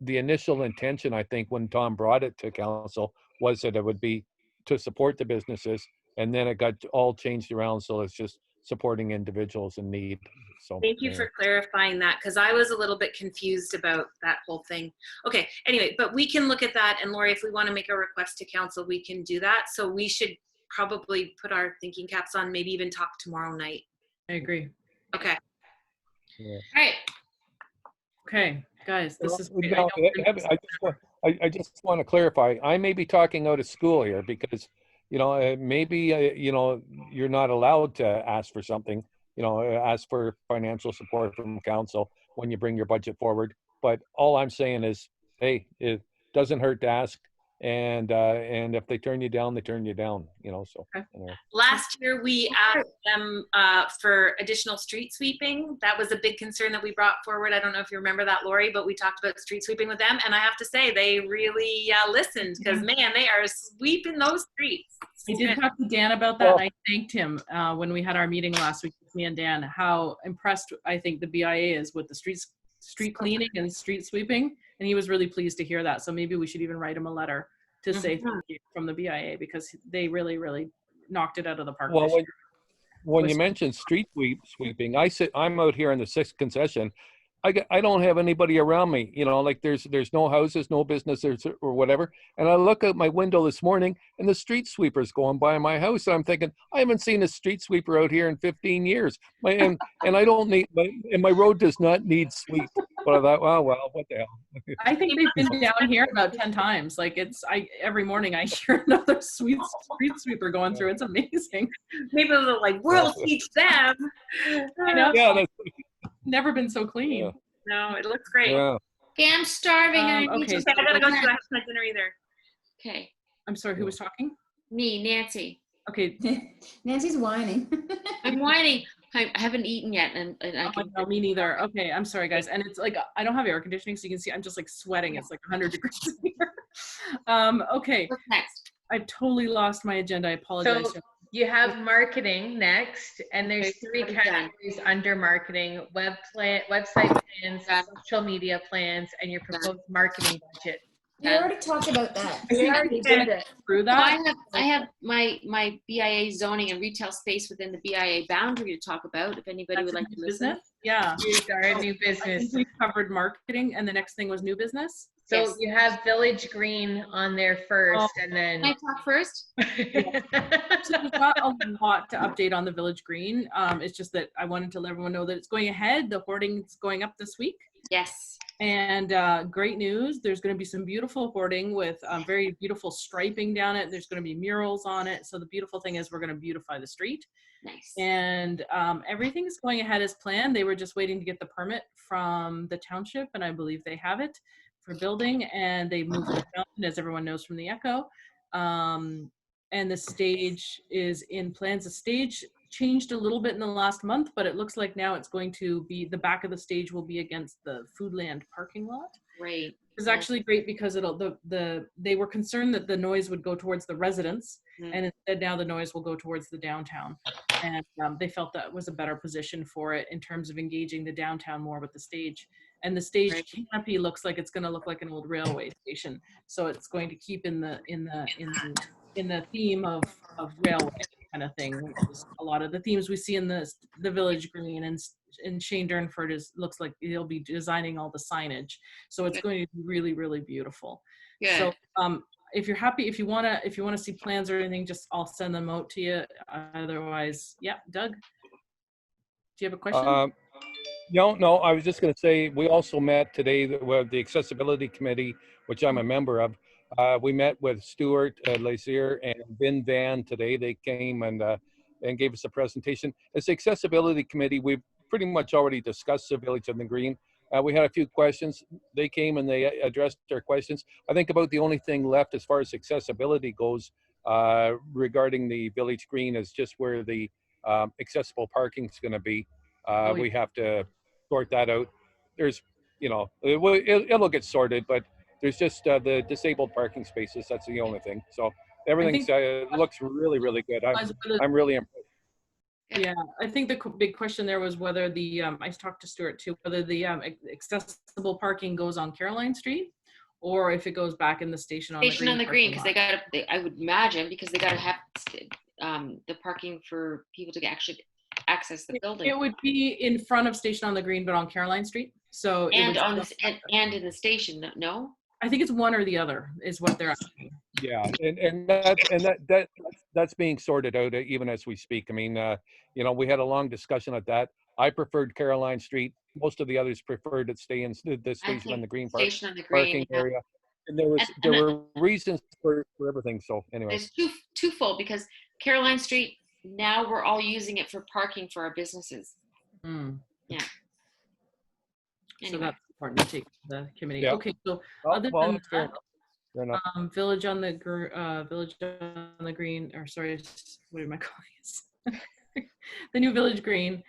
the initial intention, I think, when Tom brought it to council, was that it would be to support the businesses, and then it got all changed around, so it's just supporting individuals in need. So thank you for clarifying that, because I was a little bit confused about that whole thing. Okay, anyway, but we can look at that, and Lori, if we want to make a request to council, we can do that. So we should probably put our thinking caps on, maybe even talk tomorrow night. I agree. Okay. Yeah. All right. Okay, guys, this is great. Now, I just want to clarify. I may be talking out of school here, because maybe you're not allowed to ask for something, ask for financial support from council when you bring your budget forward. But all I'm saying is, hey, it doesn't hurt to ask, and if they turn you down, they turn you down. So anyway. Last year we asked them for additional street sweeping. That was a big concern that we brought forward. I don't know if you remember that, Lori, but we talked about street sweeping with them, and I have to say they really listened, because man, they are sweeping those streets. I did talk to Dan about that, and I thanked him when we had our meeting last week with me and Dan, how impressed I think the BIA is with the street cleaning and street sweeping, and he was really pleased to hear that. So maybe we should even write him a letter to say thank you from the BIA, because they really, really knocked it out of the park. Well, when you mentioned street sweeping, I'm out here in the 6th concession. I don't have anybody around me, you know, like there's no houses, no businesses or whatever. And I look out my window this morning and the street sweeper's going by my house. And I'm thinking, I haven't seen a street sweeper out here in 15 years. And I don't need, my road does not need sweep. But I thought, well, what the hell? I think they've been down here about 10 times. Like every morning I hear another street sweeper going through. It's amazing. Maybe they're like, we'll teach them. I know. Yeah, that's, Never been so clean. Yeah. No, it looks great. yeah. Okay, I'm starving. I need okay, to I gotta go to my dinner either. Okay, I'm sorry, who was talking? me, Nancy. Okay. Nancy's whining. I'm whining. I haven't eaten yet, and I Oh, can. no, me neither. Okay, I'm sorry, guys. And it's like, I don't have air conditioning, so you can see I'm just like sweating. It's like 100 degrees here. Okay, What's next? I've totally lost my agenda. I apologize. So you have marketing next, and there's Okay, 3 what is that? categories under marketing: website plans, Done. social media plans, and your proposed marketing budget. We already talked about that. We already did it. Through So that. I have my BIA zoning and retail space within the BIA boundary to talk about. If anybody would That's like a to new listen. business? Yeah. You are a new I business. think we covered marketing, and the next thing was new business. So Yes. you have Village Green on there first, and Can I then. talk first? So there's not a lot to update on the Village Green. It's just that I wanted to let everyone know that it's going ahead. The hoarding's going up this week. Yes. And great news, there's going to be some beautiful hoarding with very beautiful striping down it. There's going to be murals on it. So the beautiful thing is we're going to beautify the street. Nice. And everything's going ahead as planned. They were just waiting to get the permit from the township, and I believe they have it for building. And they moved the fountain, as everyone knows from the Echo. And the stage is in plans. The stage changed a little bit in the last month, but it looks like now it's going to be, the back of the stage will be against the Foodland parking lot. Great. It's actually great because they were concerned that the noise would go towards the residents, and instead now the noise will go towards the downtown. And they felt that was a better position for it in terms of engaging the downtown more with the stage. And the stage canopy looks like it's going to look like an old railway station, so it's going to keep in the theme of railway kind of thing, which is a lot of the themes we see in the Village Green, and Shane Durnford looks like he'll be designing all the signage. So it's going to be really, really beautiful. Good. So if you're happy, if you wanna see plans or anything, just I'll send them out to you. Otherwise, yeah, Doug, do you have a question? No, I was just going to say, we also met today with the Accessibility Committee, which I'm a member of. We met with Stuart Lazier and Vin Van today. They came and gave us a presentation. As the Accessibility Committee, we've pretty much already discussed the Village on the Green. We had a few questions. They came and they addressed their questions. I think about the only thing left as far as accessibility goes regarding the Village Green is just where the accessible parking is going to be. We have to sort that out. There's, it'll get sorted, but there's just the disabled parking spaces. That's the only thing. So everything looks really, really good. I'm really impressed. Yeah, I think the big question there was whether the, I talked to Stuart too, whether the accessible parking goes on Caroline Street or if it goes back in the station on the green. Station on the green, because I would imagine, because they got to have the parking for people to actually access the building. It would be in front of Station on the Green, but on Caroline Street. So and in the station, no? I think it's one or the other is what they're asking. Yeah, and that's being sorted out even as we speak. I mean, we had a long discussion at that. I preferred Caroline Street. Most of the others preferred it stay in the station on the Green parking area. And there were reasons for everything. So anyway, it's twofold, because Caroline Street, now we're all using it for parking for our businesses. Yeah. Anyway. So that's important to take to the committee. Yeah. Okay, so other than that, Village on the Green, or sorry, what am I calling it? The new Village Green.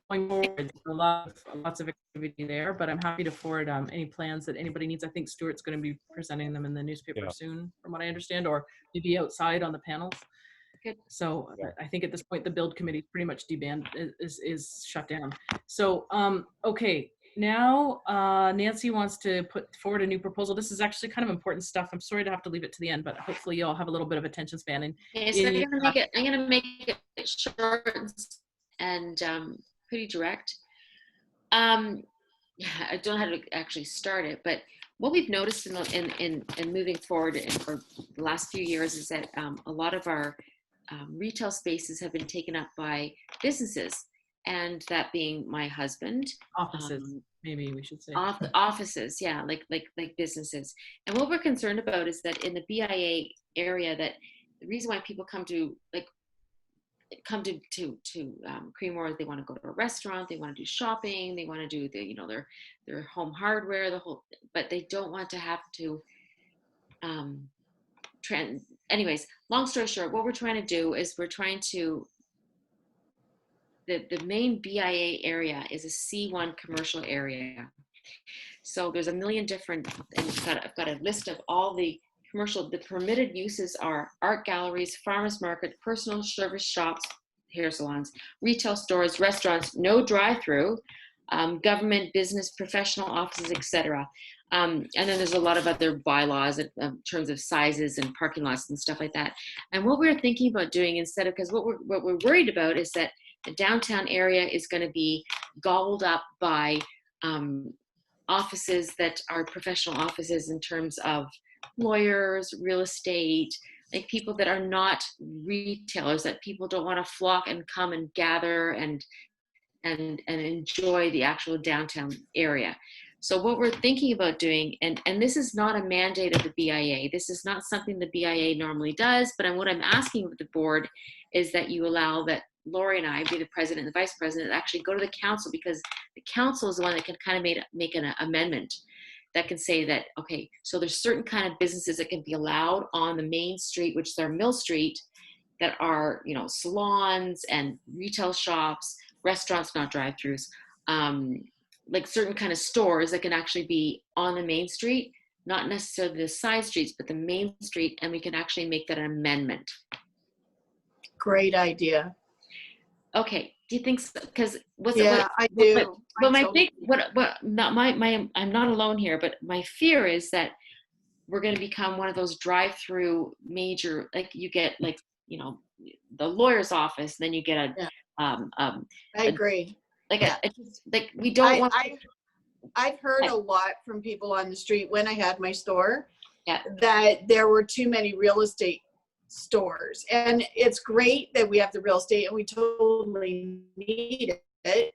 Going forward, lots of activity there, but I'm happy to forward any plans that anybody needs. I think Stuart's going to be presenting them in the newspaper soon, from what I understand, or maybe outside on the panels. Good. So I think at this point the build committee pretty much is shut down. So okay, now Nancy wants to put forward a new proposal. This is actually kind of important stuff. I'm sorry to have to leave it to the end, but hopefully you all have a little bit of attention span. And so I'm gonna make it short and pretty direct. I don't know how to actually start it, but what we've noticed in moving forward for the last few years is that a lot of our retail spaces have been taken up by businesses, and that being my husband. Offices, maybe we should say. Offices, yeah, like businesses. And what we're concerned about is that in the BIA area, that the reason why people come to Creemore is they want to go to a restaurant, they want to do shopping, they want to do their home hardware, but they don't want to have to anyways, long story short, what we're trying to do is the main BIA area is a C1 commercial area. So there's a million different, and I've got a list of all the permitted uses are art galleries, farmers market, personal service shops, hair salons, retail stores, restaurants, no drive-through, government, business, professional offices, etc. And then there's a lot of other bylaws in terms of sizes and parking lots and stuff like that. And what we're thinking about doing instead of, because what we're worried about is that the downtown area is going to be gobbled up by offices that are professional offices in terms of lawyers, real estate, like people that are not retailers, that people don't want to flock and come and gather and enjoy the actual downtown area. So what we're thinking about doing, and this is not a mandate of the BIA, this is not something the BIA normally does, but what I'm asking of the board is that you allow that Lori and I, be the president and the vice president, actually go to the council, because the council is the one that can kind of make an amendment that can say that, okay, so there's certain kind of businesses that can be allowed on the main street, which is our Mill Street, that are, salons and retail shops, restaurants, not drive-throughs, like certain kind of stores that can actually be on the main street, not necessarily the side streets, but the main street, and we can actually make that an amendment. Great idea. Okay, do you think so? Because I do. But I'm not alone here, but my fear is that we're going to become one of those drive-through major, like you get like, the lawyer's office, then you get I agree. Like we don't want. I've heard a lot from people on the street when I had my store, that there were too many real estate stores, and it's great that we have the real estate and we totally need it,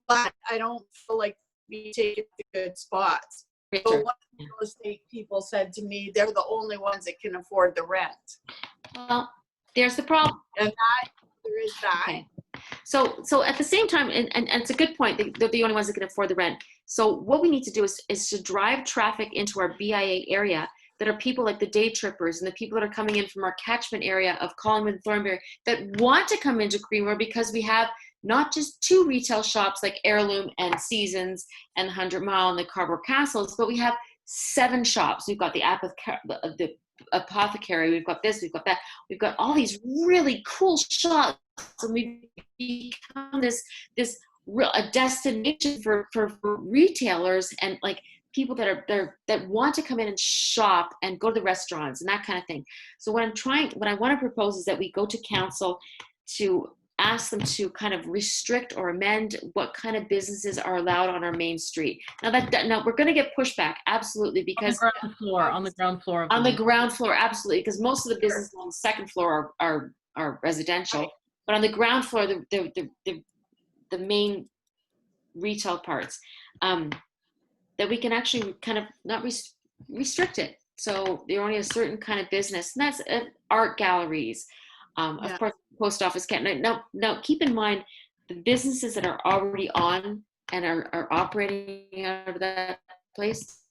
but I don't feel like we take the good spots. So one of the real estate people said to me, they're the only ones that can afford the rent. Well, there's the problem. And there is that. Okay. So at the same time, and it's a good point, they're the only ones that can afford the rent. So what we need to do is to drive traffic into our BIA area that are people like the day trippers and the people that are coming in from our catchment area of Collingwood and Thornbury that want to come into Creemore, because we have not just 2 retail shops like Heirloom and Seasons and 100 Mile and the Cardboard Castles, but we have 7 shops. We've got the apothecary, we've got this, we've got that, we've got all these really cool shops, and we've become this a destination for retailers and like people that want to come in and shop and go to the restaurants and that kind of thing. So what I want to propose is that we go to council to ask them to kind of restrict or amend what kind of businesses are allowed on our main street. Now we're going to get pushback, absolutely, because on the ground floor, absolutely, because most of the businesses on the second floor are residential, but on the ground floor, the main retail parts, that we can actually kind of not restrict it. So they're only a certain kind of business, and that's art galleries. Of course, post office can't. Now, keep in mind the businesses that are already on and are operating out of that place.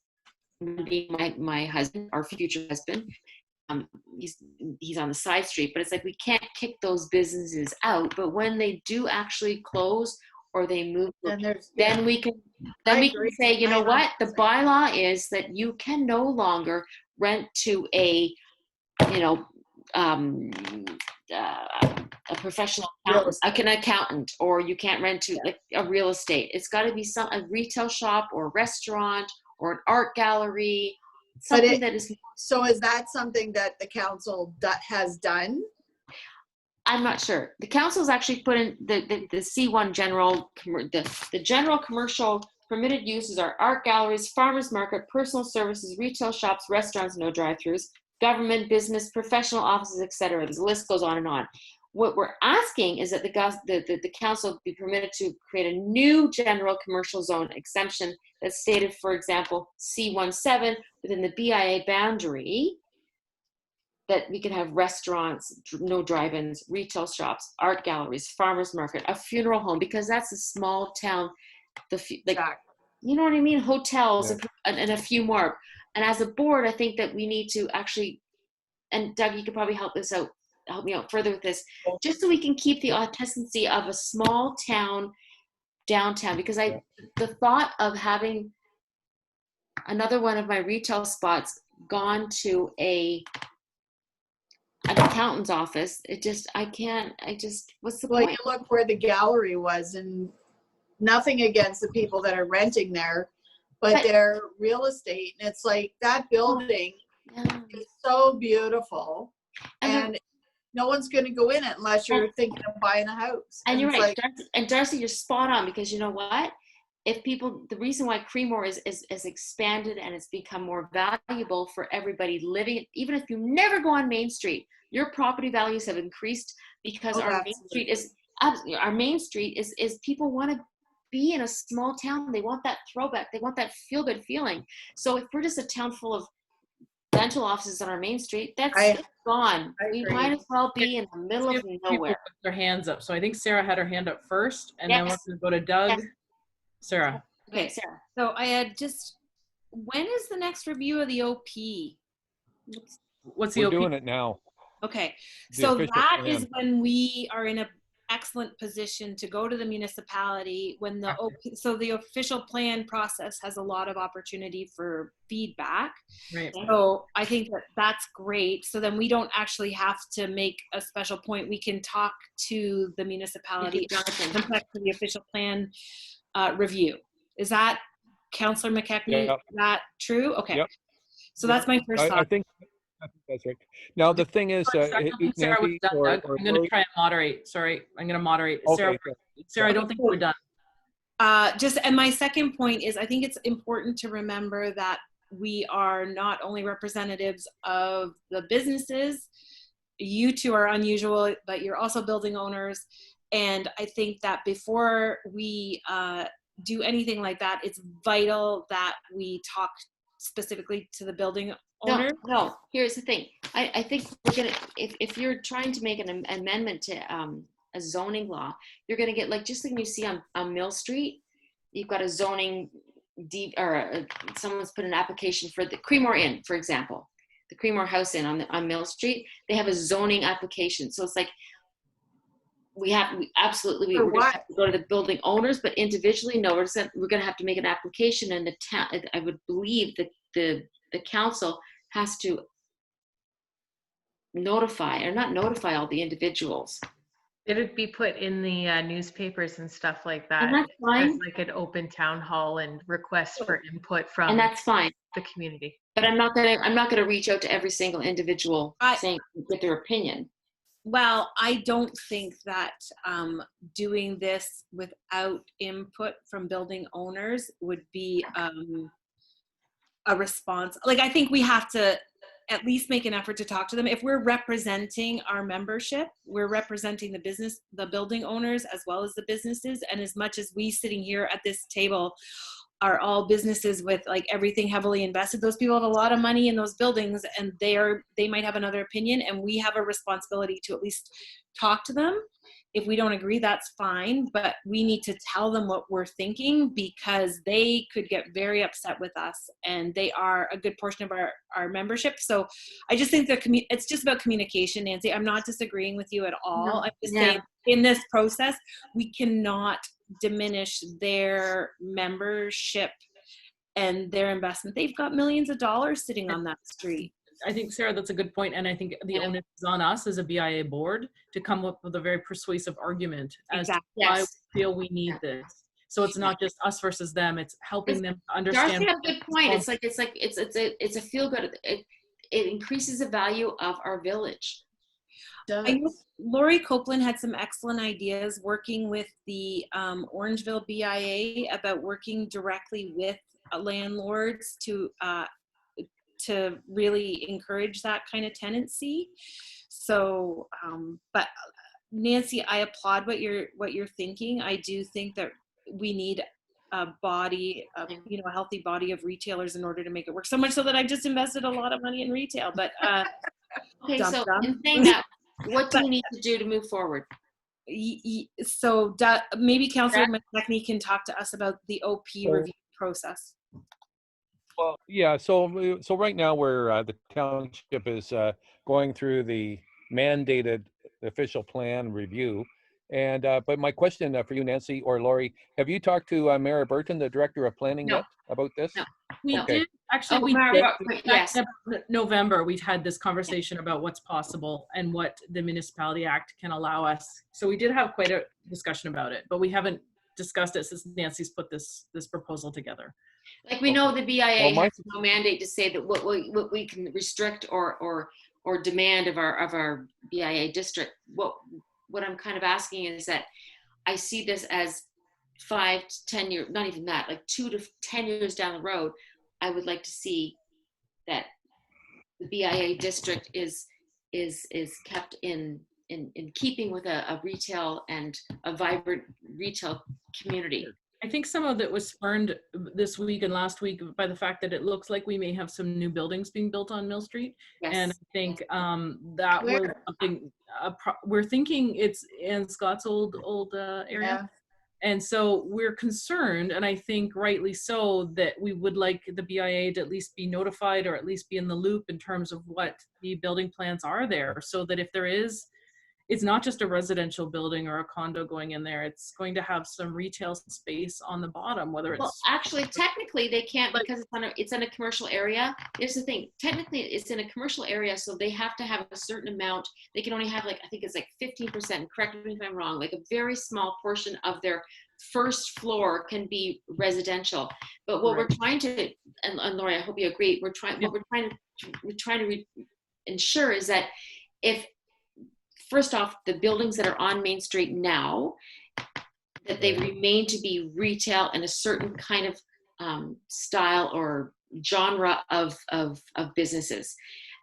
Being my husband, our future husband, he's on the side street, but it's like we can't kick those businesses out. But when they do actually close or they move, then we can say, you know what, the bylaw is that you can no longer rent to a professional accountant, like an accountant, or you can't rent to like a real estate. It's got to be a retail shop or a restaurant or an art gallery. Something that is. So is that something that the council has done? I'm not sure. The council's actually put in the C1 general, the general commercial permitted uses are art galleries, farmers market, personal services, retail shops, restaurants, no drive-throughs, government, business, professional offices, etc. The list goes on and on. What we're asking is that the council be permitted to create a new general commercial zone exemption that's stated, for example, C17 within the BIA boundary, that we can have restaurants, no drive-ins, retail shops, art galleries, farmers market, a funeral home, because that's a small town. You know what I mean? Hotels, and a few more. And as a board, I think that we need to actually, and Doug, you could probably help me out further with this, just so we can keep the authenticity of a small town downtown. Because the thought of having another one of my retail spots gone to an accountant's office, what's the point? Well, you look where the gallery was, and nothing against the people that are renting there, but their real estate, and it's like that building is so beautiful, and no one's going to go in it unless you're thinking of buying a house. And you're right, Darcy, you're spot on, because you know what? If people, the reason why Creemore is expanded and it's become more valuable for everybody living, even if you never go on Main Street, your property values have increased because our Main Street is people want to be in a small town. They want that throwback. They want that feel good feeling. So if we're just a town full of dental offices on our Main Street, it's gone. We might as well be in the middle of nowhere. Put their hands up. So I think Sarah had her hand up first, and then we're going to go to Doug. Sarah. Okay, Sarah. So I had when is the next review of the OP? What's the OP? We're doing it now. Okay, The so official that plan. is when we are in an excellent position to go to the municipality when the OP, so the official plan process has a lot of opportunity for feedback. Right. So I think that's great. So then we don't actually have to make a special point. We can talk to the municipality and come back to the official plan review. Is that, Councillor McKechnie, Yep. is that true? Okay. Yep. So that's my first thought. I think that's right. Now the thing is, I think Sarah was done, Doug. I'm going to try and moderate. Sorry, I'm going to moderate. Okay, Sarah, I don't think we're done. And my second point is, I think it's important to remember that we are not only representatives of the businesses. You two are unusual, but you're also building owners. And I think that before we do anything like that, it's vital that we talk specifically to the building owner. No, here's the thing. I think we're gonna, if you're trying to make an amendment to a zoning law, you're gonna get, like, just like you see on Mill Street, you've got a zoning someone's put an application for the Creemore Inn, for example, the Creemore House Inn on Mill Street. They have a zoning application, so it's like we absolutely we're gonna have to go to the building owners, but individually, no, we're gonna have to make an application, and the town, I would believe that the council has to notify, or not notify, all the individuals. It'd be put in the newspapers and stuff like that. And that's fine. As like an open town hall and request for input from And that's fine. the community. But I'm not gonna reach out to every single individual saying, get their opinion. Well, I don't think that doing this without input from building owners would be a response. Like, I think we have to at least make an effort to talk to them. If we're representing our membership, we're representing the building owners as well as the businesses. And as much as we sitting here at this table are all businesses with like everything heavily invested, those people have a lot of money in those buildings, and they might have another opinion, and we have a responsibility to at least talk to them. If we don't agree, that's fine, but we need to tell them what we're thinking, because they could get very upset with us, and they are a good portion of our membership. So I just think that it's just about communication, Nancy. I'm not disagreeing with you at all. No. I'm just saying, in this process, we cannot diminish their membership and their investment. They've got millions of dollars sitting on that street. I think, Sarah, that's a good point, and I think the onus is on us as a BIA board to come up with a very persuasive argument as to why we feel we need this. So it's not just us versus them; it's helping them to understand. Darcy had a good point. It's a feel good. It increases the value of our village. I know Lori Copeland had some excellent ideas working with the Orangeville BIA about working directly with landlords to really encourage that kind of tenancy. So, but Nancy, I applaud what you're thinking. I do think that we need a body, a healthy body of retailers in order to make it work. So much so that I've just invested a lot of money in retail. But okay, so in saying that, what do we need to do to move forward? So maybe Councillor McKechnie can talk to us about the OP review process. Well, yeah. So right now we're the township is going through the mandated official plan review, and but my question for you, Nancy or Lori, have you talked to Mara Burton, the director of planning, yet about this? No. We did actually. We did. Yes. November, we've had this conversation about what's possible and what the Municipality Act can allow us. So we did have quite a discussion about it, but we haven't discussed it since Nancy's put this proposal together. Like we know the BIA has no mandate to say that what we can restrict or demand of our BIA district. What I'm kind of asking is that I see this as 5 to 10 years, not even that, like 2 to 10 years down the road. I would like to see that the BIA district is kept in keeping with a retail and a vibrant retail community. I think some of it was spurned this week and last week by the fact that it looks like we may have some new buildings being built on Mill Street. Yes. And I think that was something we're thinking it's in Scott's old area. Yeah. And so we're concerned, and I think rightly so, that we would like the BIA to at least be notified or at least be in the loop in terms of what the building plans are there, so that if there is, it's not just a residential building or a condo going in there. It's going to have some retail space on the bottom, whether it's... Well, actually, technically they can't because it's in a commercial area. Here's the thing. Technically, it's in a commercial area, so they have to have a certain amount. They can only have I think it's 15%, correct me if I'm wrong, like a very small portion of their first floor can be residential. But what we're trying to, and Lori, I hope you agree, what we're trying to ensure is that if, first off, the buildings that are on Main Street now, that they remain to be retail and a certain kind of style or genre of businesses.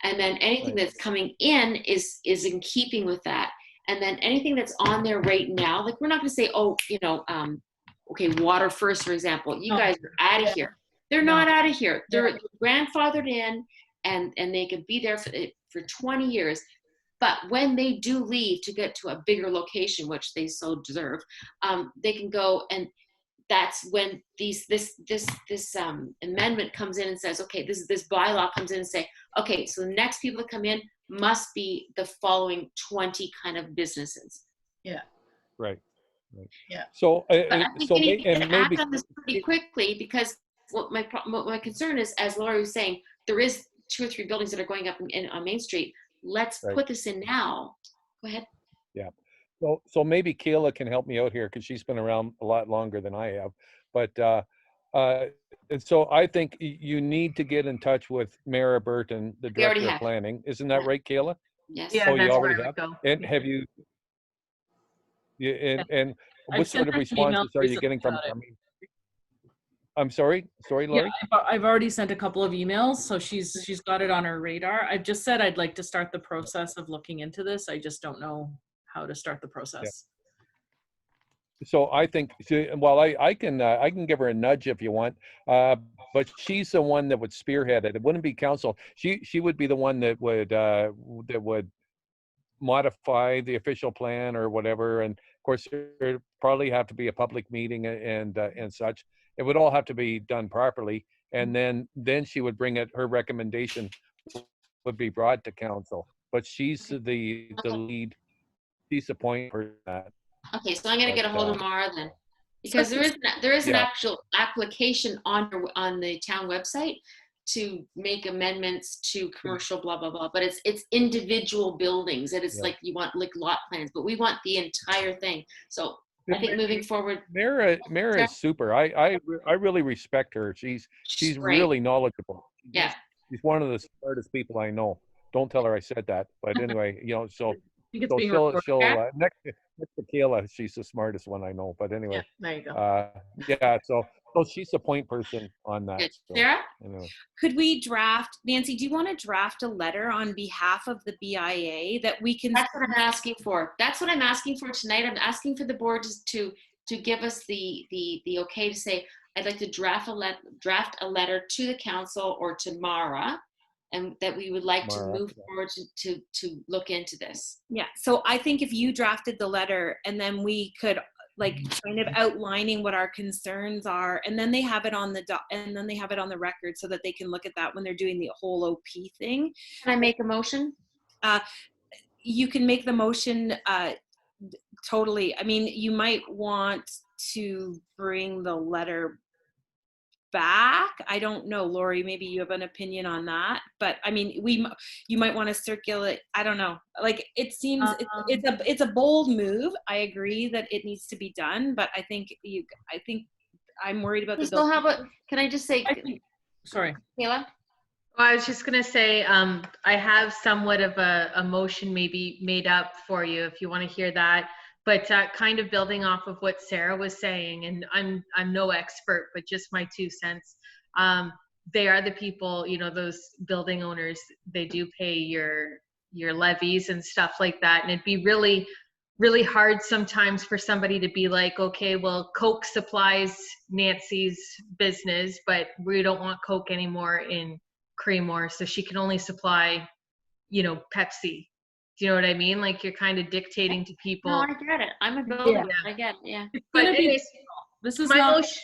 And then anything that's coming in is in keeping with that. And then anything that's on there right now, like we're not going to say, okay, Water First, for example, you guys are out of here. They're not out of here. They're grandfathered in and they could be there for 20 years. But when they do leave to get to a bigger location, which they so deserve, they can go, and that's when this amendment comes in and says, okay, this bylaw comes in and say, okay, so the next people that come in must be the following 20 kind of businesses. Yeah. Right. Yeah. So, but I think so we need to maybe act on this pretty quickly, because what my concern is, as Laura was saying, there is 2 or 3 buildings that are going up on Main Street. Let's put this in now. Go ahead. Yeah. So maybe Kayla can help me out here because she's been around a lot longer than I have. But and so I think you need to get in touch with Mara Burton, the director of planning. Isn't that right, Kayla? Yes. Yeah, you already have. Go. And have you? Yeah. And what sort of responses are you getting from? I'm sorry, Lori? Yeah, I've already sent a couple of emails, so she's got it on her radar. I've just said I'd like to start the process of looking into this. I just don't know how to start the process. Yeah. So I think, well, I can give her a nudge if you want, but she's the one that would spearhead it. It wouldn't be council. She would be the one that would modify the official plan or whatever. And of course, there'd probably have to be a public meeting and such. It would all have to be done properly, and then she would bring it. Her recommendation would be brought to council. But she's the lead. She's the point for that. Okay, so I'm going to get a hold of Mara then, because there is an actual application on the town website to make amendments to commercial blah blah blah. But it's individual buildings, and it's like you want like lot plans, but we want the entire thing. So I think moving forward, Mara is super. I really respect her. She's really knowledgeable. Yeah, she's one of the smartest people I know. Don't tell her I said that. But anyway, so I think it's so being she'll recorded. next to Kayla, she's the smartest one I know. But Yeah, anyway, there you go. yeah. So she's the point person on that. Good. So, Sarah? anyway. Could we draft, Nancy, do you want to draft a letter on behalf of the BIA that we can? That's what I'm asking for. That's what I'm asking for tonight. I'm asking for the board to give us the okay to say, I'd like to draft a letter to the council or to Mara, and that we would like to Mara, move yeah. forward to look into this. Yeah, so I think if you drafted the letter and then we could like kind of outlining what our concerns are, and then they have it on the record so that they can look at that when they're doing the whole OP thing. Can I make a motion? You can make the motion totally. I mean, you might want to bring the letter back. I don't know, Lori, maybe you have an opinion on that, but I mean, you might want to circulate. I don't know. Like, it seems it's a bold move. I agree that it needs to be done, but I think I'm worried about the So how about, can I just say, Sorry. Kayla? Well, I was just going to say, I have somewhat of a motion maybe made up for you if you want to hear that. But kind of building off of what Sarah was saying, and I'm no expert, but just my 2 cents. They are the people, those building owners. They do pay your levies and stuff like that, and it'd be really, really hard sometimes for somebody to be like, okay, well, Coke supplies Nancy's business, but we don't want Coke anymore in Creemore, so she can only supply, Pepsi. Do you know what I mean? Like, you're kind of dictating to people. No, I get it. I'm a builder. Yeah. I get it. Yeah. But anyways, this is my not motion,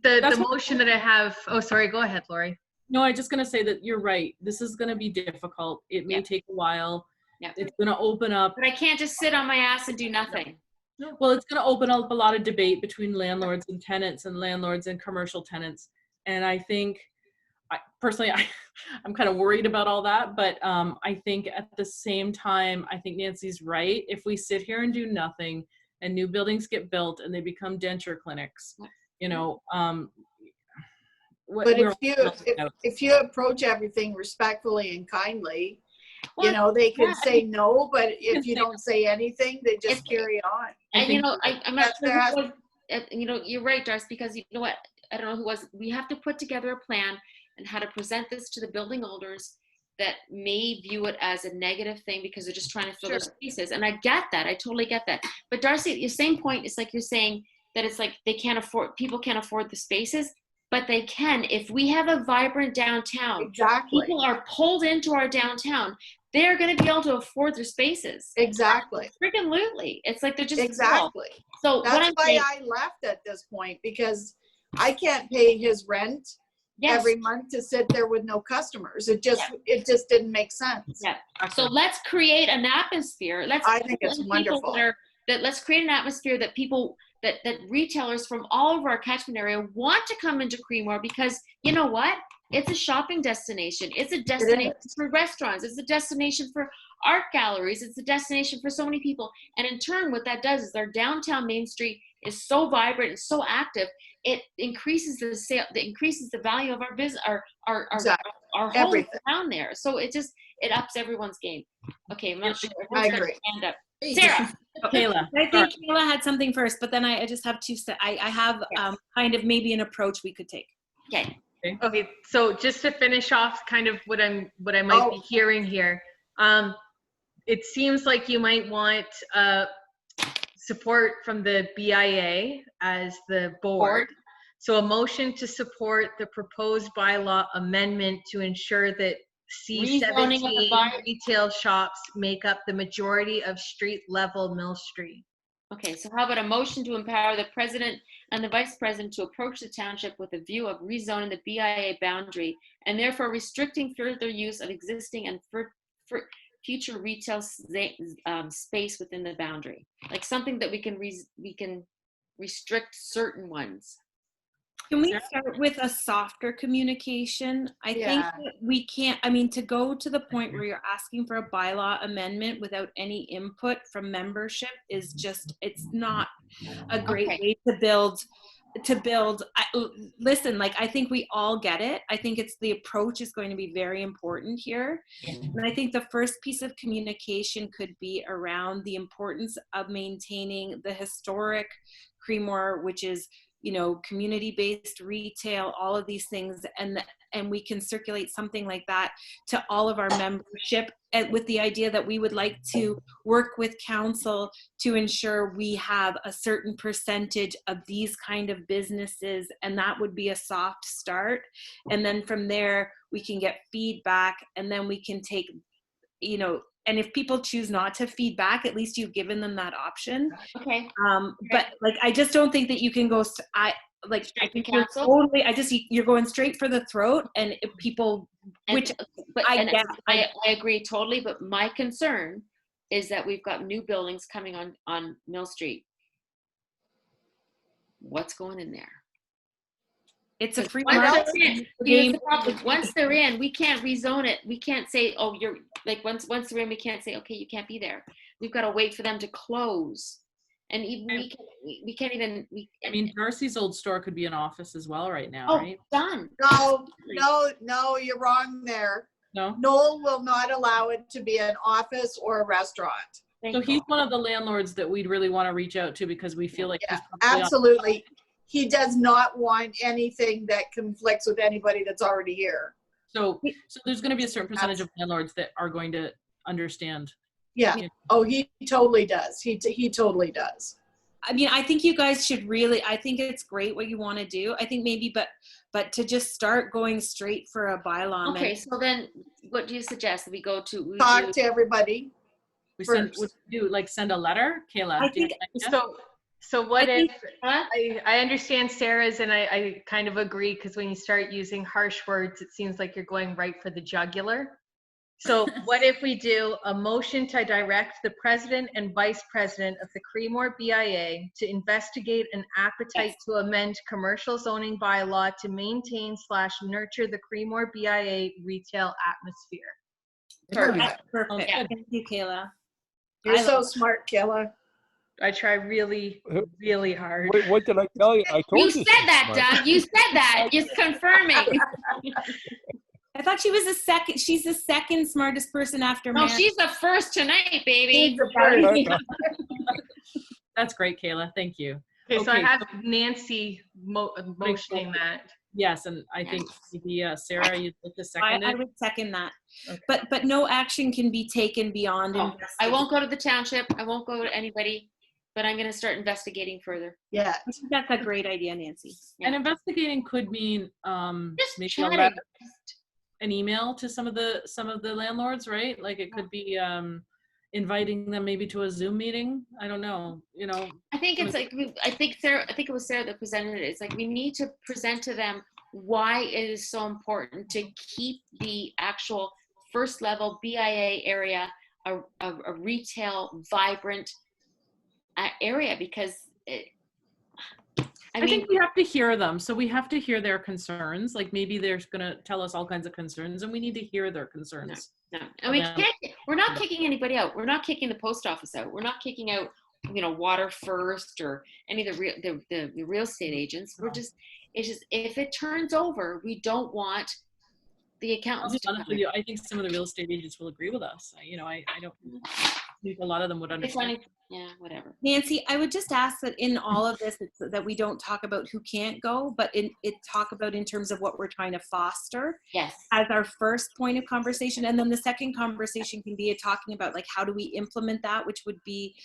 the motion that I have. Oh, sorry. Go ahead, Lori. No, I'm just going to say that you're right. This is going to be difficult. It may take a while. Yeah. It's going to open up. But I can't just sit on my ass and do nothing. Well, it's going to open up a lot of debate between landlords and tenants and landlords and commercial tenants. And I think, personally, I'm kind of worried about all that. But I think at the same time, I think Nancy's right. If we sit here and do nothing and new buildings get built and they become denture clinics, But if you approach everything respectfully and kindly, they can say no, but if you don't say anything, they just carry on. And I'm not sure you're right, Darcy, because you know what? I don't know who was. We have to put together a plan and how to present this to the building owners that may view it as a negative thing because they're just trying to fill their spaces. And I get that. I totally get that. But Darcy, your same point is like you're saying that it's like people can't afford the spaces, but they can. If we have a vibrant downtown, exactly. People are pulled into our downtown. They're going to be able to afford their spaces. Exactly. Freaking lootly. It's like they're just exactly. So that's why I left at this point, because I can't pay his rent every month to sit there with no customers. It just didn't make sense. Yeah. So let's create an atmosphere. I think it's wonderful. Let's create an atmosphere that people that retailers from all over our catchment area want to come into Creemore, because you know what? It's a shopping destination. It's a destination for restaurants. It's a destination for art galleries. It's a destination for so many people. And in turn, what that does is our downtown Main Street is so vibrant and so active. It increases the sale. It increases the value of our business, our whole town there. So it ups everyone's game. Okay, I'm not sure. I agree. Stand up. Sarah. Kayla. I think Kayla had something first, but then I just have I have kind of maybe an approach we could take. Okay. So just to finish off kind of what I might be hearing here, it seems like you might want support from the BIA as the board. So a motion to support the proposed bylaw amendment to ensure that C17 retail shops make up the majority of street level Mill Street. Okay, so how about a motion to empower the president and the vice president to approach the township with a view of rezoning the BIA boundary and therefore restricting further use of existing and future retail space within the boundary, like something that we can restrict certain ones. Can we start with a softer communication? I think that we can't, to go to the point where you're asking for a bylaw amendment without any input from membership is just, it's not a great way to build to build. Listen, like, I think we all get it. I think it's the approach is going to be very important here. And I think the first piece of communication could be around the importance of maintaining the historic Creemore, which is, you know, community-based retail, all of these things, and we can circulate something like that to all of our membership, and with the idea that we would like to work with council to ensure we have a certain percentage of these kind of businesses, and that would be a soft start. And then from there, we can get feedback, and then we can take, you know, and if people choose not to feedback, at least you've given them that option. Okay. But like, I just don't think that you can go, I think you're totally, you're going straight for the throat, and if people, which I agree totally, but my concern is that we've got new buildings coming on Mill Street. What's going in there? It's a free market. Here's the problem. Once they're in, we can't rezone it. We can't say, oh, you're like, once they're in, we can't say, okay, you can't be there. We've got to wait for them to close. And even we can't even. I mean, Darcy's old store could be an office as well right now, right? Done. No, you're wrong there. No. Noel will not allow it to be an office or a restaurant. So he's one of the landlords that we'd really want to reach out to, because we feel like he's absolutely. He does not want anything that conflicts with anybody that's already here. So there's going to be a certain percentage of landlords that are going to understand. Yeah. Oh, he totally does. He totally does. I mean, I think you guys should really, I think it's great what you want to do. I think maybe, but to just start going straight for a bylaw. Okay, so then what do you suggest that we go to? Talk to everybody. We send a letter, Kayla? I think so. What if I understand Sarah's, and I kind of agree, because when you start using harsh words, it seems like you're going right for the jugular. So what if we do a motion to direct the president and vice president of the Creemore BIA to investigate an appetite to amend commercial zoning bylaw to maintain/nurture the Creemore BIA retail atmosphere? Perfect. Thank you, Kayla. You're so smart, Kayla. I try really, really hard. Wait, what did I tell you? I told you. You said that, Doug. You said that. Just confirming. I thought she was she's the second smartest person after No, Mary. she's the first tonight, baby. That's great, Kayla. Thank you. Okay, so I have Nancy motioning that. Yes, and I think maybe Sarah, you'd like to second it? I would second that. Okay. But no action can be taken beyond I won't go to the township. I won't go to anybody, but I'm going to start investigating further. Yeah. I think that's a great idea, Nancy. Yeah. And investigating could mean maybe an email to some of the landlords, right? Like it could be inviting them maybe to a Zoom meeting. I don't know, you know. I think it's like, I think it was Sarah that presented it. It's like we need to present to them why it is so important to keep the actual first level BIA area a retail vibrant area, because I think we have to hear them. So we have to hear their concerns. Like maybe they're going to tell us all kinds of concerns, and we need to hear their concerns. No. And we're not kicking anybody out. We're not kicking the post office out. We're not kicking out, you know, Water First or any of the real estate agents. It's just if it turns over, we don't want the accountants to come in. I think some of the real estate agents will agree with us. You know, I don't think a lot of them would understand. Yeah, whatever. Nancy, I would just ask that in all of this, that we don't talk about who can't go, but talk about in terms of what we're trying to foster. Yes. As our first point of conversation. And then the second conversation can be talking about like, how do we implement that, which would be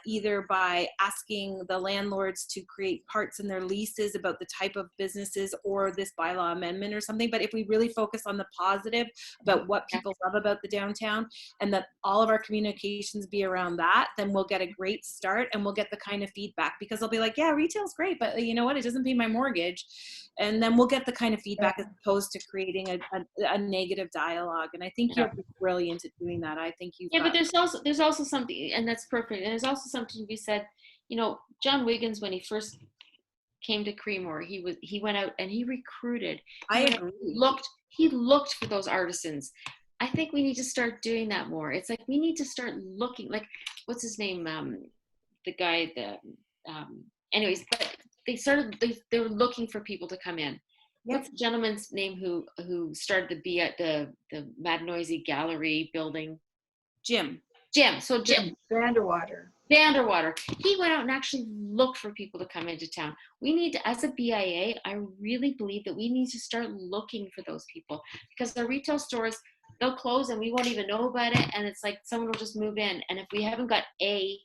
either by asking the landlords to create parts in their leases about the type of businesses or this bylaw amendment or something. But if we really focus on the positive about what people love about the downtown, and that all of our communications be around that, then we'll get a great start, and we'll get the kind of feedback, because they'll be like, yeah, retail's great, but you know what, it doesn't pay my mortgage. And then we'll get the kind of feedback as opposed to creating a negative dialogue. And I think you're brilliant at doing that. I think you. Yeah, but there's also something, and that's perfect. And there's also something to be said. You know, John Wiggins, when he first came to Creemore, he went out and he recruited. I agree. He looked for those artisans. I think we need to start doing that more. It's like we need to start looking, like, what's his name? The guy, anyways, but they were looking for people to come in. What's the gentleman's name who started the Mad Noisy Gallery building? Jim. So Jim Vanderwater. He went out and actually looked for people to come into town. We need to, as a BIA, I really believe that we need to start looking for those people, because the retail stores, they'll close and we won't even know about it. And it's like someone will just move in. And if we haven't got the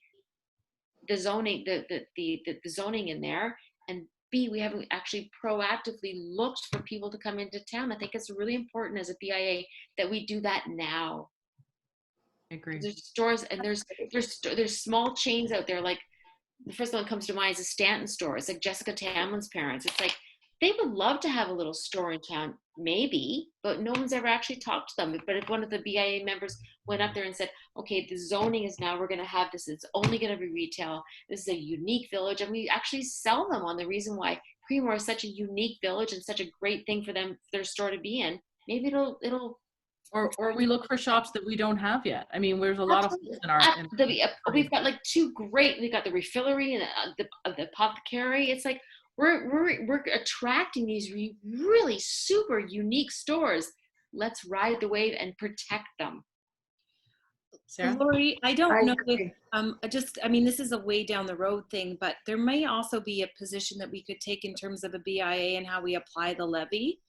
zoning, the zoning in there, and B, we haven't actually proactively looked for people to come into town, I think it's really important as a BIA that we do that now. I agree. There's stores and there's small chains out there. Like the first one that comes to mind is a Stanton store. It's like Jessica Tamlin's parents. It's like they would love to have a little store in town, maybe, but no one's ever actually talked to them. But if one of the BIA members went up there and said, okay, the zoning is now, we're going to have this, it's only going to be retail. This is a unique village. And we actually sell them on the reason why Creemore is such a unique village and such a great thing for them, for their store to be in. Maybe it'll Or we look for shops that we don't have yet. I mean, there's a lot of holes in our. We've got like two great. We got the refillery and the apothecary. It's like we're attracting these really super unique stores. Let's ride the wave and protect them. Sarah? Lori, I don't know if, I mean, this is a way down the road thing, but there may also be a position that we could take in terms of a BIA and how we apply the levy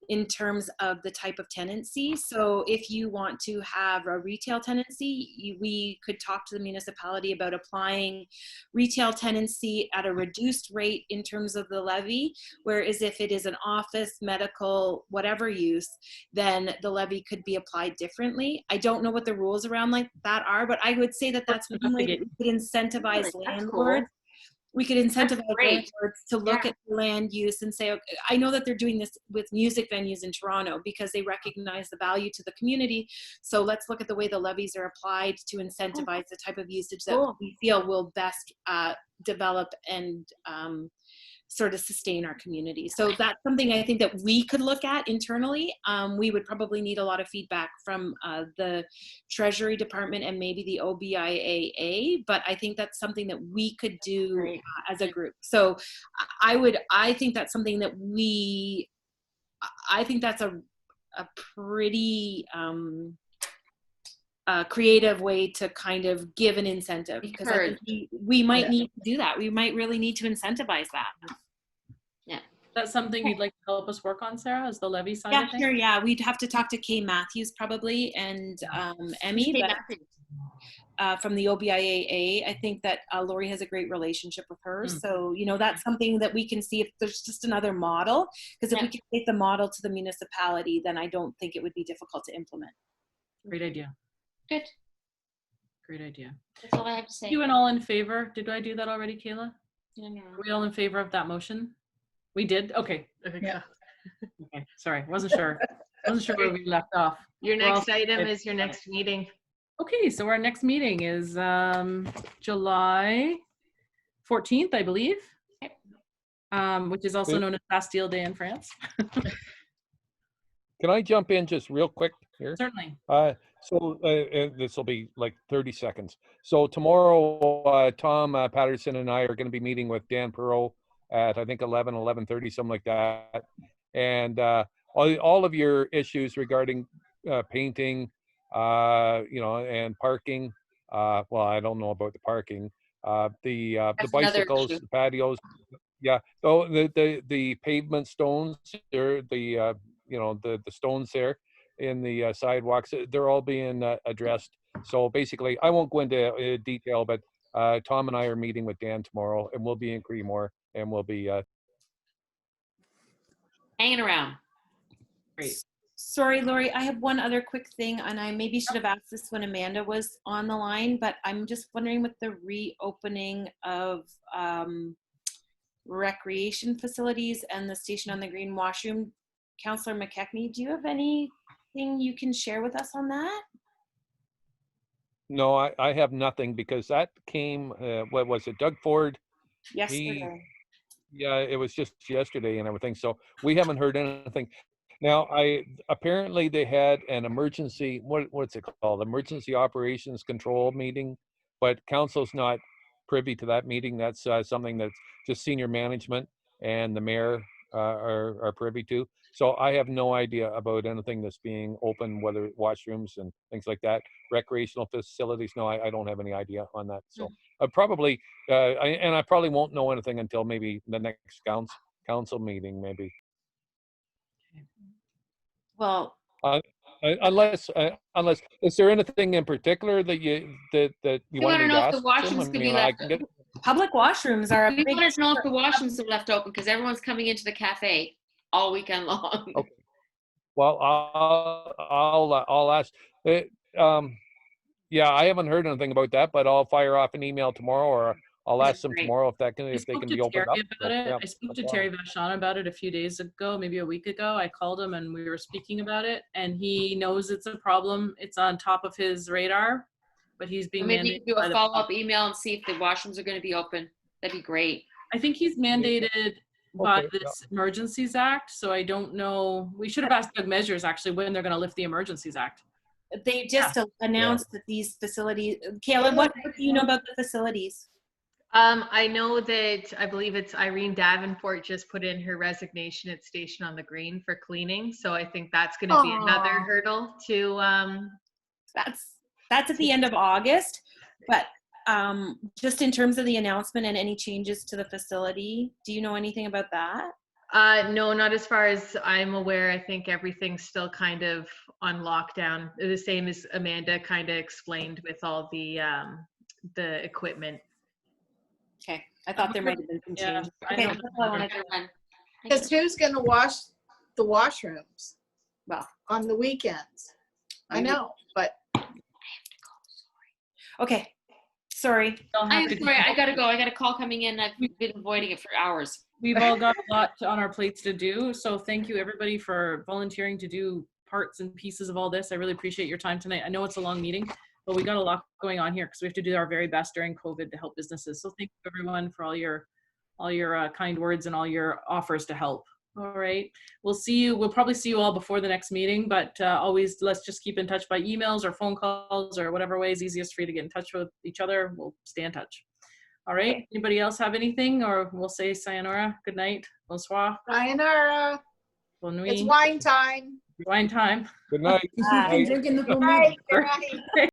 in terms of the type of tenancy. So if you want to have a retail tenancy, we could talk to the municipality about applying retail tenancy at a reduced rate in terms of the levy, whereas if it is an office, medical, whatever use, then the levy could be applied differently. I don't know what the rules around like that are, but I would say that that's one way that we could incentivize landlords. We could incentivize landlords to look at land use and say, okay, I know that they're doing this with music venues in Toronto because they recognize the value to the community. So let's look at the way the levies are applied to incentivize the type of usage that we feel will best develop and sort of sustain our community. So that's something I think that we could look at internally. We would probably need a lot of feedback from the Treasury Department and maybe the OBIAA, but I think that's something that we could do as a group. So I think that's something that I think that's a pretty creative way to kind of give an incentive, because I think we might need to do that. We might really need to incentivize that. Yeah. That's something you'd like to help us work on, Sarah, is the levy side Yeah, of things? sure. Yeah, we'd have to talk to Kay Matthews probably and Emmy, but from the OBIAA. I think that Lori has a great relationship with her. So, you know, that's something that we can see if there's just another model, because if we can take the model to the municipality, then I don't think it would be difficult to implement. Great idea. Good. Great idea. That's all I have to say. You and all in favor? Did I do that already, Kayla? No. Are we all in favor of that motion? We did? Okay. Yeah. Okay. Sorry. Wasn't sure. Wasn't sure where we left off. Your next item is your next meeting. Okay. So our next meeting is July 14th, I believe, which is also known as Bastille Day in France. Can I jump in just real quick here? Certainly. So this will be like 30 seconds. So tomorrow, Tom Patterson and I are going to be meeting with Dan Perot at, I think, 11:30, something like that. And all of your issues regarding painting, you know, and parking. Well, I don't know about the parking. The bicycles, the patios. Yeah. Oh, the pavement stones, the you know, the stones there in the sidewalks, they're all being addressed. So basically, I won't go into detail, but Tom and I are meeting with Dan tomorrow, and we'll be in Creemore, and we'll be hanging around. Great. Sorry, Lori, I have one other quick thing, and I maybe should have asked this when Amanda was on the line, but I'm just wondering with the reopening of recreation facilities and the Station on the Green washroom, Councillor McKechnie, do you have anything you can share with us on that? No, I have nothing, because that came, what was it, Doug Ford? Yesterday. Yeah, it was just yesterday and everything. So we haven't heard anything. Now, apparently they had an emergency, what's it called? Emergency Operations Control meeting, but council's not privy to that meeting. That's something that's just senior management and the mayor are privy to. So I have no idea about anything that's being open, whether washrooms and things like that, recreational facilities. No, I don't have any idea on that. So I probably, I probably won't know anything until maybe the next council meeting, maybe. Well, Unless, is there anything in particular that you we wanted want to me to know if ask the them? washrooms I could be mean, I left. can get. Public washrooms are a We big. want to know if the washrooms are left open because everyone's coming into the cafe all weekend long. Okay. Well, I'll ask. Yeah, I haven't heard anything about that, but I'll fire off an email tomorrow, or I'll ask them Great. tomorrow if they I can spoke be to opened Terry up. about it. Yeah, I spoke no to problem. Terry Vachon about it a few days ago, maybe a week ago. I called him and we were speaking about it, and he knows it's a problem. It's on top of his radar, but he's being Maybe you mandated can do by a the follow-up email and see if the washrooms are going to be open. That'd be great. I think he's mandated by Okay, this Emergencies Act, so I don't know. We should have asked Doug Measures actually when they're going to lift the Emergencies Act. They just announced that these facilities. Kayla, what do you know about the facilities? I know that I believe it's Irene Davenport just put in her resignation at Station on the Green for cleaning. So I think that's going to be another hurdle to. That's at the end of August, but just in terms of the announcement and any changes to the facility, do you know anything about that? No, not as far as I'm aware. I think everything's still kind of on lockdown. The same as Amanda kind of explained with all the equipment. Okay, I thought there might have been some changes. Okay, that's all I wanted to run. Because who's going to wash the washrooms? Well, on the weekends. I know, but. Okay, sorry. I'm sorry, I gotta go. I got a call coming in. I've been avoiding it for hours. We've all got a lot on our plates to do, so thank you everybody for volunteering to do parts and pieces of all this. I really appreciate your time tonight. I know it's a long meeting, but we got a lot going on here because we have to do our very best during COVID to help businesses. So thank you everyone for all your kind words and all your offers to help. All right, we'll see you. We'll probably see you all before the next meeting, but always let's just keep in touch by emails or phone calls or whatever way is easiest for you to get in touch with each other. We'll stay in touch. All right. Anybody else have anything, or we'll say sayonara? Good night. Bonsoir. Sayonara. Bonne nuit. It's wine time. Wine time. Good night. Drinking the whole Bye. meeting. Good night.